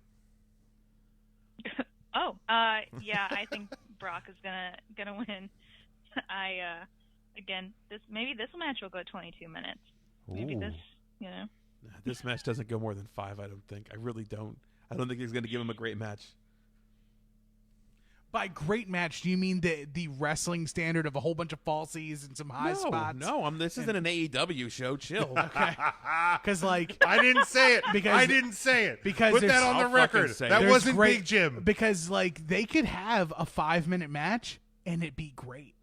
Speaker 9: Yeah, I think Brock is gonna win. Again, this match will go 22 minutes. Maybe
Speaker 7: Ooh.
Speaker 9: this,
Speaker 8: This match doesn't go more than 5. I don't think. I really don't. I don't think he's going to give him a great match.
Speaker 5: By great match, do you mean the wrestling standard of a whole bunch of falsies and some high spots?
Speaker 8: No, this isn't an AEW show. Chill.
Speaker 5: Okay. Because
Speaker 7: I didn't say it. I didn't say it.
Speaker 5: Because
Speaker 7: put that on the
Speaker 8: I'll
Speaker 7: record.
Speaker 8: fucking say
Speaker 7: That
Speaker 8: it.
Speaker 7: wasn't
Speaker 5: great,
Speaker 7: Big Jim.
Speaker 5: Because they could have a 5-minute match and it'd be great.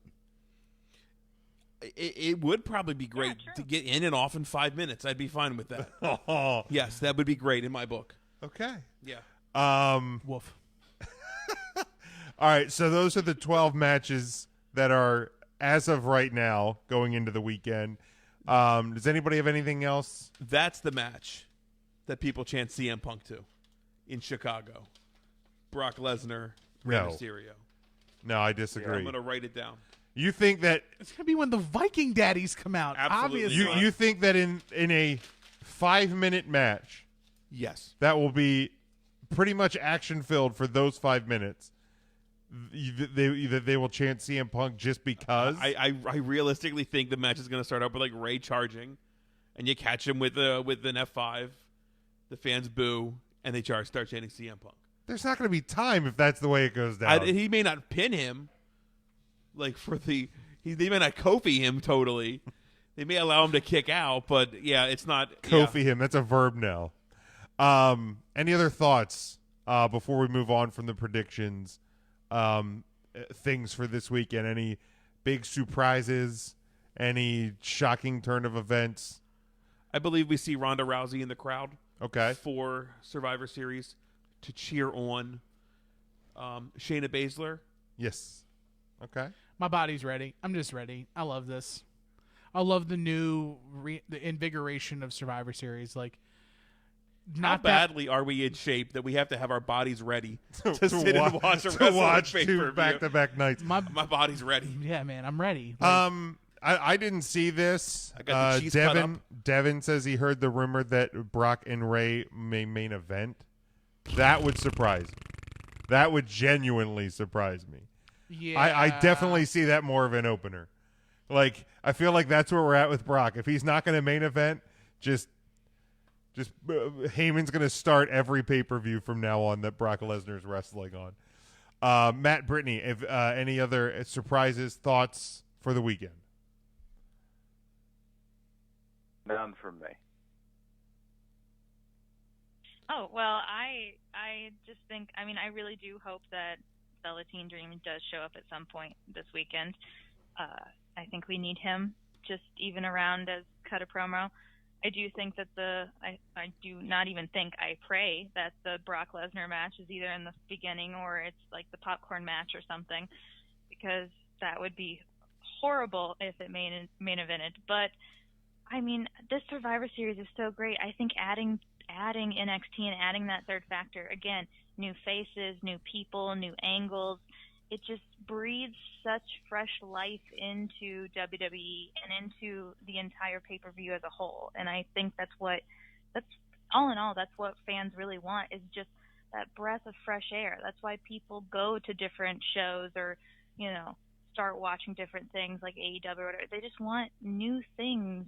Speaker 8: It would probably be great to get in and off in 5 minutes. I'd be fine with that. Yes, that would be great in my book.
Speaker 7: Okay.
Speaker 8: Yeah.
Speaker 5: Woof.
Speaker 7: All right, so those are the 12 matches that are, as of right now, going into the weekend. Does anybody have anything else?
Speaker 8: That's the match that people chant CM Punk to in Chicago. Brock Lesnar, Rey Mysterio.
Speaker 7: No, I disagree.
Speaker 8: I'm going to write it down.
Speaker 7: You think that
Speaker 5: It's going to be when the Viking daddies come out.
Speaker 8: Absolutely.
Speaker 5: Obviously.
Speaker 7: you think that in a 5-minute match,
Speaker 8: Yes.
Speaker 7: that will be pretty much action filled for those 5 minutes. They will chant CM Punk just because.
Speaker 8: I realistically think the match is going to start out with Ray charging, and you catch him with an F5. The fans boo, and they start chanting CM Punk.
Speaker 7: There's not going to be time if that's the way it goes down.
Speaker 8: He may not pin him, they may not Kofi him totally. They may allow him to kick out, but yeah, it's not
Speaker 7: Kofi him. That's a verb now. Any other thoughts before we move on from the predictions? Things for this weekend? Any big surprises? Any shocking turn of events?
Speaker 8: I believe we see Ronda Rousey in the crowd.
Speaker 7: Okay.
Speaker 8: For Survivor Series to cheer on Shayna Baszler.
Speaker 7: Yes. Okay.
Speaker 5: My body's ready. I'm just ready. I love this. I love the new the invigoration of Survivor Series.
Speaker 8: How badly are we in shape that we have to have our bodies ready to sit and watch a
Speaker 7: to
Speaker 8: wrestling
Speaker 7: watch
Speaker 8: pay-per-view?
Speaker 7: 2 back-to-back nights?
Speaker 8: My body's ready.
Speaker 5: Yeah, man, I'm ready.
Speaker 7: I didn't see this.
Speaker 8: I got the cheese cut up.
Speaker 7: Devin says he heard the rumor that Brock and Ray may main event. That would surprise me. That would genuinely surprise me.
Speaker 5: Yeah.
Speaker 7: I definitely see that more of an opener. I feel like that's where we're at with Brock. If he's not going to main event, just Heyman's going to start every pay-per-view from now on that Brock Lesnar's wrestling on. Matt, Brittany, if any other surprises, thoughts for the weekend?
Speaker 10: None from me.
Speaker 9: Oh, well, I just think, I really do hope that Velveteen Dream does show up at some point this weekend. I think we need him just even around as cut a promo. I do think that I do not even think, I pray that the Brock Lesnar match is either in the beginning or it's the popcorn match or something, because that would be horrible if it main evented. But, this Survivor Series is so great. I think adding NXT and adding that third factor, again, new faces, new people, new angles, it just breathes such fresh life into WWE and into the entire pay-per-view as a whole. And I think that's all in all, that's what fans really want, is just that breath of fresh air. That's why people go to different shows or, start watching different things like AEW or whatever. They just want new things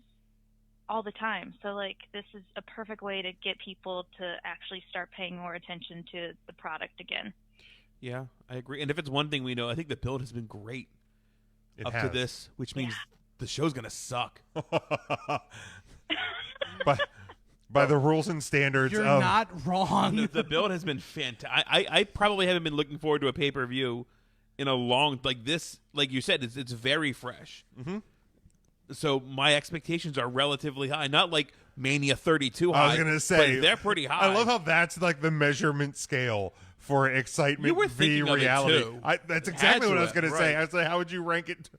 Speaker 9: all the time. So this is a perfect way to get people to actually start paying more attention to the product again.
Speaker 8: Yeah, I agree. And if it's one thing we know, I think the build has been great to this, which means the show's going to suck.
Speaker 7: By the rules and standards
Speaker 5: You're not wrong.
Speaker 8: The build has been fantastic. I probably haven't been looking forward to a pay-per-view in a long, this, like you said, it's very fresh.
Speaker 7: Mm-hmm.
Speaker 8: So my expectations are relatively high. Not like Mania 32 high.
Speaker 7: I was going to say.
Speaker 8: But they're pretty high.
Speaker 7: I love how that's the measurement scale for excitement
Speaker 8: You were
Speaker 7: v
Speaker 8: thinking
Speaker 7: reality.
Speaker 8: of it, too.
Speaker 7: That's exactly what I was going to say.
Speaker 8: Right.
Speaker 7: I was like, how would you rank it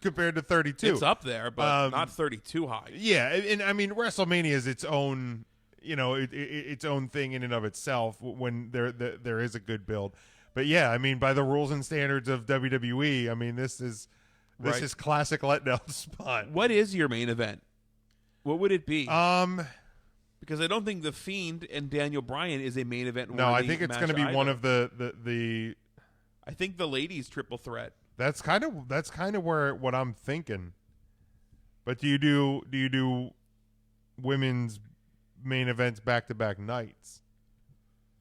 Speaker 7: compared to 32?
Speaker 8: It's up there, but not 32 high.
Speaker 7: Yeah, and WrestleMania is its own, its own thing in and of itself when there is a good build. But yeah, by the rules and standards of WWE, this is classic letdown spot.
Speaker 8: What is your main event What would it be? Because I don't think The Fiend and Daniel Bryan is a main event.
Speaker 7: No, I think it's going to be one of the.
Speaker 8: I think the ladies triple threat.
Speaker 7: That's kind of where what I'm thinking. But do you do women's main events back-to-back nights?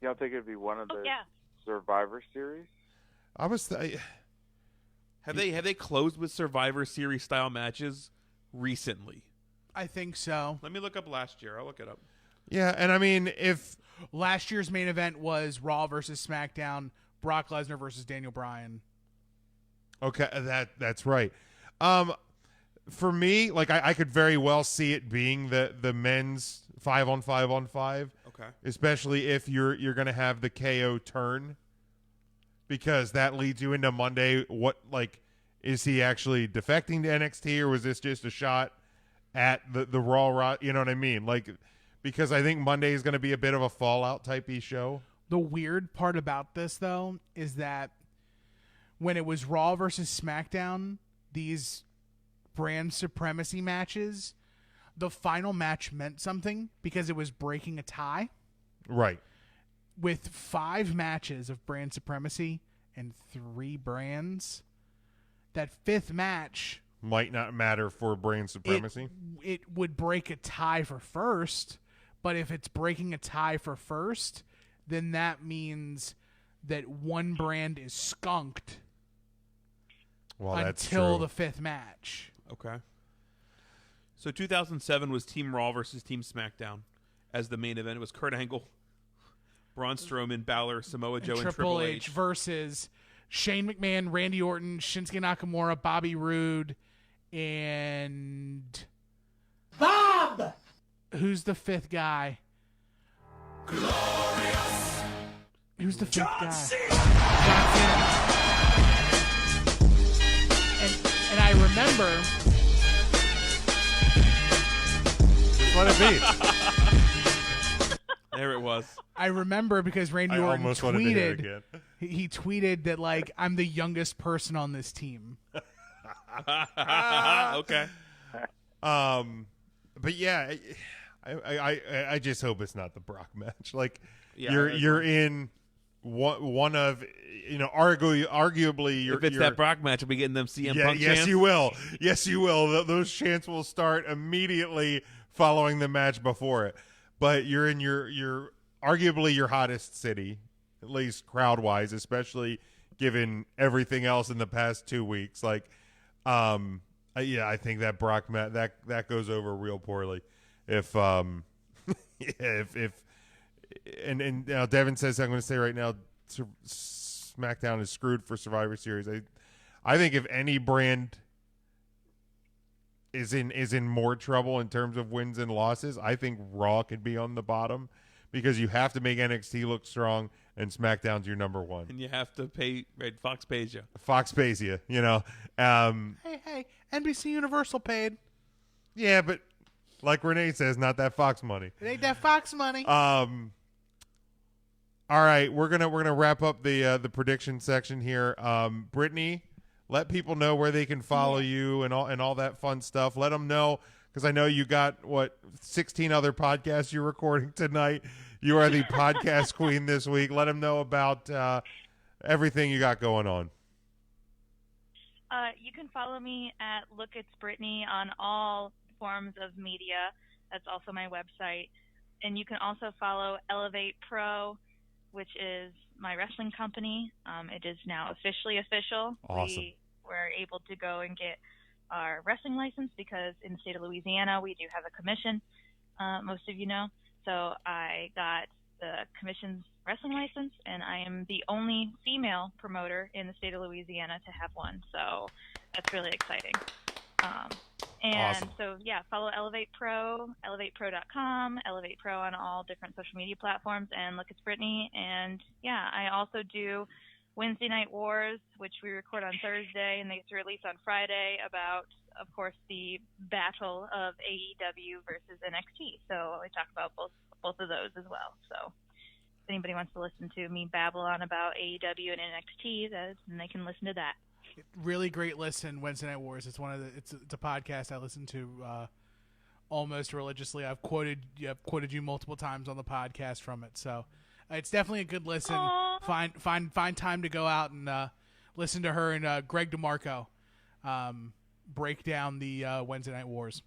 Speaker 10: You don't think it'd be one of the Survivor Series?
Speaker 8: Have they closed with Survivor Series style matches recently?
Speaker 5: I think so.
Speaker 8: Let me look up last year. I'll look it up.
Speaker 7: Yeah, and I mean, if
Speaker 5: last year's main event was Raw versus SmackDown, Brock Lesnar versus Daniel Bryan.
Speaker 7: Okay, that's right. For me, like I could very well see it being the men's 5-on-5-on-5.
Speaker 8: Okay.
Speaker 7: Especially if you're going to have the KO turn, because that leads you into Monday. What, like, is he actually defecting to NXT, or was this just a shot at the Raw? You know what I mean? Like, because I think Monday is going to be a bit of a Fallout type-y show.
Speaker 5: The weird part about this, though, is that when it was Raw versus SmackDown, these brand supremacy matches, the final match meant something because it was breaking a tie.
Speaker 7: Right.
Speaker 5: With 5 matches of brand supremacy and 3 brands, that 5th match
Speaker 7: might not matter for brand supremacy.
Speaker 5: It would break a tie for first, but if it's breaking a tie for first, then that means that one brand is skunked until the 5th match.
Speaker 8: Okay. So 2007 was Team Raw versus Team SmackDown as the main event. It was Kurt Angle, Braun Strowman, Balor, Samoa Joe, and Triple H
Speaker 5: versus Shane McMahon, Randy Orton, Shinsuke Nakamura, Bobby Roode, and
Speaker 2: Bob!
Speaker 5: Who's the 5th guy?
Speaker 2: Glorious!
Speaker 5: Who's the 5th guy? John Cena. And I remember...
Speaker 7: Just let it be.
Speaker 8: There it was.
Speaker 5: I remember because Randy Orton tweeted.
Speaker 7: He
Speaker 5: tweeted that, like, I'm the youngest person on this team.
Speaker 8: Okay.
Speaker 7: But yeah, I just hope it's not the Brock match. Like,
Speaker 8: yeah,
Speaker 7: you're in one of, you know, arguably you're.
Speaker 8: If it's that Brock match, we'll be getting them CM Punk chants.
Speaker 7: Yes, you will. Yes, you will. Those chants will start immediately following the match before it. But you're in your arguably your hottest city, at least crowd wise, especially given everything else in the past 2 weeks. Like, I think that Brock match that goes over real poorly. If and now Devin says, I'm going to say right now, SmackDown is screwed for Survivor Series. I think if any brand is in more trouble in terms of wins and losses, I think Raw could be on the bottom, because you have to make NXT look strong and SmackDown's your number one.
Speaker 8: And you have to pay, right? Fox pays you.
Speaker 7: Fox pays you, you know.
Speaker 5: Hey, NBC Universal paid.
Speaker 7: Yeah, but like Renee says, not that Fox money.
Speaker 5: It ain't that Fox money.
Speaker 7: All right, we're gonna wrap up the prediction section here. Brittany, let people know where they can follow you and all that fun stuff. Let them know, because I know you got 16 other podcasts you're recording tonight. You are the podcast queen this week. Let them know about everything you got going on.
Speaker 9: You can follow me at Look It's Brittany on all forms of media. That's also my website. And you can also follow Elevate Pro, which is my wrestling company. It is now officially official.
Speaker 7: Awesome.
Speaker 9: We were able to go and get our wrestling license because in the state of Louisiana, we do have a commission, most of you know. So I got the commission's wrestling license, and I am the only female promoter in the state of Louisiana to have one. So that's really exciting.
Speaker 7: Awesome.
Speaker 9: So, yeah, follow Elevate Pro, elevatepro.com, Elevate Pro on all different social media platforms, and Look It's Brittany. And, yeah, I also do Wednesday Night Wars, which we record on Thursday, and they get released on Friday about, of course, the battle of AEW versus NXT. So I talk about both of those as well. So if anybody wants to listen to me babble on about AEW and NXT, then they can listen to that.
Speaker 5: Really great listen, Wednesday Night Wars. It's it's a podcast I listen to almost religiously. I've quoted you multiple times on the podcast from it. So it's definitely a good listen.
Speaker 9: Aww.
Speaker 5: Find time to go out and listen to her and Greg DeMarco break down the Wednesday Night Wars.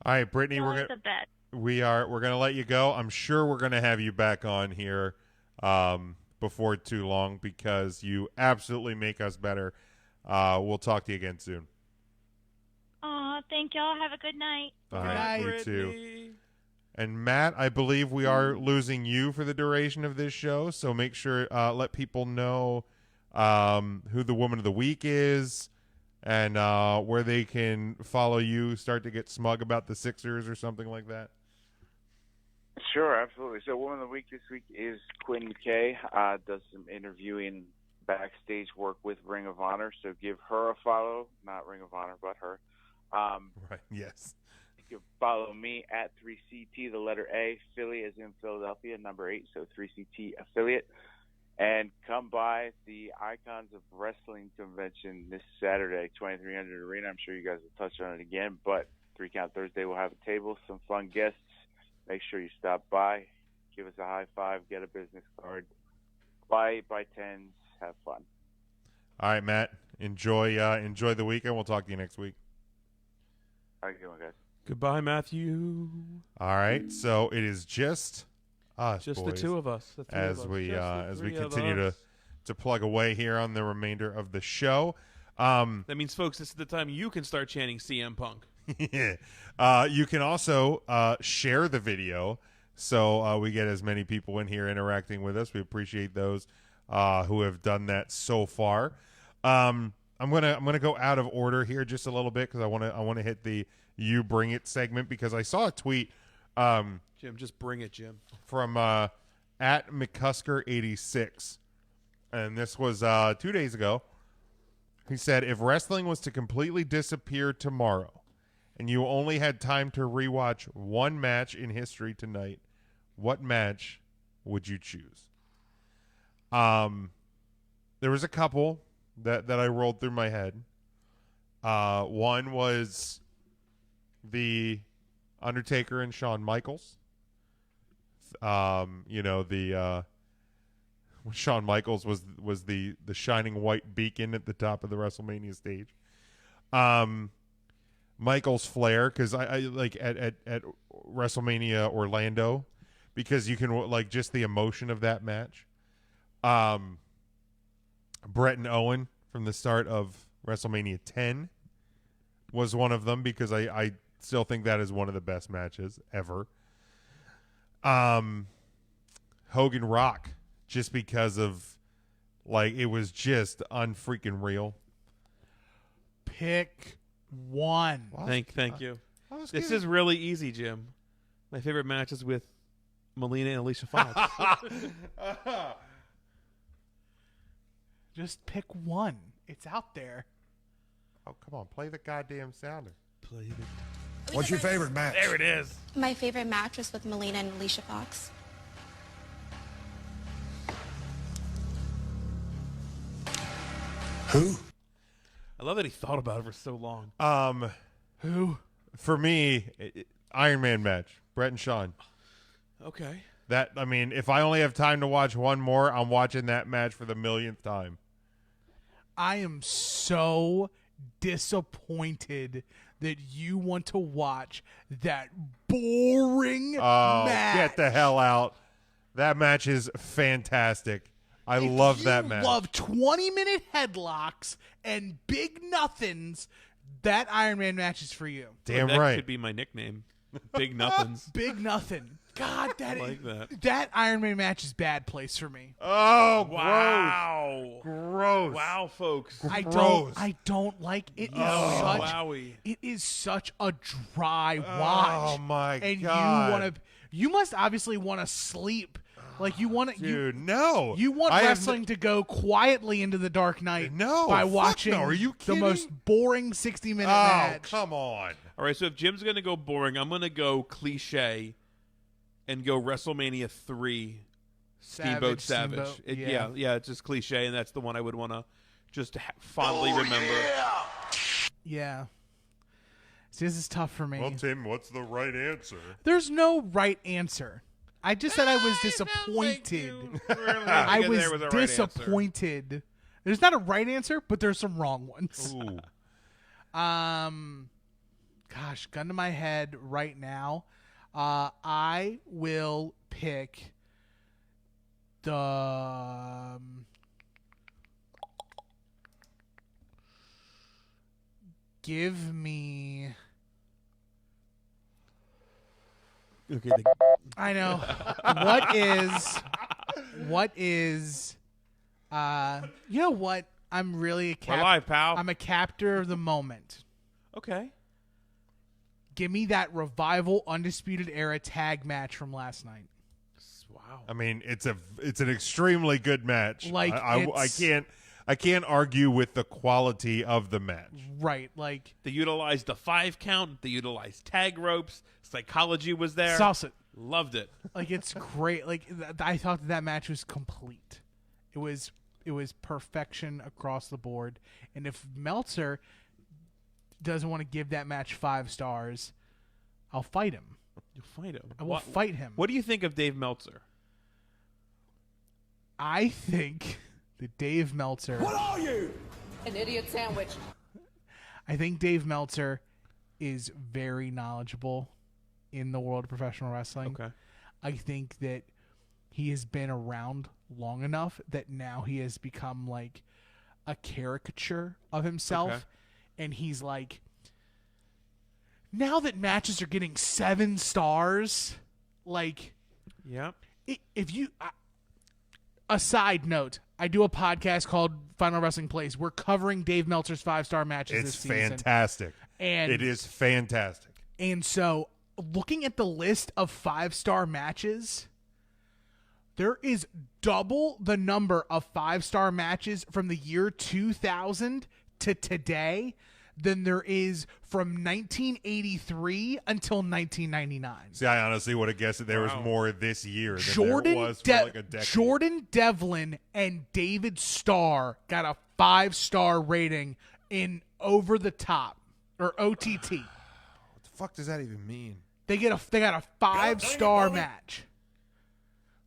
Speaker 7: All right, Brittany,
Speaker 9: You're the best.
Speaker 7: we're gonna let you go. I'm sure we're gonna have you back on here before too long because you absolutely make us better. We'll talk to you again soon.
Speaker 9: Aw, thank y'all. Have a good night.
Speaker 7: All
Speaker 5: Good
Speaker 7: right,
Speaker 5: night.
Speaker 7: you too. And Matt, I believe we are losing you for the duration of this show, so make sure let people know who the Woman of the Week is and where they can follow you, start to get smug about the Sixers or something like that.
Speaker 10: Sure, absolutely. So Woman of the Week this week is Quinn McKay. Does some interviewing, backstage work with Ring of Honor, so give her a follow. Not Ring of Honor, but her.
Speaker 7: Right, yes.
Speaker 10: You can follow me at 3CT, the letter A, Philly as in Philadelphia, number 8, so 3CT affiliate. And come by the Icons of Wrestling convention this Saturday, 2300 Arena. I'm sure you guys will touch on it again, but 3 Count Thursday will have a table, some fun guests. Make sure you stop by, give us a high five, get a business card, buy 10s, have fun.
Speaker 7: All right, Matt. Enjoy the weekend. We'll talk to you next week.
Speaker 10: How you doing, guys?
Speaker 8: Goodbye, Matthew.
Speaker 7: All right, so it is just us,
Speaker 8: Just
Speaker 7: boys,
Speaker 8: the two of us.
Speaker 7: as we continue to plug away here on the remainder of the show.
Speaker 8: That means, folks, this is the time you can start chanting CM Punk.
Speaker 7: You can also share the video, so we get as many people in here interacting with us. We appreciate those who have done that so far. I'm gonna go out of order here just a little bit because I want to hit the "You Bring It" segment because I saw a tweet.
Speaker 8: Jim, just bring it, Jim.
Speaker 7: From at McCusker86, and this was 2 days ago. He said, "If wrestling was to completely disappear tomorrow, and you only had time to rewatch one match in history tonight, what match would you choose?" There was a couple that I rolled through my head. One was the Undertaker and Shawn Michaels. When Shawn Michaels was the shining white beacon at the top of the WrestleMania stage. Michaels Flair, because I like at WrestleMania Orlando, because you can like just the emotion of that match. Brett and Owen from the start of WrestleMania 10 was one of them because I still think that is one of the best matches ever. Hogan Rock, just because of like it was just unfreaking real.
Speaker 5: Pick one.
Speaker 8: Thank you. This is really easy, Jim. My favorite match is with Melina and Alicia Fox.
Speaker 5: Just pick one. It's out there.
Speaker 7: Oh, come on. Play the goddamn sounder.
Speaker 8: Play it.
Speaker 3: What's your favorite match?
Speaker 8: There it is.
Speaker 11: My favorite match was with Melina and Alicia Fox.
Speaker 3: Who?
Speaker 8: I love that he thought about it for so long.
Speaker 5: Who?
Speaker 7: For me, Iron Man match. Brett and Shawn.
Speaker 8: Okay.
Speaker 7: That, I mean, if I only have time to watch one more, I'm watching that match for the millionth time.
Speaker 5: I am so disappointed that you want to watch that boring match.
Speaker 7: Get the hell out. That match is fantastic. I love that match.
Speaker 5: Love 20-minute headlocks and big nothings. That Iron Man match is for you.
Speaker 7: Damn
Speaker 8: that
Speaker 7: right.
Speaker 8: Could be my nickname. Big nothings.
Speaker 5: Big nothing. God,
Speaker 8: I like that.
Speaker 5: That Iron Man match is bad place for me.
Speaker 7: Oh,
Speaker 8: Wow.
Speaker 7: gross.
Speaker 8: Wow, folks.
Speaker 5: I don't like it.
Speaker 8: Wowie.
Speaker 5: It is such a dry watch.
Speaker 7: Oh my
Speaker 5: and
Speaker 7: God.
Speaker 5: you must obviously want to sleep. Like you want to,
Speaker 7: Dude, no.
Speaker 5: You want wrestling to go quietly into the dark night.
Speaker 7: No,
Speaker 5: by
Speaker 7: fuck
Speaker 5: watching
Speaker 7: no. Are you
Speaker 5: the
Speaker 7: kidding?
Speaker 5: most boring 60-minute
Speaker 7: Oh,
Speaker 5: match.
Speaker 7: come on.
Speaker 8: All right, so if Jim's going to go boring, I'm going to go cliche and go WrestleMania 3 Steamboat Savage.
Speaker 5: Steamboat,
Speaker 8: Yeah, it's just cliche, and that's the one I would want to just fondly remember.
Speaker 5: Yeah. See, this is tough for me.
Speaker 7: Well, Tim, what's the right answer?
Speaker 5: There's no right answer. I just said I was disappointed. I was disappointed. There's not a right answer, but there's some wrong ones.
Speaker 7: Ooh.
Speaker 5: Gosh, gun to my head right now. I will pick the give me.
Speaker 8: Okay.
Speaker 5: I know. What is you know what? I'm really
Speaker 8: We're live, pal.
Speaker 5: I'm a captor of the moment.
Speaker 8: Okay.
Speaker 5: Give me that Revival Undisputed Era tag match from last night.
Speaker 8: Wow.
Speaker 7: I mean, it's an extremely good match.
Speaker 5: Like,
Speaker 7: I can't argue with the quality of the match.
Speaker 5: Right, like
Speaker 8: they utilized the 5 count. They utilized tag ropes. Psychology was there.
Speaker 5: Sauce.
Speaker 8: Loved it.
Speaker 5: Like, it's great. Like, I thought that match was complete. It was perfection across the board. And if Meltzer doesn't want to give that match 5 stars, I'll fight him.
Speaker 8: You'll fight him.
Speaker 5: I will fight him.
Speaker 8: What do you think of Dave Meltzer?
Speaker 5: I think that Dave Meltzer.
Speaker 12: What are you? An idiot sandwich.
Speaker 5: I think Dave Meltzer is very knowledgeable in the world of professional wrestling.
Speaker 8: Okay.
Speaker 5: I think that he has been around long enough that now he has become like a caricature of himself.
Speaker 8: Okay.
Speaker 5: And he's like, now that matches are getting 7 stars, like,
Speaker 8: yeah.
Speaker 5: If you, a side note, I do a podcast called Final Wrestling Plays. We're covering Dave Meltzer's 5-star matches this season.
Speaker 7: It's fantastic.
Speaker 5: And
Speaker 7: it is fantastic.
Speaker 5: And so, looking at the list of 5-star matches, there is double the number of 5-star matches from the year 2000 to today than there is from 1983 until 1999.
Speaker 7: See, I honestly would have guessed that there was more this year than there was for like a decade.
Speaker 5: Jordan Devlin and David Starr got a 5-star rating in Over the Top or OTT.
Speaker 7: What the fuck does that even mean?
Speaker 5: They got a 5-star match.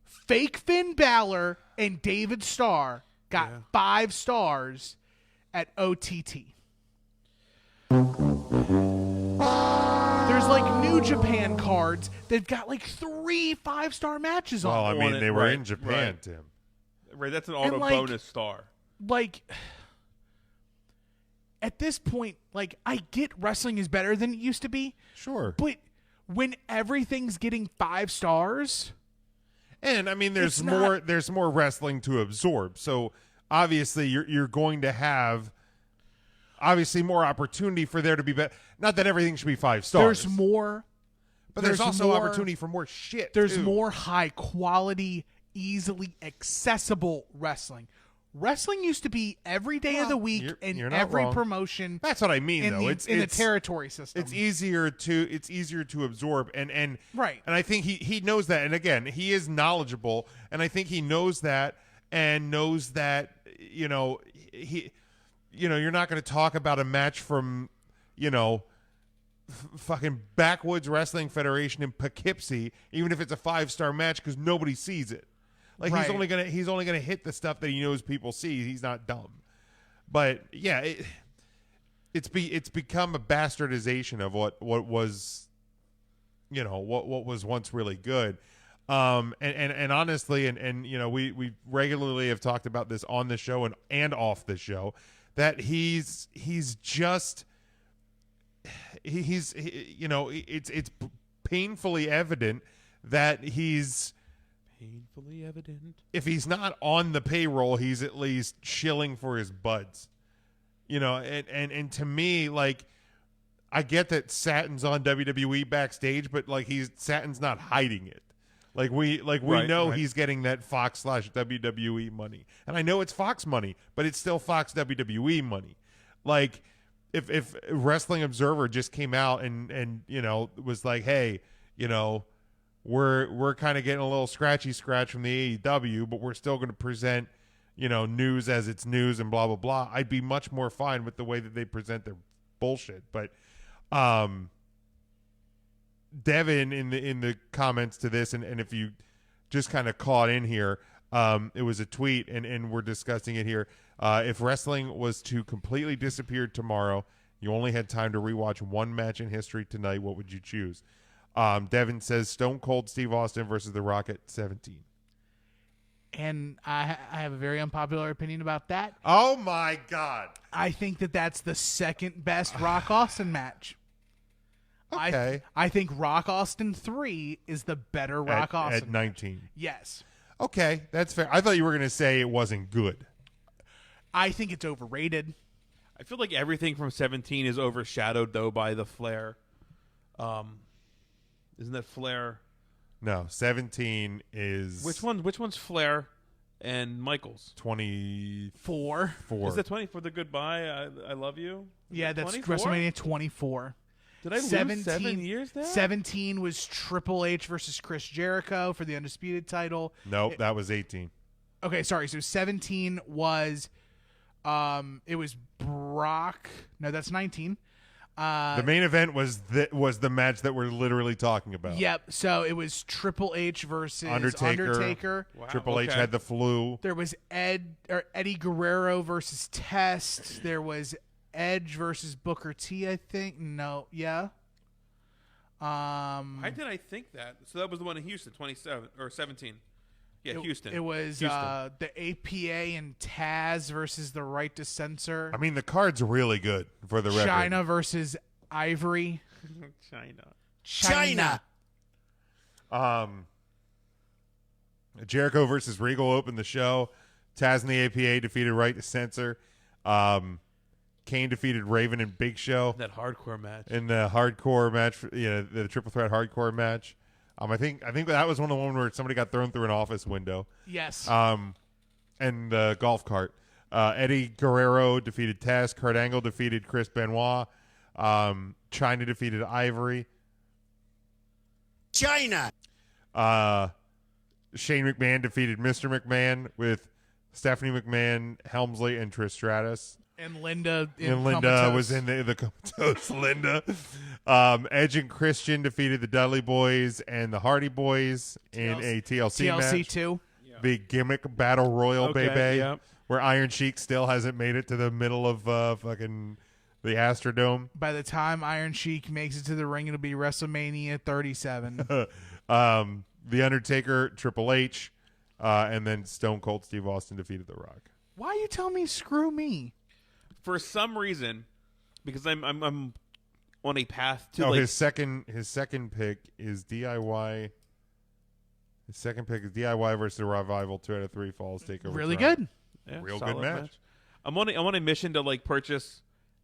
Speaker 5: Fake Finn Balor and David Starr got 5 stars at OTT. There's like New Japan cards. They've got like 3 5-star matches on.
Speaker 7: Well, I mean, they were
Speaker 8: right,
Speaker 7: in Japan,
Speaker 8: right.
Speaker 7: Tim.
Speaker 8: Right, that's an auto
Speaker 5: like,
Speaker 8: bonus star.
Speaker 5: Like, at this point, like, I get wrestling is better than it used to be.
Speaker 7: Sure.
Speaker 5: But when everything's getting 5 stars,
Speaker 7: and I mean, there's more wrestling to absorb. So obviously, you're going to have more opportunity for there to be better. Not that everything should be 5 stars.
Speaker 5: There's more,
Speaker 7: but there's also opportunity for more shit.
Speaker 5: There's
Speaker 7: too.
Speaker 5: more high quality, easily accessible wrestling. Wrestling used to be every day of the week in every promotion.
Speaker 7: That's what I mean, though.
Speaker 5: It's in the territory system.
Speaker 7: It's easier to absorb, and
Speaker 5: right.
Speaker 7: And I think he knows that. And again, he is knowledgeable, and I think he knows that, and knows that you're not going to talk about a match from fucking Backwoods Wrestling Federation in Poughkeepsie, even if it's a 5-star match, because nobody sees it. Like
Speaker 5: right.
Speaker 7: he's only gonna hit the stuff that he knows people see. He's not dumb, but yeah, it's become a bastardization of what was, what was once really good. And honestly, and we regularly have talked about this on the show and off the show, that it's painfully evident that he's.
Speaker 8: Painfully evident.
Speaker 7: If he's not on the payroll, he's at least shilling for his buds. And to me, like, I get that Satin's on WWE Backstage, but like Satin's not hiding it. Like we know he's getting that Fox/WWE money. And I know it's Fox money, but it's still Fox WWE money. Like if Wrestling Observer just came out and was like, hey, we're kind of getting a little scratch from the AEW, but we're still going to present, news as it's news and blah, blah, blah. I'd be much more fine with the way that they present their bullshit. But Devin in the comments to this, and if you just kind of caught in here, it was a tweet, and we're discussing it here. If wrestling was to completely disappear tomorrow, you only had time to rewatch one match in history tonight, what would you choose? Devin says Stone Cold Steve Austin versus The Rock at 17.
Speaker 5: And I have a very unpopular opinion about that.
Speaker 7: Oh, my God.
Speaker 5: I think that's the second best Rock Austin match.
Speaker 7: Okay.
Speaker 5: I think Rock Austin 3 is the better Rock Austin
Speaker 7: at 19.
Speaker 5: match. Yes.
Speaker 7: Okay, that's fair. I thought you were going to say it wasn't good.
Speaker 5: I think it's overrated.
Speaker 8: I feel like everything from 17 is overshadowed, though, by the Flair. Isn't that Flair?
Speaker 7: No, 17 is...
Speaker 8: Which one's Flair and Michaels?
Speaker 5: 24.
Speaker 8: Is that 20 for the goodbye? I love you?
Speaker 5: Yeah, that's
Speaker 8: 24?
Speaker 5: WrestleMania 24.
Speaker 8: Did I lose 7 years now?
Speaker 5: 17 was Triple H versus Chris Jericho for the Undisputed title.
Speaker 7: Nope, that was 18.
Speaker 5: Okay, sorry. So 17 was... it was Brock... No, that's 19.
Speaker 7: The main event was the match that we're literally talking about.
Speaker 5: Yep. So it was Triple H versus Undertaker.
Speaker 7: Wow, Triple H had the flu.
Speaker 5: There was Eddie Guerrero versus Test. There was Edge versus Booker T, I think. No, yeah.
Speaker 8: Why did I think that? So that was the one in Houston, 27 or 17. Yeah, Houston.
Speaker 5: It was the APA and Taz versus the Right to Censor.
Speaker 7: I mean, the card's really good for the record.
Speaker 5: China versus Ivory.
Speaker 8: China.
Speaker 7: Jericho versus Regal opened the show. Taz and the APA defeated Right to Censor. Kane defeated Raven and Big Show.
Speaker 8: That hardcore match.
Speaker 7: In the hardcore match, the triple threat hardcore match. I think that was one of the ones where somebody got thrown through an office window.
Speaker 5: Yes.
Speaker 7: And the golf cart. Eddie Guerrero defeated Taz. Kurt Angle defeated Chris Benoit. China defeated Ivory.
Speaker 13: China.
Speaker 7: Shane McMahon defeated Mr. McMahon with Stephanie McMahon, Helmsley, and Trish Stratus.
Speaker 5: And Linda
Speaker 7: was in the comatose Linda. Edge and Christian defeated the Dudley Boys and the Hardy Boys in a TLC match.
Speaker 5: TLC 2.
Speaker 7: Yeah. Big gimmick battle royal, baby.
Speaker 8: Yep.
Speaker 7: Where Iron Sheik still hasn't made it to the middle of fucking the Astrodome.
Speaker 5: By the time Iron Sheik makes it to the ring, it'll be WrestleMania 37.
Speaker 7: The Undertaker, Triple H, and then Stone Cold Steve Austin defeated The Rock.
Speaker 5: Why you tell me screw me?
Speaker 8: For some reason, because I'm on a path to
Speaker 7: his second pick is DIY. His second pick is DIY versus the Revival. 2 out of 3 falls. Takeover.
Speaker 5: Really good.
Speaker 8: Yeah,
Speaker 7: real good match.
Speaker 8: I'm on a mission to purchase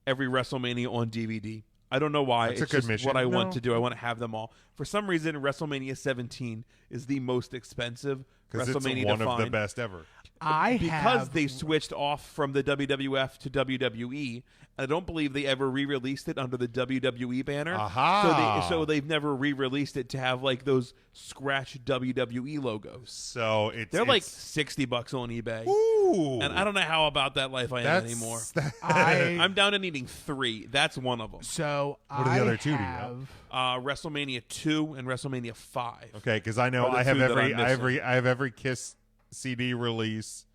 Speaker 8: every WrestleMania on DVD. I don't know why.
Speaker 7: That's
Speaker 8: it's
Speaker 7: a good
Speaker 8: just
Speaker 7: mission.
Speaker 8: what I want to do. I want to have them all. For some reason, WrestleMania 17 is the most expensive WrestleMania
Speaker 7: it's one
Speaker 8: to find.
Speaker 7: of the best ever.
Speaker 8: Because they switched off from the WWF to WWE. I don't believe they ever re-released it under the WWE banner.
Speaker 7: Aha.
Speaker 8: So they've never re-released it to have those scratch WWE logos.
Speaker 7: So
Speaker 8: they're $60 on eBay.
Speaker 7: Ooh.
Speaker 8: And I don't know how about that life I am anymore. I'm down to needing 3. That's one of them.
Speaker 5: So
Speaker 7: what are the other 2? Do you
Speaker 5: have?
Speaker 8: WrestleMania 2 and WrestleMania 5.
Speaker 7: Okay, because I know I have every Kiss CD release,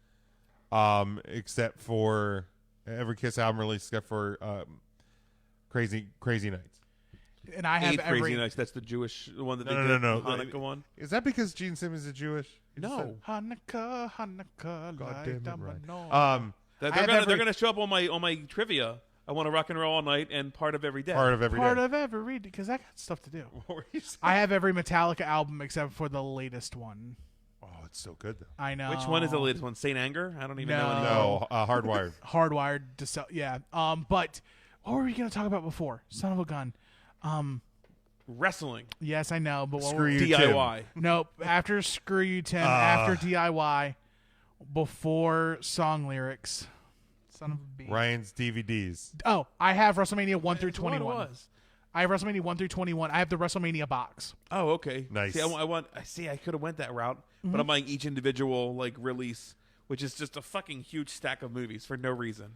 Speaker 7: except for every Kiss album release except for Crazy Nights.
Speaker 5: And I have every
Speaker 8: Crazy Nights. That's the Jewish one that
Speaker 7: no.
Speaker 8: Hanukkah one.
Speaker 7: Is that because Gene Simmons is Jewish?
Speaker 8: No.
Speaker 5: Hanukkah.
Speaker 7: God damn it, right.
Speaker 8: They're gonna show up on my trivia. I want to rock and roll all night and part of every day.
Speaker 7: Part of every day,
Speaker 5: because I got stuff to do. I have every Metallica album except for the latest one.
Speaker 7: Oh, it's so good though.
Speaker 5: I know.
Speaker 8: Which one is the latest one? Saint Anger? I don't even know anymore.
Speaker 7: No, Hardwired.
Speaker 5: Hardwired to sell. Yeah. But what were we going to talk about before? Son of a gun.
Speaker 8: Wrestling.
Speaker 5: Yes, I know. But
Speaker 7: Screw you,
Speaker 8: DIY.
Speaker 7: Tim.
Speaker 5: Nope. After Screw You, Tim. After DIY. Before song lyrics. Son of a beast.
Speaker 7: Ryan's DVDs.
Speaker 5: Oh, I have WrestleMania 1 through
Speaker 8: That's what it
Speaker 5: 21.
Speaker 8: was.
Speaker 5: I have WrestleMania 1 through 21. I have the WrestleMania box.
Speaker 8: Oh, okay.
Speaker 7: Nice.
Speaker 8: See, I could have went that route, but I'm buying each individual release, which is just a fucking huge stack of movies for no reason.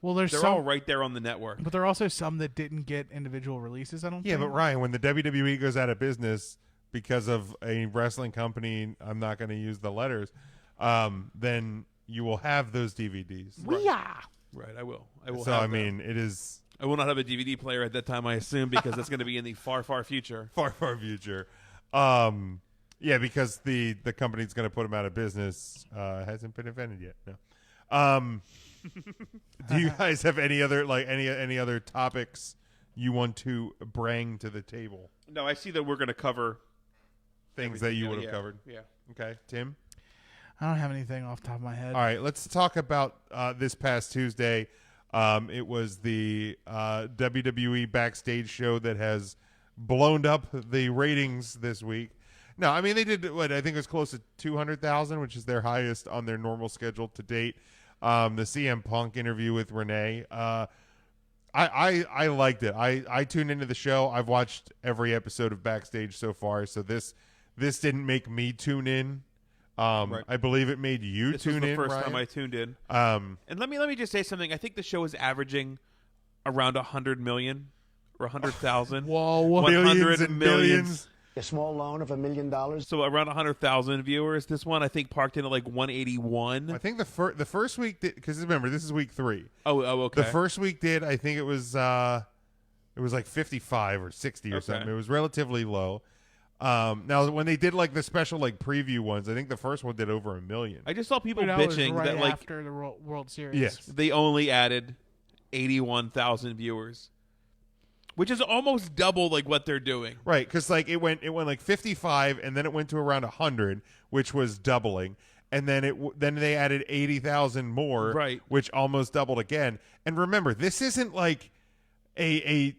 Speaker 5: Well, they're
Speaker 8: all right there on the network.
Speaker 5: But there are also some that didn't get individual releases, I don't think.
Speaker 7: Yeah, but Ryan, when the WWE goes out of business because of a wrestling company, I'm not going to use the letters, then you will have those DVDs.
Speaker 8: Right, I will.
Speaker 7: So, I mean, it is...
Speaker 8: I will not have a DVD player at that time, I assume, because that's going to be in the far, far future.
Speaker 7: Far, far future. Yeah, because the company's going to put them out of business. Hasn't been invented yet. No. Do you guys have any other any other topics you want to bring to the table?
Speaker 8: No, I see that we're going to cover
Speaker 7: things that you would have covered.
Speaker 8: Yeah.
Speaker 7: Okay, Tim?
Speaker 5: I don't have anything off the top of my head.
Speaker 7: All right, let's talk about this past Tuesday. It was the WWE Backstage show that has blown up the ratings this week. No, I mean, they did what I think it was close to 200,000, which is their highest on their normal schedule to date. The CMPunk interview with Renee. I liked it. I tuned into the show. I've watched every episode of Backstage so far, so this didn't make me tune in.
Speaker 8: Right.
Speaker 7: I believe it made you
Speaker 8: this
Speaker 7: tune in.
Speaker 8: This was the first
Speaker 7: Ryan.
Speaker 8: time I tuned in. And let me just say something. I think the show is averaging around 100 million or 100,000.
Speaker 5: Whoa,
Speaker 7: 100 and millions.
Speaker 13: A small loan of $1 million.
Speaker 8: So around 100,000 viewers. This one, I think, parked in at like 181.
Speaker 7: I think the first week did, because remember this is week 3.
Speaker 8: Oh, okay.
Speaker 7: The first week did. I think it was like 55 or 60 or something. It was relatively low. Now when they did like the special like preview ones, I think the first one did over 1 million.
Speaker 8: I just saw people
Speaker 5: That
Speaker 8: bitching
Speaker 5: was right
Speaker 8: that like
Speaker 5: after the World Series.
Speaker 7: Yes.
Speaker 8: they only added 81,000 viewers, which is almost double like what they're doing.
Speaker 7: Right, because like it went like 55, and then it went to around 100, which was doubling, and then then they added 80,000 more,
Speaker 8: right,
Speaker 7: which almost doubled again. And remember, this isn't like a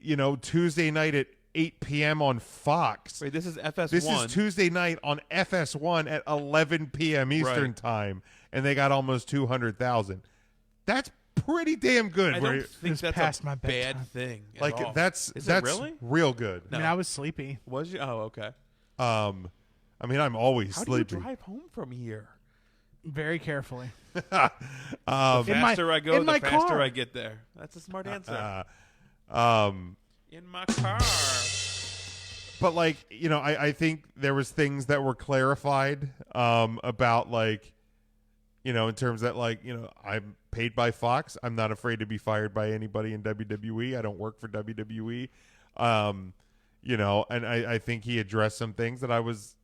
Speaker 7: Tuesday night at 8 p.m. on Fox.
Speaker 8: Right, this is FS1.
Speaker 7: This is Tuesday night on FS1 at 11 p.m. Eastern time, and they got almost 200,000. That's pretty damn good.
Speaker 8: I don't think that's
Speaker 5: past
Speaker 8: a
Speaker 5: my bedtime.
Speaker 8: bad thing.
Speaker 7: Like
Speaker 8: at all.
Speaker 7: that's
Speaker 8: Is it really?
Speaker 7: real good.
Speaker 5: I mean, I was sleepy.
Speaker 8: Was you? Oh, okay.
Speaker 7: I mean, I'm always
Speaker 8: How
Speaker 7: sleepy.
Speaker 8: do you drive home from here?
Speaker 5: Very carefully.
Speaker 8: The faster I go, the faster
Speaker 5: car.
Speaker 8: I get there. That's a smart answer. In my car.
Speaker 7: But like, I think there was things that were clarified about like, in terms that like, I'm paid by Fox. I'm not afraid to be fired by anybody in WWE. I don't work for WWE. And I think he addressed some things that I was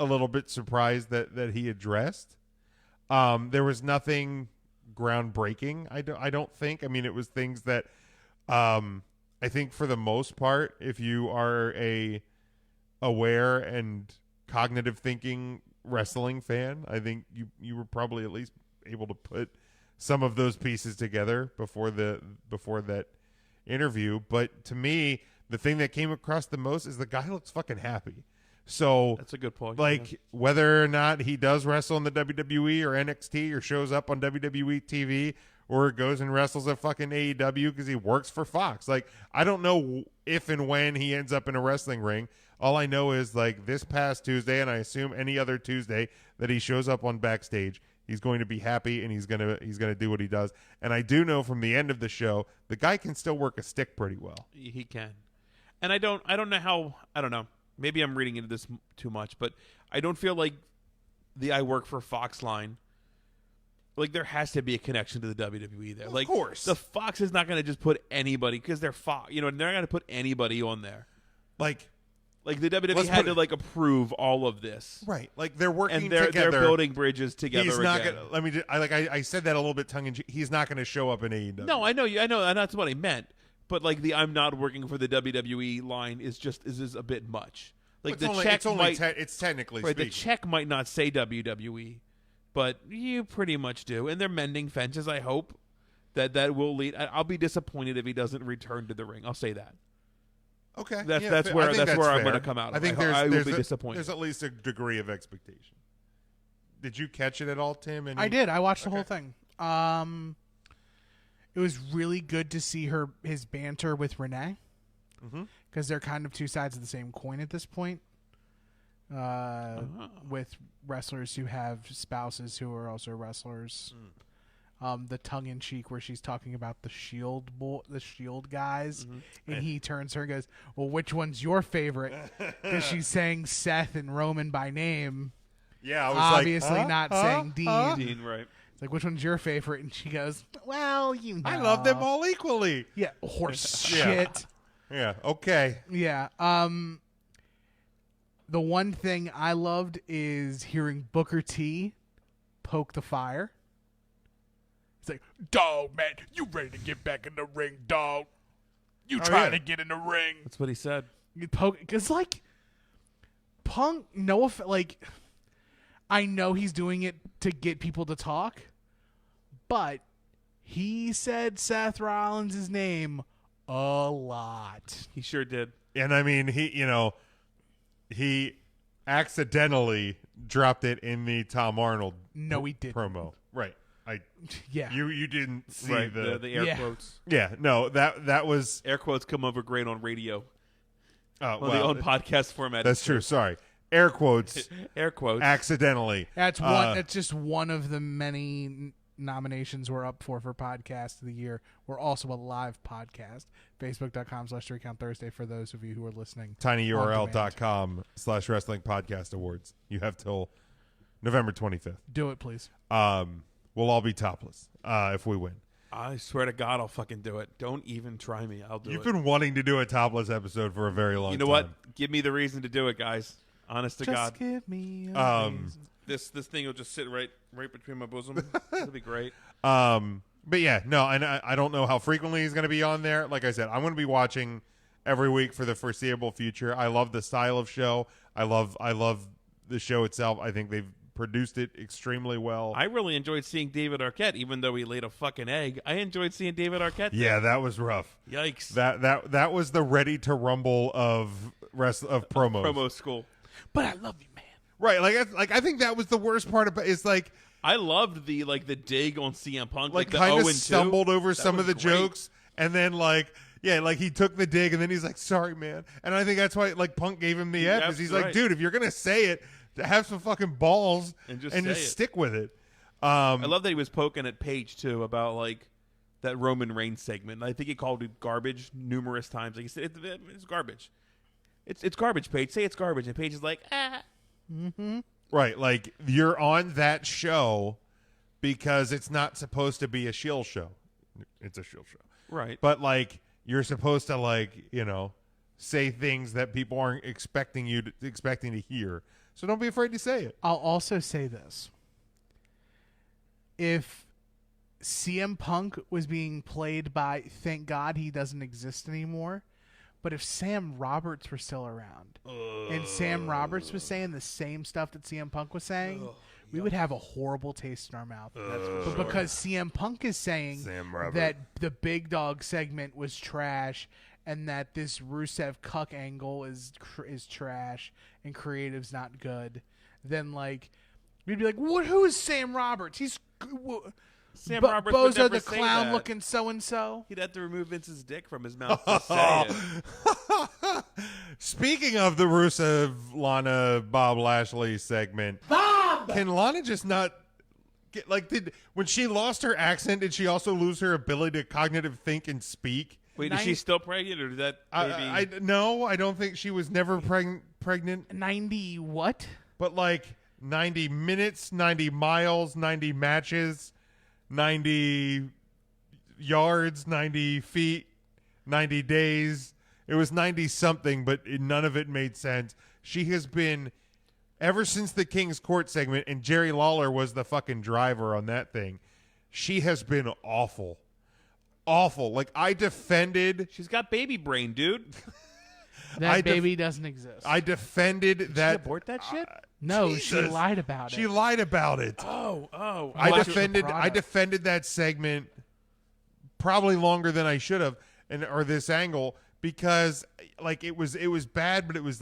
Speaker 7: a little bit surprised that he addressed. There was nothing groundbreaking. I don't think. I mean, it was things that I think for the most part, if you are a aware and cognitive thinking wrestling fan, I think you were probably at least able to put some of those pieces together before that interview. But to me, the thing that came across the most is the guy looks fucking happy. So
Speaker 8: that's a good point.
Speaker 7: Like whether or not he does wrestle in the WWE or NXT or shows up on WWE TV or goes and wrestles at fucking AEW because he works for Fox. Like, I don't know if and when he ends up in a wrestling ring. All I know is like this past Tuesday, and I assume any other Tuesday that he shows up on Backstage, he's going to be happy and he's gonna do what he does. And I do know from the end of the show, the guy can still work a stick pretty well.
Speaker 8: He can. And I don't know how. I don't know. Maybe I'm reading into this too much, but I don't feel like the I work for Fox line. Like, there has to be a connection to the WWE there. Of
Speaker 7: course.
Speaker 8: The Fox is not going to just put anybody, because they're Fox. They're not going to put anybody on there.
Speaker 7: Like
Speaker 8: the WWE had to approve all of this,
Speaker 7: right? Like they're working
Speaker 8: and they're
Speaker 7: together.
Speaker 8: They're building bridges together.
Speaker 7: He's not
Speaker 8: again.
Speaker 7: gonna. Let me. I said that a little bit tongue in cheek. He's not going to show up in AEW.
Speaker 8: No, I know, and that's what I meant. But like the I'm not working for the WWE line is a bit much. Like
Speaker 7: well,
Speaker 8: the check
Speaker 7: it's technically
Speaker 8: right.
Speaker 7: speaking.
Speaker 8: The check might not say WWE, but you pretty much do, and they're mending fences. I hope that will lead. I'll be disappointed if he doesn't return to the ring. I'll say that.
Speaker 7: Okay,
Speaker 8: that's where I'm going to come out.
Speaker 7: I think
Speaker 8: I will be disappointed.
Speaker 7: There's at least a degree of expectation. Did you catch it at all, Tim?
Speaker 5: I did. I watched the whole thing. It was really good to see his banter with Renee, because they're kind of two sides of the same coin at this point. With wrestlers who have spouses who are also wrestlers. the tongue-in-cheek where she's talking about the Shield guys, and he turns to her and goes, "Well, which one's your favorite?" Because she's saying Seth and Roman by name.
Speaker 7: Yeah, I was
Speaker 5: obviously not saying Dean.
Speaker 8: Dean, right?
Speaker 5: It's like, which one's your favorite? And she goes, "Well,
Speaker 7: I love them all equally."
Speaker 5: Yeah, horse shit.
Speaker 7: Yeah. Okay.
Speaker 5: Yeah. The one thing I loved is hearing Booker T poke the fire. It's like, "Dog, man, you ready to get back in the ring, dog? You trying to get in the ring?"
Speaker 8: That's what he said.
Speaker 5: You poke, because like Punk, I know he's doing it to get people to talk, but he said Seth Rollins' name a lot.
Speaker 8: He sure did.
Speaker 7: And I mean, he accidentally dropped it in the Tom Arnold
Speaker 5: he didn't.
Speaker 7: promo. Right.
Speaker 5: Yeah.
Speaker 7: You didn't see
Speaker 8: the air quotes.
Speaker 7: Yeah, no, that was
Speaker 8: air quotes come over great on radio.
Speaker 7: Oh,
Speaker 8: well, the own podcast format.
Speaker 7: That's true. Sorry. Air quotes.
Speaker 8: Air quotes.
Speaker 7: Accidentally.
Speaker 5: That's one. That's just one of the many nominations we're up for Podcast of the Year. We're also a live podcast. Facebook.com/3Count Thursday for those of you who are listening.
Speaker 7: tinyurl.com/wrestling podcast awards. You have till November 25th.
Speaker 5: Do it, please.
Speaker 7: We'll all be topless if we win.
Speaker 8: I swear to God, I'll fucking do it. Don't even try me. I'll do it.
Speaker 7: You've been wanting to do a topless episode for a very long time.
Speaker 8: You know what? Give me the reason to do it, guys. Honest to God.
Speaker 5: Just give me a reason.
Speaker 8: This thing will just sit right between my bosom. It'll be great.
Speaker 7: But yeah, no, and I don't know how frequently he's going to be on there. Like I said, I'm going to be watching every week for the foreseeable future. I love the style of show. I love the show itself. I think they've produced it extremely well.
Speaker 8: I really enjoyed seeing David Arquette, even though he laid a fucking egg. I enjoyed seeing David Arquette.
Speaker 7: Yeah, that was rough.
Speaker 8: Yikes.
Speaker 7: That was the Ready to Rumble of promos.
Speaker 8: Promo school.
Speaker 5: But I love you, man.
Speaker 7: Right, I think that was the worst part about it's like
Speaker 8: I loved the dig on CM Punk, like the
Speaker 7: kind of
Speaker 8: 0-2.
Speaker 7: stumbled over some of the
Speaker 8: great.
Speaker 7: jokes, and then he took the dig, and then he's like, "Sorry, man," and I think that's why Punk gave him the F, because he's like, "Dude, if you're gonna say it, have some fucking balls and just stick with it."
Speaker 8: I love that he was poking at Paige too about that Roman Reigns segment. I think he called it garbage numerous times. Like he said, it's garbage. It's garbage, Paige. Say it's garbage, and Paige is like, ah.
Speaker 5: Mm-hmm.
Speaker 7: Right, you're on that show because it's not supposed to be a shield show. It's a shield show,
Speaker 8: right?
Speaker 7: But you're supposed to say things that people aren't expecting to hear. So don't be afraid to say it.
Speaker 5: I'll also say this: if CM Punk was being played by, thank God he doesn't exist anymore. But if Sam Roberts were still around and Sam Roberts was saying the same stuff that CM Punk was saying, we would have a horrible taste in our mouth. But because CM Punk is saying that the Big Dog segment was trash and that this Rusev Cuck angle is trash and creative's not good, then we'd be like, "What? Who is Sam Roberts? He's
Speaker 8: Sam Roberts would
Speaker 5: Bozo
Speaker 8: never
Speaker 5: the
Speaker 8: say
Speaker 5: clown
Speaker 8: that.
Speaker 5: looking so and so."
Speaker 8: He'd have to remove Vince's dick from his mouth to say it.
Speaker 7: Speaking of the Rusev Lana Bob Lashley segment, can Lana just not get when she lost her accent? Did she also lose her ability to cognitive think and speak?
Speaker 8: Wait, is she still pregnant, or did that baby?
Speaker 7: No, I don't think she was never pregnant.
Speaker 5: 90 what?
Speaker 7: But 90 minutes, 90 miles, 90 matches, 90 yards, 90 feet, 90 days. It was 90 something, but none of it made sense. She has been, ever since the King's Court segment, and Jerry Lawler was the fucking driver on that thing, she has been awful. Awful. I defended.
Speaker 8: She's got baby brain, dude.
Speaker 5: That baby doesn't exist.
Speaker 7: I defended that.
Speaker 8: Did she abort that shit?
Speaker 5: No,
Speaker 7: Jesus.
Speaker 5: she lied about it.
Speaker 7: She lied about it.
Speaker 8: Oh.
Speaker 7: I defended that segment probably longer than I should have, or this angle, because it was bad, but it was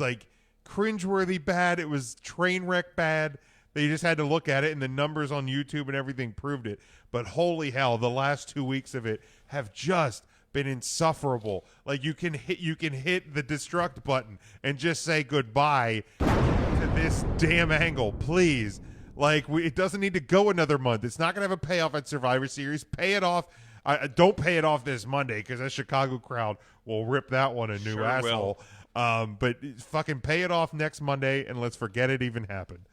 Speaker 7: cringeworthy bad. It was train wreck bad. They just had to look at it, and the numbers on YouTube and everything proved it. But holy hell, the last 2 weeks of it have just been insufferable. You can hit the destruct button and just say goodbye to this damn angle, please. Like, it doesn't need to go another month. It's not going to have a payoff at Survivor Series. Pay it off. Don't pay it off this Monday because that Chicago crowd will rip that one a new asshole. But fucking pay it off next Monday, and let's forget it even happened.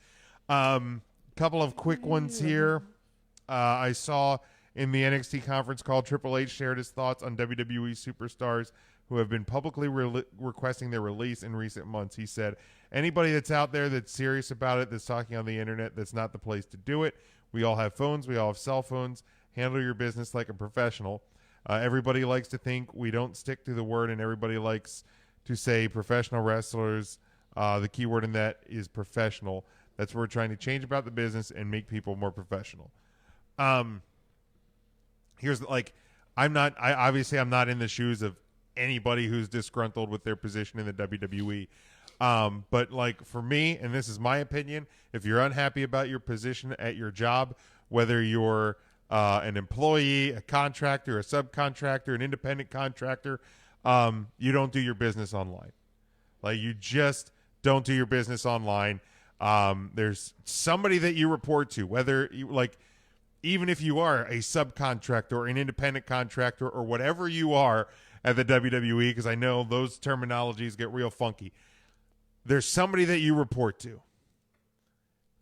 Speaker 7: Couple of quick ones here. I saw in the NXT conference call, Triple H shared his thoughts on WWE superstars who have been publicly requesting their release in recent months. He said, anybody that's out there that's serious about it, that's talking on the internet, that's not the place to do it. We all have phones. We all have cell phones. Handle your business like a professional. Everybody likes to think we don't stick to the word, and everybody likes to say professional wrestlers. The key word in that is professional. That's what we're trying to change about the business and make people more professional. Here's I'm not in the shoes of anybody who's disgruntled with their position in the WWE. But like for me, and this is my opinion, if you're unhappy about your position at your job, whether you're an employee, a contractor, a subcontractor, an independent contractor, you don't do your business online. Like you just don't do your business online. There's somebody that you report to, whether you even if you are a subcontractor or an independent contractor or whatever you are at the WWE, because I know those terminologies get real funky. There's somebody that you report to.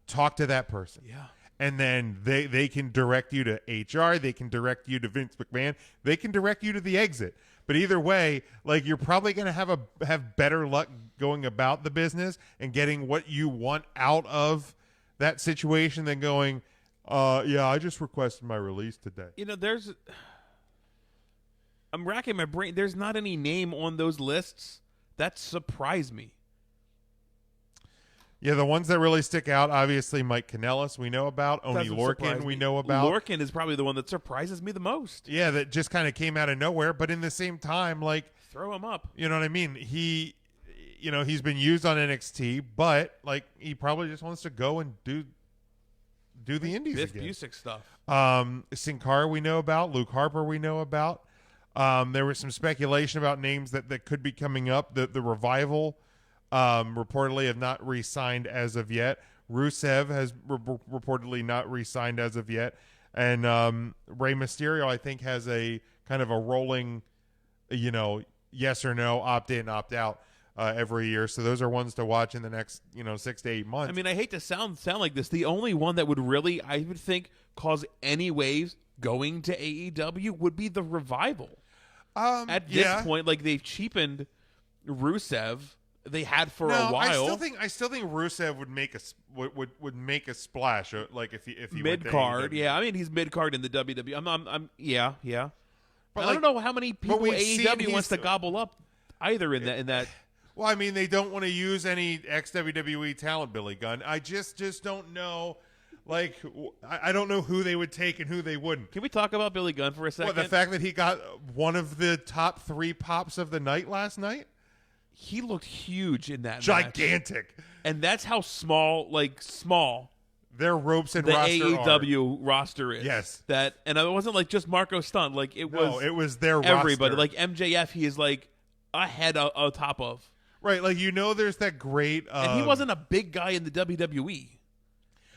Speaker 7: Talk to that person.
Speaker 8: Yeah.
Speaker 7: And then they can direct you to HR. They can direct you to Vince McMahon. They can direct you to the exit. But either way, you're probably going to have better luck going about the business and getting what you want out of that situation than going, yeah, I just requested my release today.
Speaker 8: I'm racking my brain. There's not any name on those lists. That surprised me.
Speaker 7: Yeah, the ones that really stick out, obviously Mike Kanellis we know about. Oni Lorcan we know about.
Speaker 8: Lorcan is probably the one that surprises me the most.
Speaker 7: Yeah, that just kind of came out of nowhere. But in the same time,
Speaker 8: throw him up.
Speaker 7: You know what I mean? He's been used on NXT, but he probably just wants to go and do the indies
Speaker 8: Biff
Speaker 7: again.
Speaker 8: Busick stuff.
Speaker 7: Sin Cara we know about. Luke Harper we know about. There was some speculation about names that could be coming up. The Revival reportedly have not re-signed as of yet. Rusev has reportedly not re-signed as of yet. And Rey Mysterio, I think, has a kind of a rolling, yes or no, opt-in, opt-out every year. So those are ones to watch in the next, 6 to 8 months.
Speaker 8: I mean, I hate to sound like this. The only one that would really, I would think, cause any waves going to AEW would be the Revival. At this point, they've cheapened Rusev. They had for a while.
Speaker 7: I still think Rusev would make a splash. If he
Speaker 8: mid card. Yeah, I mean he's mid card in the WWE. Yeah. But I don't know how many people AEW wants to gobble up either in that.
Speaker 7: Well, I mean they don't want to use any ex WWE talent, Billy Gunn. I just don't know. I don't know who they would take and who they wouldn't.
Speaker 8: Can we talk about Billy Gunn for a second?
Speaker 7: Well, the fact that he got one of the top 3 pops of the night last night.
Speaker 8: He looked huge in that
Speaker 7: gigantic
Speaker 8: match. And that's how small
Speaker 7: their ropes and
Speaker 8: the
Speaker 7: roster
Speaker 8: AEW roster is.
Speaker 7: Yes.
Speaker 8: And it wasn't just Marco Stunt.
Speaker 7: It was their
Speaker 8: everybody.
Speaker 7: roster.
Speaker 8: MJF, he is ahead on top of.
Speaker 7: Right, there's that great
Speaker 8: and he wasn't a big guy in the WWE.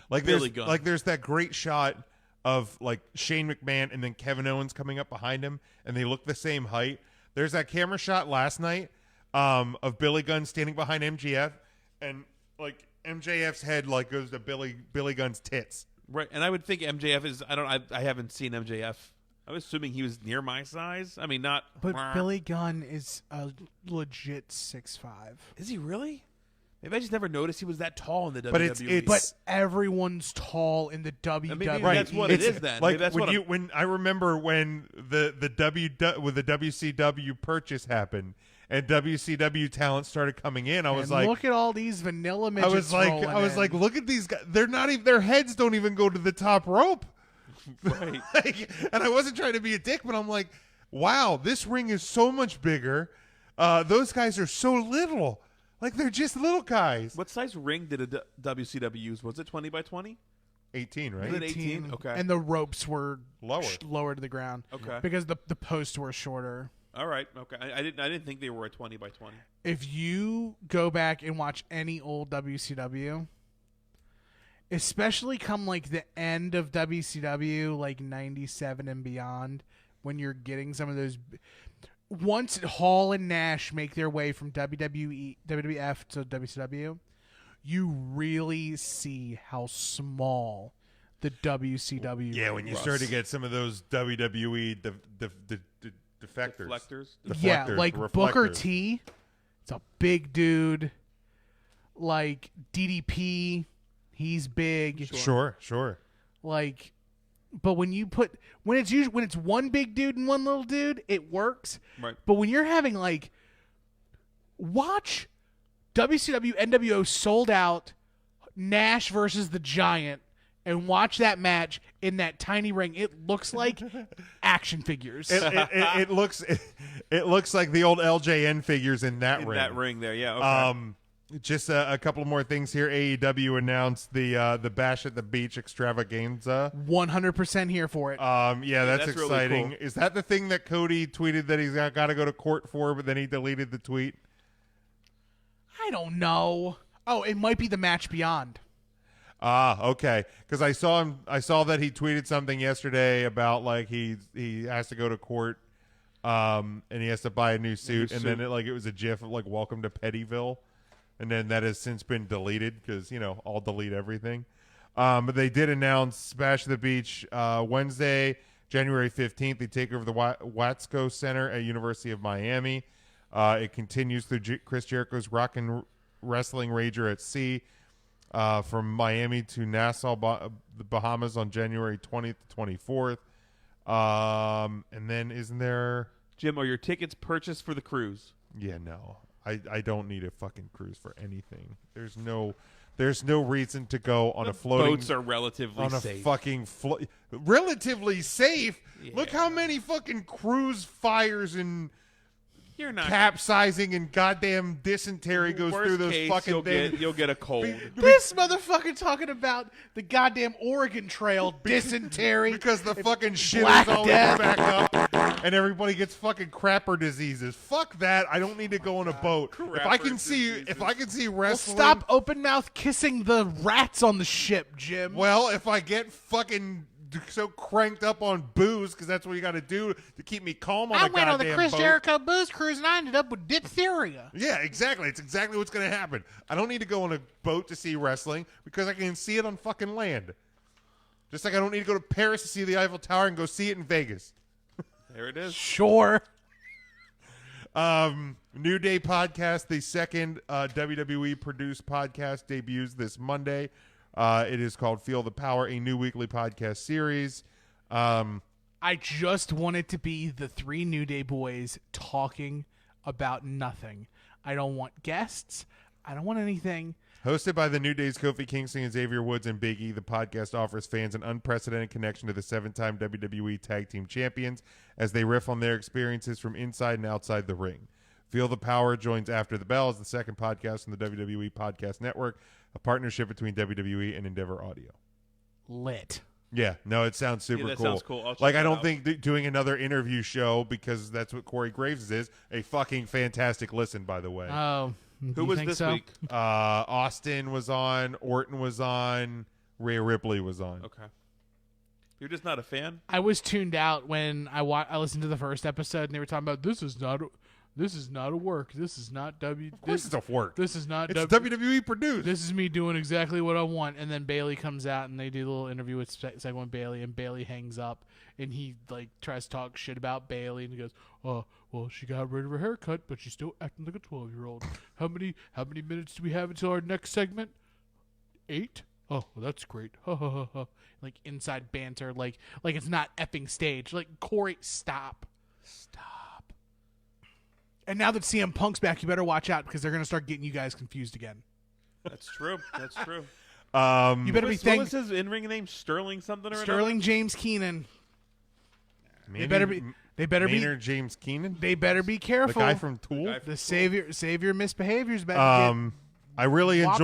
Speaker 7: There's that great shot of Shane McMahon and then Kevin Owens coming up behind him and they look the same height. There's that camera shot last night of Billy Gunn standing behind MJF, and MJF's head goes to Billy Gunn's tits.
Speaker 8: Right, and I would think MJF is. I haven't seen MJF. I'm assuming he was near my size. I mean, not.
Speaker 5: But Billy Gunn is a legit 6'5".
Speaker 8: Is he really? Maybe I just never noticed he was that tall in the WWE.
Speaker 5: But everyone's tall in the WWE.
Speaker 8: Maybe that's what it is then.
Speaker 7: When I remember when the WCW purchase happened and WCW talent started coming in, I was
Speaker 5: look at all these vanilla midgets.
Speaker 7: I was like, look at these guys. They're not even. Their heads don't even go to the top rope.
Speaker 8: Right.
Speaker 7: And I wasn't trying to be a dick, but I'm like, wow, this ring is so much bigger. Those guys are so little. They're just little guys.
Speaker 8: What size ring did a WCW use? Was it 20 by 20?
Speaker 7: 18, right?
Speaker 8: Was it 18? Okay.
Speaker 5: And the ropes were
Speaker 7: lower
Speaker 5: to the ground.
Speaker 8: Okay.
Speaker 5: Because the posts were shorter.
Speaker 8: All right. Okay. I didn't think they were a 20 by 20.
Speaker 5: If you go back and watch any old WCW, especially come like the end of WCW, like 97 and beyond, when you're getting some of those. Once Hall and Nash make their way from WWF to WCW, you really see how small the WCW.
Speaker 7: Yeah, when you start to get some of those WWE defectors.
Speaker 5: Yeah, like
Speaker 7: reflectors.
Speaker 5: Booker T. It's a big dude. Like DDP, he's big.
Speaker 7: Sure.
Speaker 5: Like, but when it's one big dude and one little dude, it works.
Speaker 8: Right.
Speaker 5: But when you're having like, watch WCW NWO Sold Out, Nash versus the Giant, and watch that match in that tiny ring. It looks like action figures.
Speaker 7: It looks like the old LJN figures in that ring.
Speaker 8: That ring there, yeah. Okay.
Speaker 7: Just a couple more things here. AEW announced the Bash at the Beach extravaganza.
Speaker 5: 100% here for it.
Speaker 7: Yeah, that's exciting.
Speaker 8: Really cool.
Speaker 7: Is that the thing that Cody tweeted that he's got to go to court for, but then he deleted the tweet?
Speaker 5: I don't know. Oh, it might be the match beyond.
Speaker 7: Okay. Because I saw that he tweeted something yesterday about like he has to go to court, and he has to buy a new suit, and then it was a GIF of like "Welcome to Pettyville." And then that has since been deleted because, I'll delete everything. But they did announce Bash at the Beach Wednesday, January 15th. They take over the Watsco Center at University of Miami. It continues through Chris Jericho's Rock and Wrestling Rager at Sea from Miami to Nassau, the Bahamas on January 20th to 24th. And then isn't there...
Speaker 8: Jim, are your tickets purchased for the cruise?
Speaker 7: Yeah, no. I don't need a fucking cruise for anything. There's no reason to go on a floating.
Speaker 8: Boats are relatively safe.
Speaker 7: A fucking relatively safe.
Speaker 8: Yeah.
Speaker 7: Look how many fucking cruise fires and
Speaker 8: You're not
Speaker 7: capsizing and goddamn dysentery goes through those
Speaker 8: case,
Speaker 7: fucking things.
Speaker 8: You'll get a cold.
Speaker 5: This motherfucker talking about the goddamn Oregon Trail, dysentery.
Speaker 7: Because the fucking shit
Speaker 5: Black
Speaker 7: is always
Speaker 5: Death.
Speaker 7: back up and everybody gets fucking crapper diseases. Fuck that. I don't need to go on a boat. If I can see
Speaker 5: Well,
Speaker 7: wrestling.
Speaker 5: stop open mouth kissing the rats on the ship, Jim.
Speaker 7: Well, if I get fucking so cranked up on booze, because that's what you got to do to keep me calm on
Speaker 5: I
Speaker 7: a
Speaker 5: went on the
Speaker 7: goddamn
Speaker 5: Chris
Speaker 7: boat.
Speaker 5: Jericho booze cruise and I ended up with diphtheria.
Speaker 7: Yeah, exactly. It's exactly what's going to happen. I don't need to go on a boat to see wrestling because I can see it on fucking land. Just like I don't need to go to Paris to see the Eiffel Tower and go see it in Vegas.
Speaker 8: There it is.
Speaker 5: Sure.
Speaker 7: New Day podcast, the second WWE produced podcast, debuts this Monday. It is called Feel the Power, a new weekly podcast series.
Speaker 5: I just want it to be the three New Day boys talking about nothing. I don't want guests. I don't want anything.
Speaker 7: Hosted by the New Day's Kofi Kingston and Xavier Woods and Big E, the podcast offers fans an unprecedented connection to the seven-time WWE Tag Team Champions as they riff on their experiences from inside and outside the ring. Feel the Power joins After the Bell as the second podcast on the WWE Podcast Network, a partnership between WWE and Endeavor Audio.
Speaker 5: Lit.
Speaker 7: Yeah, no, it sounds super
Speaker 8: that
Speaker 7: cool.
Speaker 8: sounds cool. I'll check
Speaker 7: Like, I
Speaker 8: that
Speaker 7: don't
Speaker 8: out.
Speaker 7: think doing another interview show, because that's what Corey Graves is, a fucking fantastic listen, by the way.
Speaker 5: Oh,
Speaker 8: Who was this week?
Speaker 7: Austin was on, Orton was on, Rhea Ripley was on.
Speaker 8: Okay. You're just not a fan?
Speaker 5: I was tuned out when I listened to the first episode and they were talking about this is not a work. This is not
Speaker 7: Of course it's a work.
Speaker 5: This is not
Speaker 7: It's WWE produced.
Speaker 5: This is me doing exactly what I want. And then Bailey comes out and they do a little interview with segment Bailey, and Bailey hangs up and he like tries to talk shit about Bailey and he goes, "Oh, well, she got rid of her haircut, but she's still acting like a 12-year-old. How many minutes do we have until our next segment? 8? Oh, well, that's great." Like inside banter, like it's not effing stage. Like, Corey, stop. And now that CM Punk's back, you better watch out because they're going to start getting you guys confused again.
Speaker 8: That's true. That's true.
Speaker 5: You better be
Speaker 8: What was his in-ring name? Sterling something or
Speaker 5: Sterling James Keenan. They better be
Speaker 7: Maynard James Keenan.
Speaker 5: They better be careful.
Speaker 7: The guy from Tool.
Speaker 5: The savior misbehavior's about
Speaker 7: I really
Speaker 5: Whop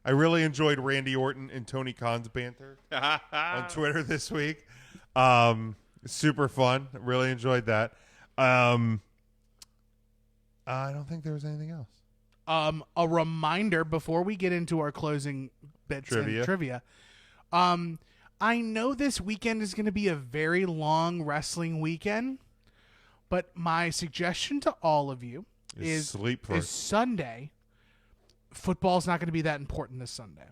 Speaker 7: enjoyed Randy Orton and Tony Khan's banter on Twitter this week. Super fun. Really enjoyed that. I don't think there was anything else.
Speaker 5: A reminder before we get into our closing bits and trivia. I know this weekend is going to be a very long wrestling weekend, but my suggestion to all of you is Sunday. Football's not going to be that important this Sunday.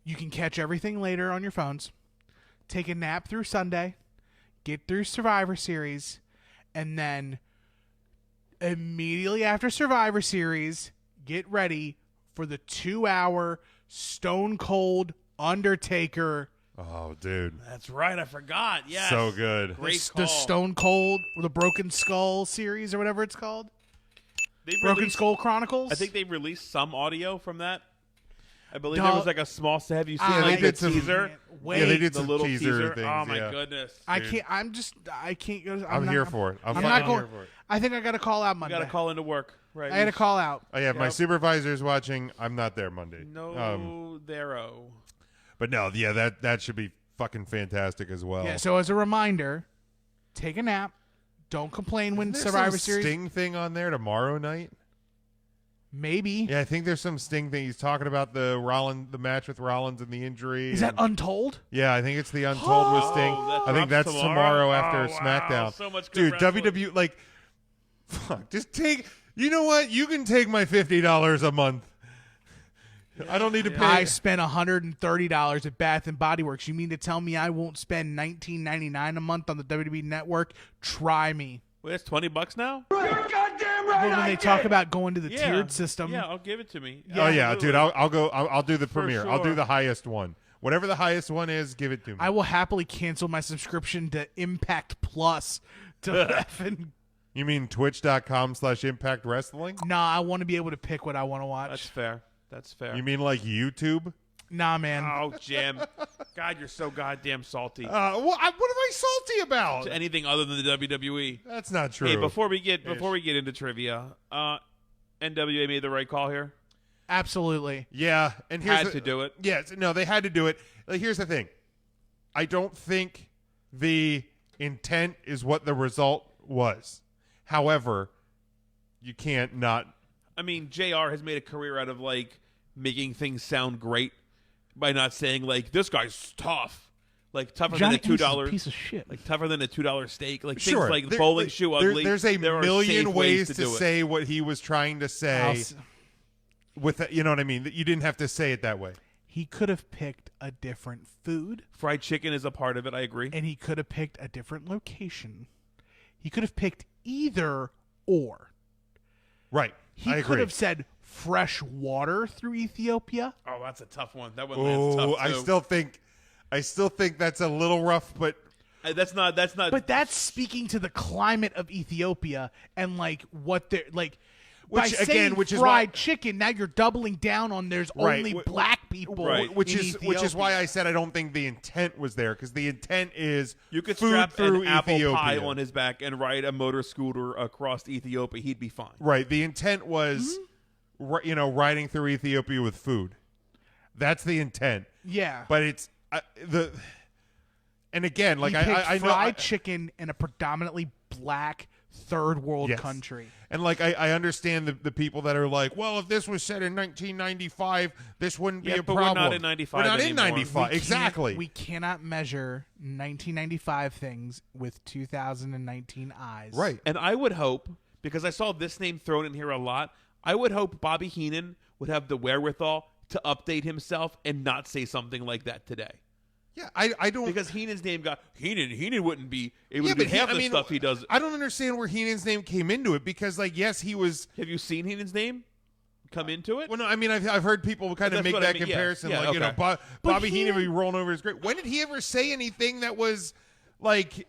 Speaker 5: You can catch everything later on your phones. Take a nap through Sunday, get through Survivor Series, and then immediately after Survivor Series, get ready for the 2-hour Stone Cold Undertaker.
Speaker 7: Oh, dude.
Speaker 8: That's right. I forgot. Yes.
Speaker 7: So good.
Speaker 8: Great call.
Speaker 5: The Stone Cold, the Broken Skull series or whatever it's called. Broken Skull Chronicles.
Speaker 8: I think they released some audio from that. I believe there was like a small. Have you seen
Speaker 7: they did
Speaker 8: the
Speaker 7: some
Speaker 8: teaser?
Speaker 7: Yeah, they did
Speaker 8: the
Speaker 7: some
Speaker 8: little
Speaker 7: teaser things.
Speaker 8: Oh my goodness!
Speaker 5: I can't. I can't go.
Speaker 7: I'm here for it.
Speaker 5: I'm not going. I think I got to call out Monday.
Speaker 8: You got to call into work, right?
Speaker 5: I got to call out.
Speaker 7: Oh yeah, my supervisor's watching. I'm not there Monday.
Speaker 8: No, there-o.
Speaker 7: But no, yeah, that should be fucking fantastic as well.
Speaker 5: Yeah. So as a reminder, take a nap. Don't complain when Survivor Series.
Speaker 7: Sting thing on there tomorrow night.
Speaker 5: Maybe.
Speaker 7: Yeah, I think there's some Sting thing. He's talking about the match with Rollins and the injury.
Speaker 5: Is that Untold?
Speaker 7: Yeah, I think it's the Untold with Sting. I think that's tomorrow after SmackDown.
Speaker 8: So much good
Speaker 7: dude, WWE, like, fuck, just take. You know what? You can take my $50 a month. I don't need to pay.
Speaker 5: I spent $130 at Bath and Body Works. You mean to tell me I won't spend $19.99 a month on the WWE Network? Try me.
Speaker 8: Wait, it's $20 now?
Speaker 2: You're goddamn right.
Speaker 5: When they talk about going to the tiered system.
Speaker 8: Yeah, I'll give it to me.
Speaker 7: Oh yeah, dude, I'll go. I'll do the
Speaker 8: For
Speaker 7: premiere.
Speaker 8: sure.
Speaker 7: I'll do the highest one. Whatever the highest one is, give it to me.
Speaker 5: I will happily cancel my subscription to Impact Plus to effing.
Speaker 7: You mean twitch.com/Impact Wrestling?
Speaker 5: Nah, I want to be able to pick what I want to watch.
Speaker 8: That's fair. That's fair.
Speaker 7: You mean like YouTube?
Speaker 5: Nah, man.
Speaker 8: Oh, Jim. God, you're so goddamn salty.
Speaker 7: What am I salty about?
Speaker 8: To anything other than the WWE.
Speaker 7: That's not true.
Speaker 8: Hey, before we get into trivia, NWA made the right call here.
Speaker 5: Absolutely.
Speaker 7: Yeah, and here's
Speaker 8: to do it.
Speaker 7: Yes, no, they had to do it. Like, here's the thing. I don't think the intent is what the result was. However, you can't not.
Speaker 8: I mean, JR has made a career out of like making things sound great by not saying like this guy's tough, like tougher
Speaker 5: Johnny
Speaker 8: than a $2
Speaker 5: piece of shit,
Speaker 8: like tougher than a $2 steak, like
Speaker 7: Sure.
Speaker 8: things like bowling shoe ugly.
Speaker 7: There's a
Speaker 8: there
Speaker 7: million
Speaker 8: are safe
Speaker 7: ways
Speaker 8: to
Speaker 7: to
Speaker 8: do
Speaker 7: say what he was trying to say. With you know what I mean? You didn't have to say it that way.
Speaker 5: He could have picked a different food.
Speaker 8: Fried chicken is a part of it. I agree.
Speaker 5: And he could have picked a different location. He could have picked either or.
Speaker 7: Right.
Speaker 5: He
Speaker 7: I
Speaker 5: could
Speaker 7: agree.
Speaker 5: have said fresh water through Ethiopia.
Speaker 8: Oh, that's a tough one. That one lands tough too.
Speaker 7: I still think that's a little rough, but
Speaker 8: that's not.
Speaker 5: But that's speaking to the climate of Ethiopia and like what they're like. By saying fried chicken, now you're doubling down on there's only black people.
Speaker 7: Right. Which
Speaker 5: in
Speaker 7: is
Speaker 5: Ethiopia.
Speaker 7: why I said I don't think the intent was there, because the intent is
Speaker 8: you could
Speaker 7: food
Speaker 8: strap
Speaker 7: through
Speaker 8: an apple
Speaker 7: Ethiopia.
Speaker 8: pie on his back and ride a motor scooter across Ethiopia. He'd be fine.
Speaker 7: Right. The intent was, riding through Ethiopia with food. That's the intent.
Speaker 5: Yeah.
Speaker 7: But it's and again, like
Speaker 5: he picked
Speaker 7: I know
Speaker 5: fried chicken in a predominantly black third world
Speaker 7: Yes.
Speaker 5: country.
Speaker 7: And like I understand the people that are like, well, if this was set in 1995, this wouldn't be a
Speaker 8: but
Speaker 7: problem.
Speaker 8: we're not in 95
Speaker 7: We're not in
Speaker 8: anymore.
Speaker 7: 95. Exactly.
Speaker 5: We cannot measure 1995 things with 2019 eyes.
Speaker 7: Right.
Speaker 8: And I would hope, because I saw this name thrown in here a lot, I would hope Bobby Heenan would have the wherewithal to update himself and not say something like that today.
Speaker 7: Yeah, I don't,
Speaker 8: because Heenan's name got Heenan wouldn't be able to do half the stuff he does.
Speaker 7: I don't understand where Heenan's name came into it, because like, yes, he was.
Speaker 8: Have you seen Heenan's name come into it?
Speaker 7: Well, no, I mean, I've heard people kind of make that comparison,
Speaker 8: Yeah,
Speaker 7: like
Speaker 8: okay.
Speaker 7: Bobby Heenan would be rolling over his grave. When did he ever say anything that was like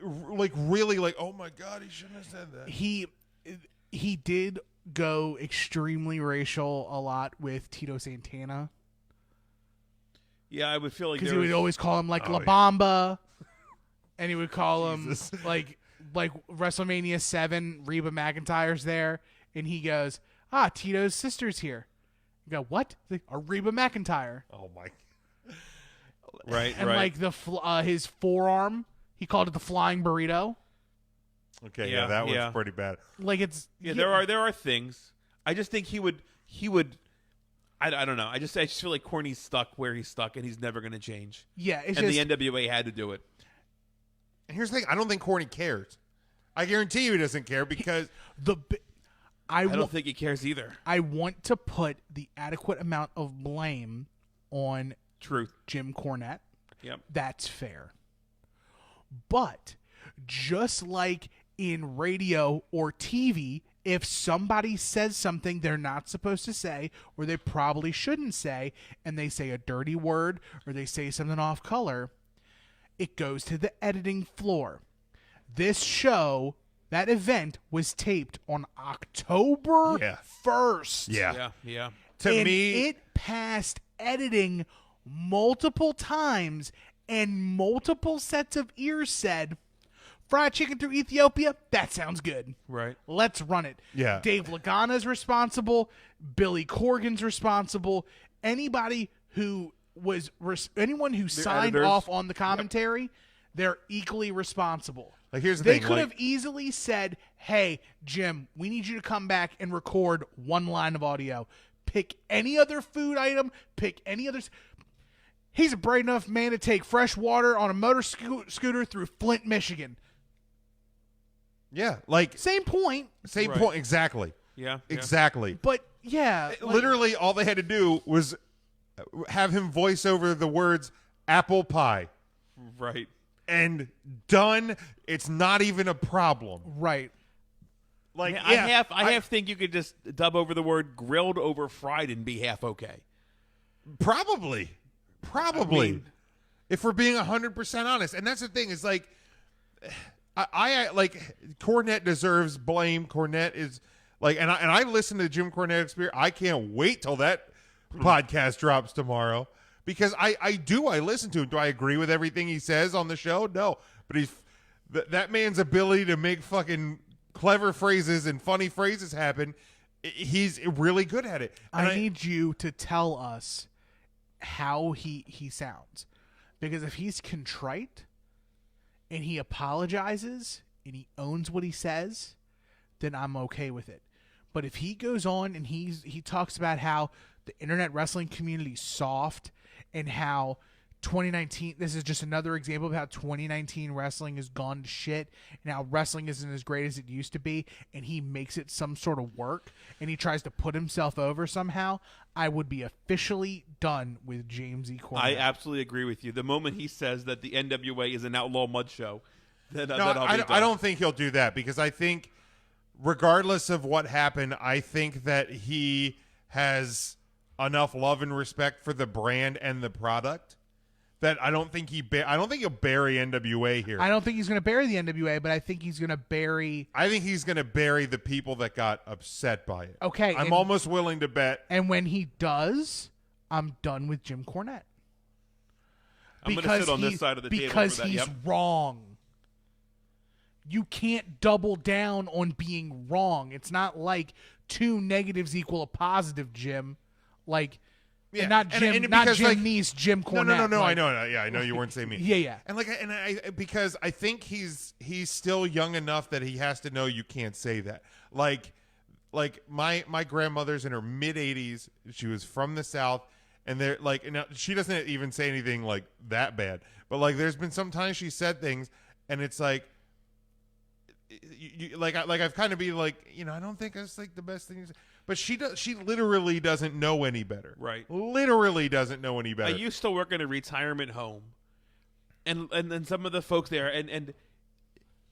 Speaker 7: really like, oh my God, he shouldn't have said that?
Speaker 5: He did go extremely racial a lot with Tito Santana.
Speaker 8: Yeah, I would feel like
Speaker 5: because he would always call him like La Bamba, and he would call him like WrestleMania 7. Reba McEntire's there, and he goes, Tito's sister's here. You go, what? Reba McEntyre.
Speaker 7: Oh my.
Speaker 8: Right,
Speaker 5: and
Speaker 8: right.
Speaker 5: like his forearm, he called it the flying burrito.
Speaker 7: Okay, yeah, that was pretty bad.
Speaker 5: Like it's
Speaker 8: there are things. I just think he would I don't know. I just feel like Corny's stuck where he's stuck, and he's never going to change.
Speaker 5: Yeah,
Speaker 8: the NWA had to do it.
Speaker 7: And here's the thing: I don't think Corny cares. I guarantee you he doesn't care because
Speaker 8: I don't think he cares either.
Speaker 5: I want to put the adequate amount of blame on Jim Cornette.
Speaker 8: Yep.
Speaker 5: That's fair. But just like in radio or TV, if somebody says something they're not supposed to say or they probably shouldn't say, and they say a dirty word or they say something off color, it goes to the editing floor. This show, that event, was taped on October 1st.
Speaker 8: Yeah.
Speaker 7: To me,
Speaker 5: it passed editing multiple times, and multiple sets of ears said, fried chicken through Ethiopia? That sounds good.
Speaker 8: Right.
Speaker 5: Let's run it.
Speaker 7: Yeah.
Speaker 5: Dave Lagana's responsible. Billy Corgan's responsible. Anybody who was anyone who signed
Speaker 8: editors.
Speaker 5: off on the commentary, they're equally responsible.
Speaker 7: Like, here's the
Speaker 5: they
Speaker 7: thing.
Speaker 5: They could have easily said, hey, Jim, we need you to come back and record one line of audio. Pick any other food item. Pick any other... He's a brave enough man to take fresh water on a motor scooter through Flint, Michigan.
Speaker 7: Yeah, like...
Speaker 5: Same point.
Speaker 7: Same point, exactly.
Speaker 8: Yeah.
Speaker 7: Exactly.
Speaker 5: But, yeah.
Speaker 7: Literally, all they had to do was have him voice over the words apple pie.
Speaker 8: Right.
Speaker 7: And done. It's not even a problem.
Speaker 5: Right.
Speaker 7: Like,
Speaker 8: I half think you could just dub over the word grilled over fried and be half okay.
Speaker 7: Probably. I mean, if we're being 100% honest. And that's the thing, is like, I like, Cornette deserves blame. Cornette is like, and I listen to Jim Cornette Experience. I can't wait till that podcast drops tomorrow, because I listen to him. Do I agree with everything he says on the show? No, but that man's ability to make fucking clever phrases and funny phrases happen, he's really good at it. And
Speaker 5: I need you to tell us how he sounds, because if he's contrite and he apologizes and he owns what he says, then I'm okay with it. But if he goes on and he talks about how the internet wrestling community is soft, and how 2019, this is just another example of how 2019 wrestling has gone to shit, and how wrestling isn't as great as it used to be, and he makes it some sort of work, and he tries to put himself over somehow, I would be officially done with James E. Cornette.
Speaker 8: I absolutely agree with you. The moment he says that the NWA is an outlaw mud show, then
Speaker 7: no,
Speaker 8: I'll be done.
Speaker 7: I don't think he'll do that, because I think regardless of what happened, I think that he has enough love and respect for the brand and the product that I don't think he'll bury NWA here.
Speaker 5: I don't think he's going to bury the NWA, but I think he's going to bury...
Speaker 7: I think he's going to bury the people that got upset by it.
Speaker 5: Okay.
Speaker 7: I'm almost willing to bet.
Speaker 5: And when he does, I'm done with Jim Cornette.
Speaker 8: I'm going to sit on this side of the table
Speaker 5: because
Speaker 8: for that.
Speaker 5: He's wrong. You can't double down on being wrong. It's not like 2 negatives equal a positive, Jim. Like... Yeah, not Jim, not Jim
Speaker 7: like,
Speaker 5: Neese, Jim Cornette.
Speaker 7: No.
Speaker 5: Like,
Speaker 7: I know. Yeah, I know you weren't saying me.
Speaker 5: Yeah.
Speaker 7: And because I think he's still young enough that he has to know you can't say that. Like my grandmother's in her mid 80s. She was from the South, and they're like, now she doesn't even say anything like that bad. But like, there's been some times she said things, and it's like, I've kind of been like, I don't think that's like the best thing. But she literally doesn't know any better.
Speaker 8: Right.
Speaker 7: Literally doesn't know any better.
Speaker 8: I used to work in a retirement home, and then some of the folks there, and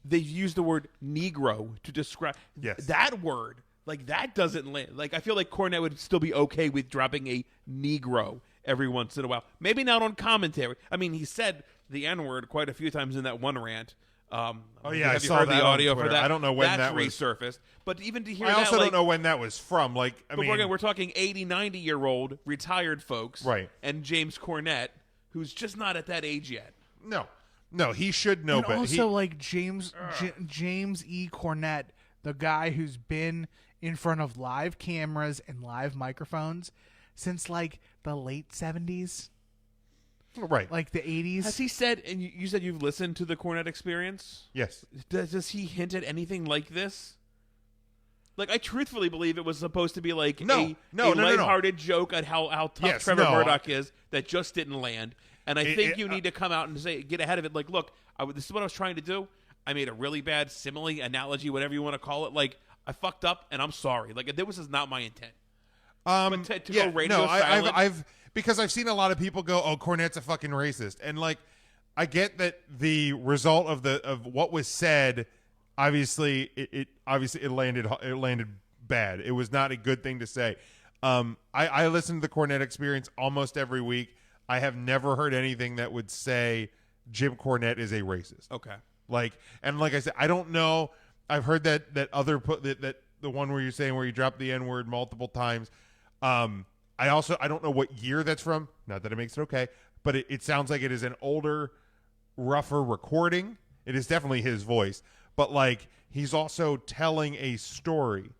Speaker 8: they use the word Negro to describe that word. Like, that doesn't land. Like, I feel like Cornette would still be okay with dropping a Negro every once in a while. Maybe not on commentary. I mean, he said the N-word quite a few times in that one rant.
Speaker 7: I
Speaker 8: have you
Speaker 7: saw
Speaker 8: heard
Speaker 7: that
Speaker 8: the audio
Speaker 7: on
Speaker 8: for
Speaker 7: Twitter.
Speaker 8: that?
Speaker 7: I don't know when
Speaker 8: that's
Speaker 7: that was
Speaker 8: resurfaced. But even to hear
Speaker 7: I
Speaker 8: that,
Speaker 7: also don't know when that was from. Like,
Speaker 8: we're talking 80, 90-year-old retired folks,
Speaker 7: right?
Speaker 8: And James Cornette, who's just not at that age yet.
Speaker 7: No, he should know. But
Speaker 5: also, like James E. Cornette, the guy who's been in front of live cameras and live microphones since like the late 70s.
Speaker 7: Right.
Speaker 5: Like the 80s.
Speaker 8: Has he said, and you said you've listened to the Cornette Experience?
Speaker 7: Yes.
Speaker 8: Does he hint at anything like this? Like, I truthfully believe it was supposed to be like a
Speaker 7: no.
Speaker 8: lighthearted joke at how tough Trevor Murdoch is that just didn't land. And I think you need to come out and get ahead of it. Like, look, this is what I was trying to do. I made a really bad simile, analogy, whatever you want to call it. Like, I fucked up, and I'm sorry. Like, this is not my intent. But to go radio silent,
Speaker 7: because I've seen a lot of people go, "Oh, Cornette's a fucking racist," and like, I get that the result of what was said. Obviously, it landed bad. It was not a good thing to say. I listen to the Cornette Experience almost every week. I have never heard anything that would say Jim Cornette is a racist.
Speaker 8: Okay.
Speaker 7: Like I said, I don't know. I've heard that the one where you're saying where you drop the N-word multiple times. I don't know what year that's from. Not that it makes it okay, but it sounds like it is an older, rougher recording. It is definitely his voice. But like he's also telling a story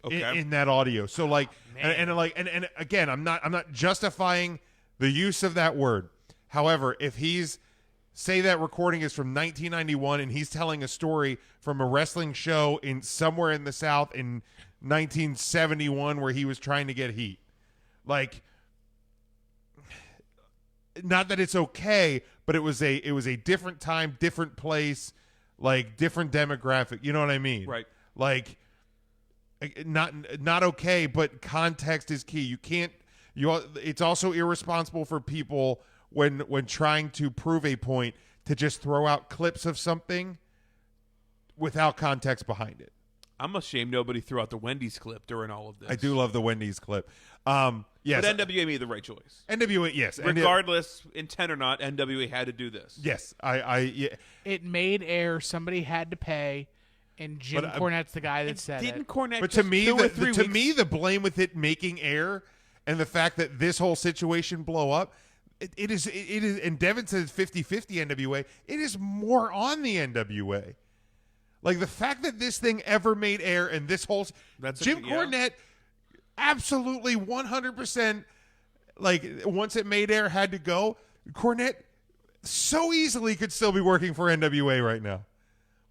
Speaker 7: in that audio. So like, and again, I'm not justifying the use of that word. However, if say that recording is from 1991 and he's telling a story from a wrestling show in somewhere in the South in 1971 where he was trying to get heat, like, not that it's okay, but it was a different time, different place. Like different demographic, you know what I mean?
Speaker 8: Right.
Speaker 7: Like, not okay, but context is key. It's also irresponsible for people when trying to prove a point to just throw out clips of something without context behind it.
Speaker 8: I'm ashamed nobody threw out the Wendy's clip during all of this.
Speaker 7: I do love the Wendy's clip. Yes,
Speaker 8: but NWA made the right choice.
Speaker 7: NWA, yes.
Speaker 8: Regardless, intent or not, NWA had to do this.
Speaker 7: Yes,
Speaker 5: It made air. Somebody had to pay, and Jim Cornette's the guy that said
Speaker 8: didn't
Speaker 5: it.
Speaker 8: Cornette?
Speaker 7: But to me, the blame with it making air and the fact that this whole situation blow up, it is. And Devin says 50-50 NWA. It is more on the NWA. Like the fact that this thing ever made air and this whole Jim Cornette. Absolutely 100%, like, once it made air, had to go. Cornette so easily could still be working for NWA right now.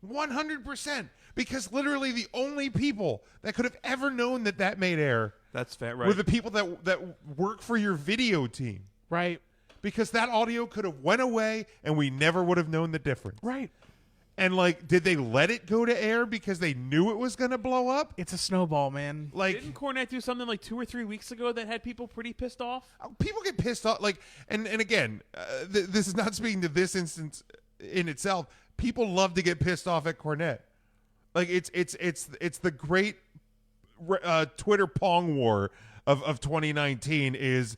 Speaker 7: 100%. Because literally the only people that could have ever known that made air
Speaker 8: that's fair, right,
Speaker 7: were the people that work for your video team.
Speaker 5: Right.
Speaker 7: Because that audio could have went away and we never would have known the difference.
Speaker 5: Right.
Speaker 7: And, like, did they let it go to air because they knew it was going to blow up?
Speaker 5: It's a snowball, man.
Speaker 8: Like, didn't Cornette do something like 2 or 3 weeks ago that had people pretty pissed off?
Speaker 7: People get pissed off. Like, and again, this is not speaking to this instance in itself. People love to get pissed off at Cornette. Like, it's the great Twitter Pong war of 2019 is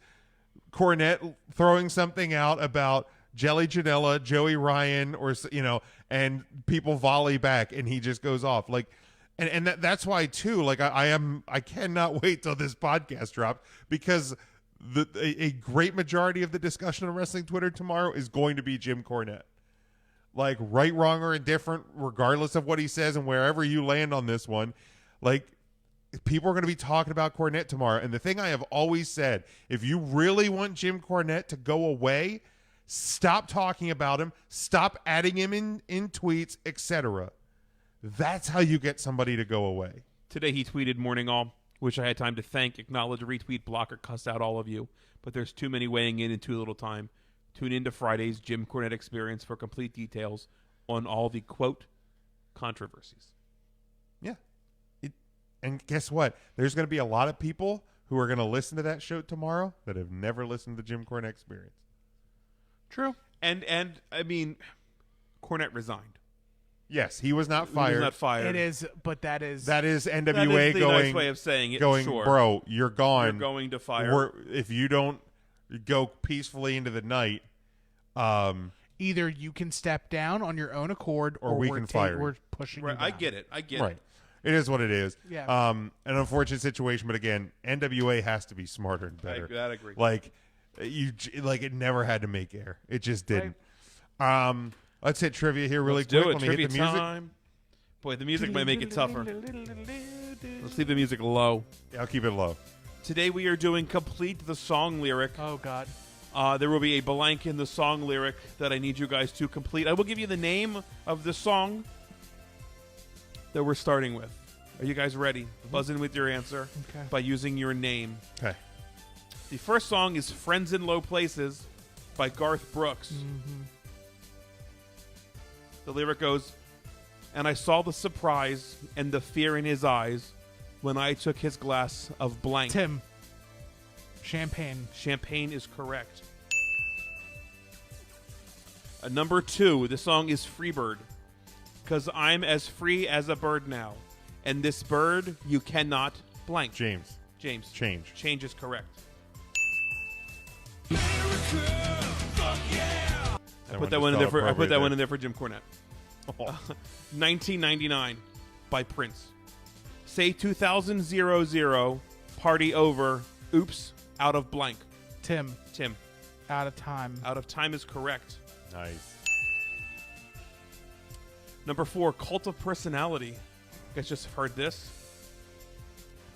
Speaker 7: Cornette throwing something out about Jelly Janela, Joey Ryan, or and people volley back, and he just goes off. Like, and that's why too. Like, I cannot wait till this podcast drops because a great majority of the discussion on wrestling Twitter tomorrow is going to be Jim Cornette. Like, right, wrong, or indifferent, regardless of what he says, and wherever you land on this one, like, people are going to be talking about Cornette tomorrow. And the thing I have always said, if you really want Jim Cornette to go away, stop talking about him. Stop adding him in tweets, etc. That's how you get somebody to go away.
Speaker 8: Today he tweeted, "Morning all. Wish I had time to thank, acknowledge, retweet, block, or cuss out all of you. But there's too many weighing in and too little time. Tune in to Friday's Jim Cornette Experience for complete details on all the, quote, controversies."
Speaker 7: Yeah. And guess what? There's going to be a lot of people who are going to listen to that show tomorrow that have never listened to the Jim Cornette Experience.
Speaker 8: True. And I mean, Cornette resigned.
Speaker 7: Yes, he was not fired.
Speaker 8: He was not fired.
Speaker 5: It is, but that is
Speaker 7: NWA
Speaker 8: that is the
Speaker 7: going.
Speaker 8: Nice way of saying it.
Speaker 7: Going,
Speaker 8: sure.
Speaker 7: Bro, you're gone.
Speaker 8: You're going to fire.
Speaker 7: If you don't go peacefully into the night,
Speaker 5: either you can step down on your own accord,
Speaker 7: or we can fire.
Speaker 5: We're pushing.
Speaker 8: Right,
Speaker 5: you down.
Speaker 8: I get it.
Speaker 7: Right. It is what it is.
Speaker 5: Yeah.
Speaker 7: An unfortunate situation, but again, NWA has to be smarter and better.
Speaker 8: I agree.
Speaker 7: Like it never had to make air. It just didn't. Right. Let's hit trivia here really quick.
Speaker 8: Let me
Speaker 7: trivia
Speaker 8: hit the music. Time. Boy, the music might make it tougher. Let's leave the music low.
Speaker 7: Yeah, I'll keep it low.
Speaker 8: Today we are doing Complete the Song Lyric.
Speaker 5: Oh, God.
Speaker 8: There will be a blank in the song lyric that I need you guys to complete. I will give you the name of the song that we're starting with. Are you guys ready? Buzz in with your answer by using your name.
Speaker 7: Okay.
Speaker 8: The first song is Friends in Low Places by Garth Brooks. The lyric goes, and I saw the surprise and the fear in his eyes when I took his glass of blank.
Speaker 5: Tim. Champagne.
Speaker 8: Champagne is correct. Number 2, the song is Freebird. 'Cause I'm as free as a bird now. And this bird you cannot blank.
Speaker 7: James. Change.
Speaker 8: Change is correct. I put that one in there for Jim Cornette. 1999 by Prince. Say 2000 party over. Oops, out of blank.
Speaker 5: Tim. Out of time.
Speaker 8: Out of time is correct.
Speaker 7: Nice.
Speaker 8: Number 4, Cult of Personality. You guys just heard this?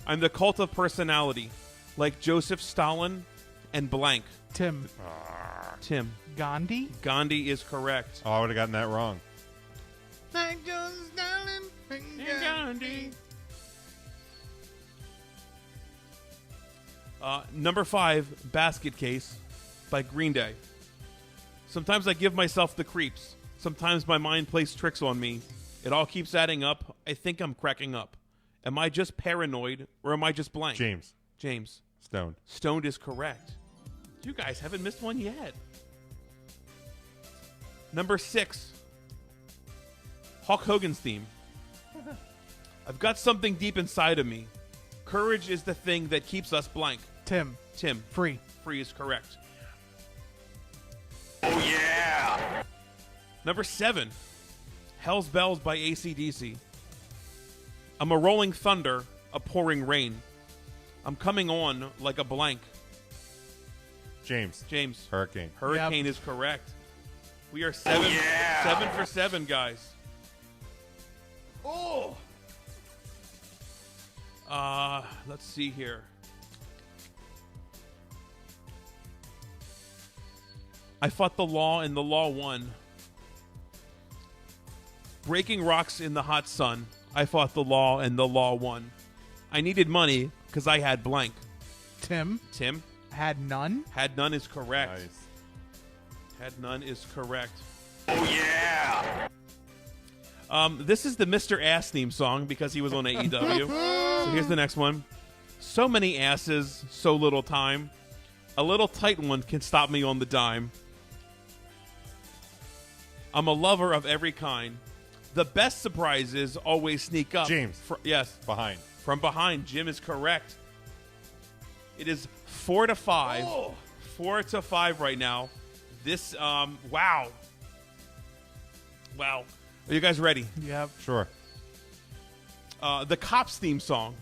Speaker 8: I'm the cult of personality, like Joseph Stalin and blank.
Speaker 5: Tim.
Speaker 8: Gandhi? Gandhi is correct.
Speaker 7: Oh, I would have gotten that wrong.
Speaker 5: Like Joseph Stalin and Gandhi.
Speaker 8: Number 5, Basket Case by Green Day. Sometimes I give myself the creeps. Sometimes my mind plays tricks on me. It all keeps adding up. I think I'm cracking up. Am I just paranoid or am I just blank? James.
Speaker 7: Stoned.
Speaker 8: Stoned is correct. You guys haven't missed one yet. Number 6, Hulk Hogan's theme. I've got something deep inside of me. Courage is the thing that keeps us blank.
Speaker 5: Tim. Free.
Speaker 8: Free is correct. Oh, yeah! Number 7, Hell's Bells by AC/DC. I'm a rolling thunder, a pouring rain. I'm coming on like a blank.
Speaker 7: James.
Speaker 8: Hurricane
Speaker 5: Yep.
Speaker 8: is correct. We are 7 for 7, guys.
Speaker 5: Oh!
Speaker 8: Let's see here. I fought the law and the law won. Breaking rocks in the hot sun. I fought the law and the law won. I needed money because I had blank.
Speaker 5: Tim. Had none.
Speaker 8: Had none is correct.
Speaker 7: Nice.
Speaker 8: Had none is correct. Oh, yeah! This is the Mr. Ass theme song because he was on AEW. So here's the next one. So many asses, so little time. A little tight one can stop me on the dime. I'm a lover of every kind. The best surprises always sneak up.
Speaker 7: James.
Speaker 8: Yes.
Speaker 7: Behind.
Speaker 8: From behind. Jim is correct. It is 4-5.
Speaker 5: Oh.
Speaker 8: 4-5 right now. This, wow. Are you guys ready?
Speaker 5: Yep.
Speaker 7: Sure.
Speaker 8: The Cops theme song.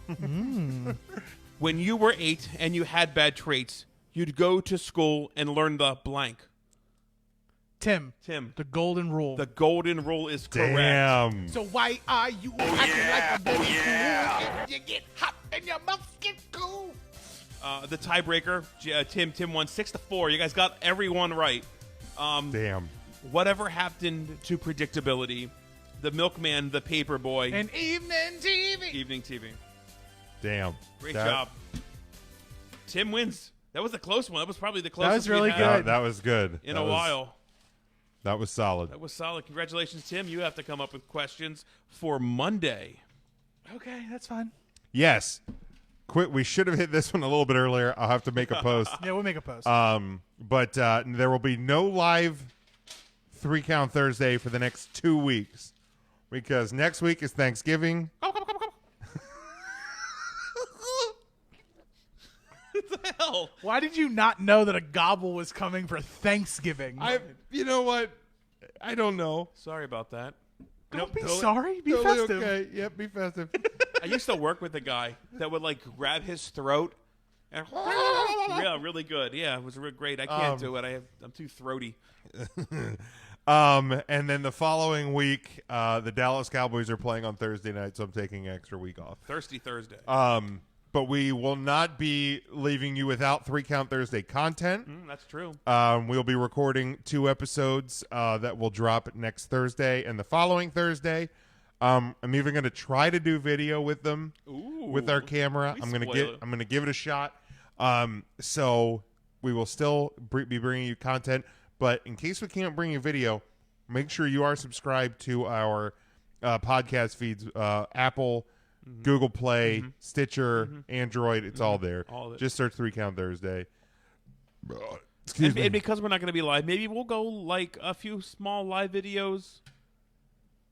Speaker 8: When you were 8 and you had bad traits, you'd go to school and learn the blank.
Speaker 5: Tim. The golden rule.
Speaker 8: The golden rule is correct.
Speaker 7: Damn.
Speaker 5: So why are you acting like a baby fool? You get hot and your mouth get cool.
Speaker 8: The tiebreaker, Tim won 6-4. You guys got everyone right.
Speaker 7: Damn.
Speaker 8: Whatever happened to predictability? The Milkman, the Paperboy,
Speaker 5: And evening TV.
Speaker 8: Evening TV.
Speaker 7: Damn.
Speaker 8: Great job. Tim wins. That was a close one. That was probably the closest.
Speaker 5: That was really
Speaker 8: we've had
Speaker 7: That was good.
Speaker 8: in a while.
Speaker 7: That was solid.
Speaker 8: That was solid. Congratulations, Tim. You have to come up with questions for Monday.
Speaker 5: Okay, that's fine.
Speaker 7: Yes. We should have hit this one a little bit earlier. I'll have to make a post.
Speaker 5: Yeah, we'll make a post.
Speaker 7: But there will be no live 3 Count Thursday for the next 2 weeks because next week is Thanksgiving.
Speaker 8: What the hell?
Speaker 5: Why did you not know that a gobble was coming for Thanksgiving?
Speaker 7: You know what? I don't know.
Speaker 8: Sorry about that.
Speaker 5: Don't be sorry. Be
Speaker 7: Totally
Speaker 5: festive.
Speaker 7: okay. Yep, be festive.
Speaker 8: I used to work with a guy that would like grab his throat and yeah, really good. Yeah, it was real great. I can't do it. I'm too throaty.
Speaker 7: And then the following week, the Dallas Cowboys are playing on Thursday night, so I'm taking an extra week off.
Speaker 8: Thirsty Thursday.
Speaker 7: But we will not be leaving you without 3 Count Thursday content.
Speaker 8: That's true.
Speaker 7: We'll be recording 2 episodes that will drop next Thursday and the following Thursday. I'm even going to try to do video with them
Speaker 8: Ooh,
Speaker 7: with our camera. I'm going to give it a shot. So we will still be bringing you content, but in case we can't bring you video, make sure you are subscribed to our podcast feeds, Apple, Google Play, Stitcher, Android. It's all there. Just search 3 Count Thursday. Excuse me.
Speaker 8: And because we're not going to be live, maybe we'll go like a few small live videos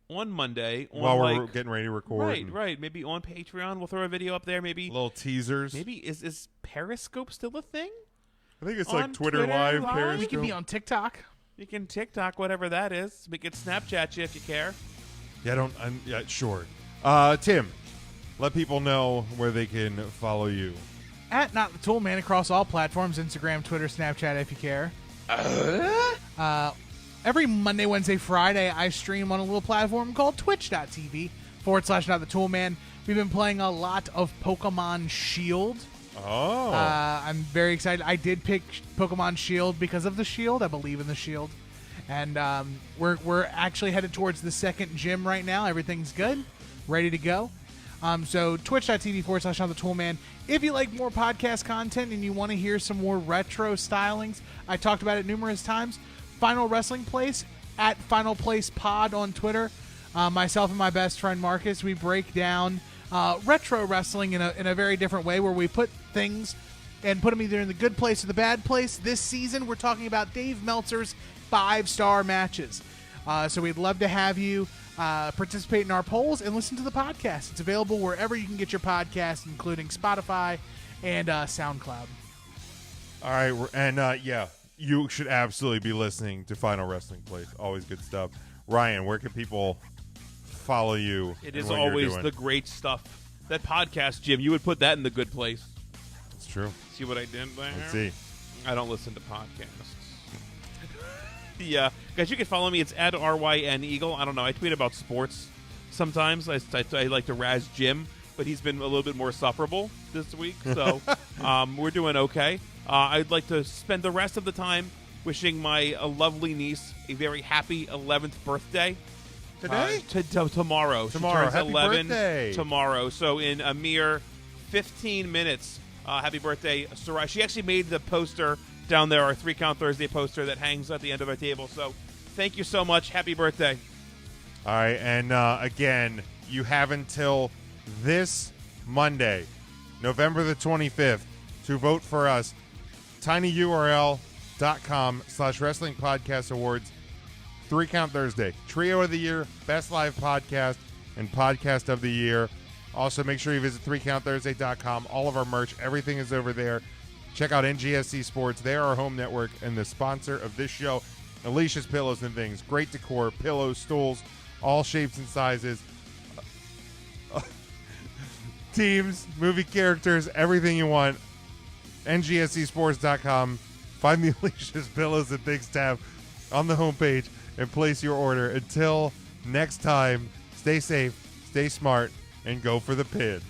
Speaker 8: on Monday.
Speaker 7: While we're getting ready to record.
Speaker 8: Right. Maybe on Patreon. We'll throw a video up there. Maybe
Speaker 7: little teasers.
Speaker 8: Maybe is Periscope still a thing?
Speaker 7: I think it's like Twitter Live. Periscope.
Speaker 5: We can be on TikTok.
Speaker 8: You can TikTok, whatever that is. We can Snapchat you if you care.
Speaker 7: Yeah, sure. Tim, let people know where they can follow you.
Speaker 5: At Not the Tool Man across all platforms, Instagram, Twitter, Snapchat, if you care. Every Monday, Wednesday, Friday, I stream on a little platform called twitch.tv/Not the Tool Man. We've been playing a lot of Pokemon Shield.
Speaker 7: Oh.
Speaker 5: I'm very excited. I did pick Pokemon Shield because of the Shield. I believe in the Shield. And we're actually headed towards the second gym right now. Everything's good. Ready to go. So twitch.tv/Not the Tool Man. If you like more podcast content and you want to hear some more retro stylings, I talked about it numerous times. Final Wrestling Place at Final Place Pod on Twitter. Myself and my best friend Marcus, we break down retro wrestling in a very different way, where we put things and put them either in the good place or the bad place. This season, we're talking about Dave Meltzer's 5-star matches. So we'd love to have you participate in our polls and listen to the podcast. It's available wherever you can get your podcast, including Spotify and SoundCloud.
Speaker 7: All right, and you should absolutely be listening to Final Wrestling Place. Always good stuff. Ryan, where can people follow you?
Speaker 8: It is always the great stuff. That podcast, Jim, you would put that in the good place.
Speaker 7: It's true.
Speaker 8: See what I did there?
Speaker 7: Let's see.
Speaker 8: I don't listen to podcasts. Yeah, guys, you can follow me. It's at RYN Eagle. I don't know. I tweet about sports sometimes. I like to razz Jim, but he's been a little bit more sufferable this week, so we're doing okay. I'd like to spend the rest of the time wishing my lovely niece a very happy 11th birthday.
Speaker 7: Today?
Speaker 8: Tomorrow. She turns
Speaker 7: Happy
Speaker 8: 11
Speaker 7: birthday.
Speaker 8: tomorrow. So in a mere 15 minutes, happy birthday, Sarai. She actually made the poster down there, our 3 Count Thursday poster that hangs at the end of our table. So thank you so much. Happy birthday.
Speaker 7: All right, and again, you have until this Monday, November the 25th, to vote for us. tinyurl.com/Wrestling Podcast Awards. 3 Count Thursday, Trio of the Year, Best Live Podcast, and Podcast of the Year. Also, make sure you visit 3countthursday.com. All of our merch, everything is over there. Check out NGSC Sports. They are our home network and the sponsor of this show. Alicia's Pillows and Things. Great decor, pillows, stools, all shapes and sizes. Teams, movie characters, everything you want. NGSCsports.com. Find the Alicia's Pillows and Things tab on the homepage and place your order. Until next time, stay safe, stay smart, and go for the pin.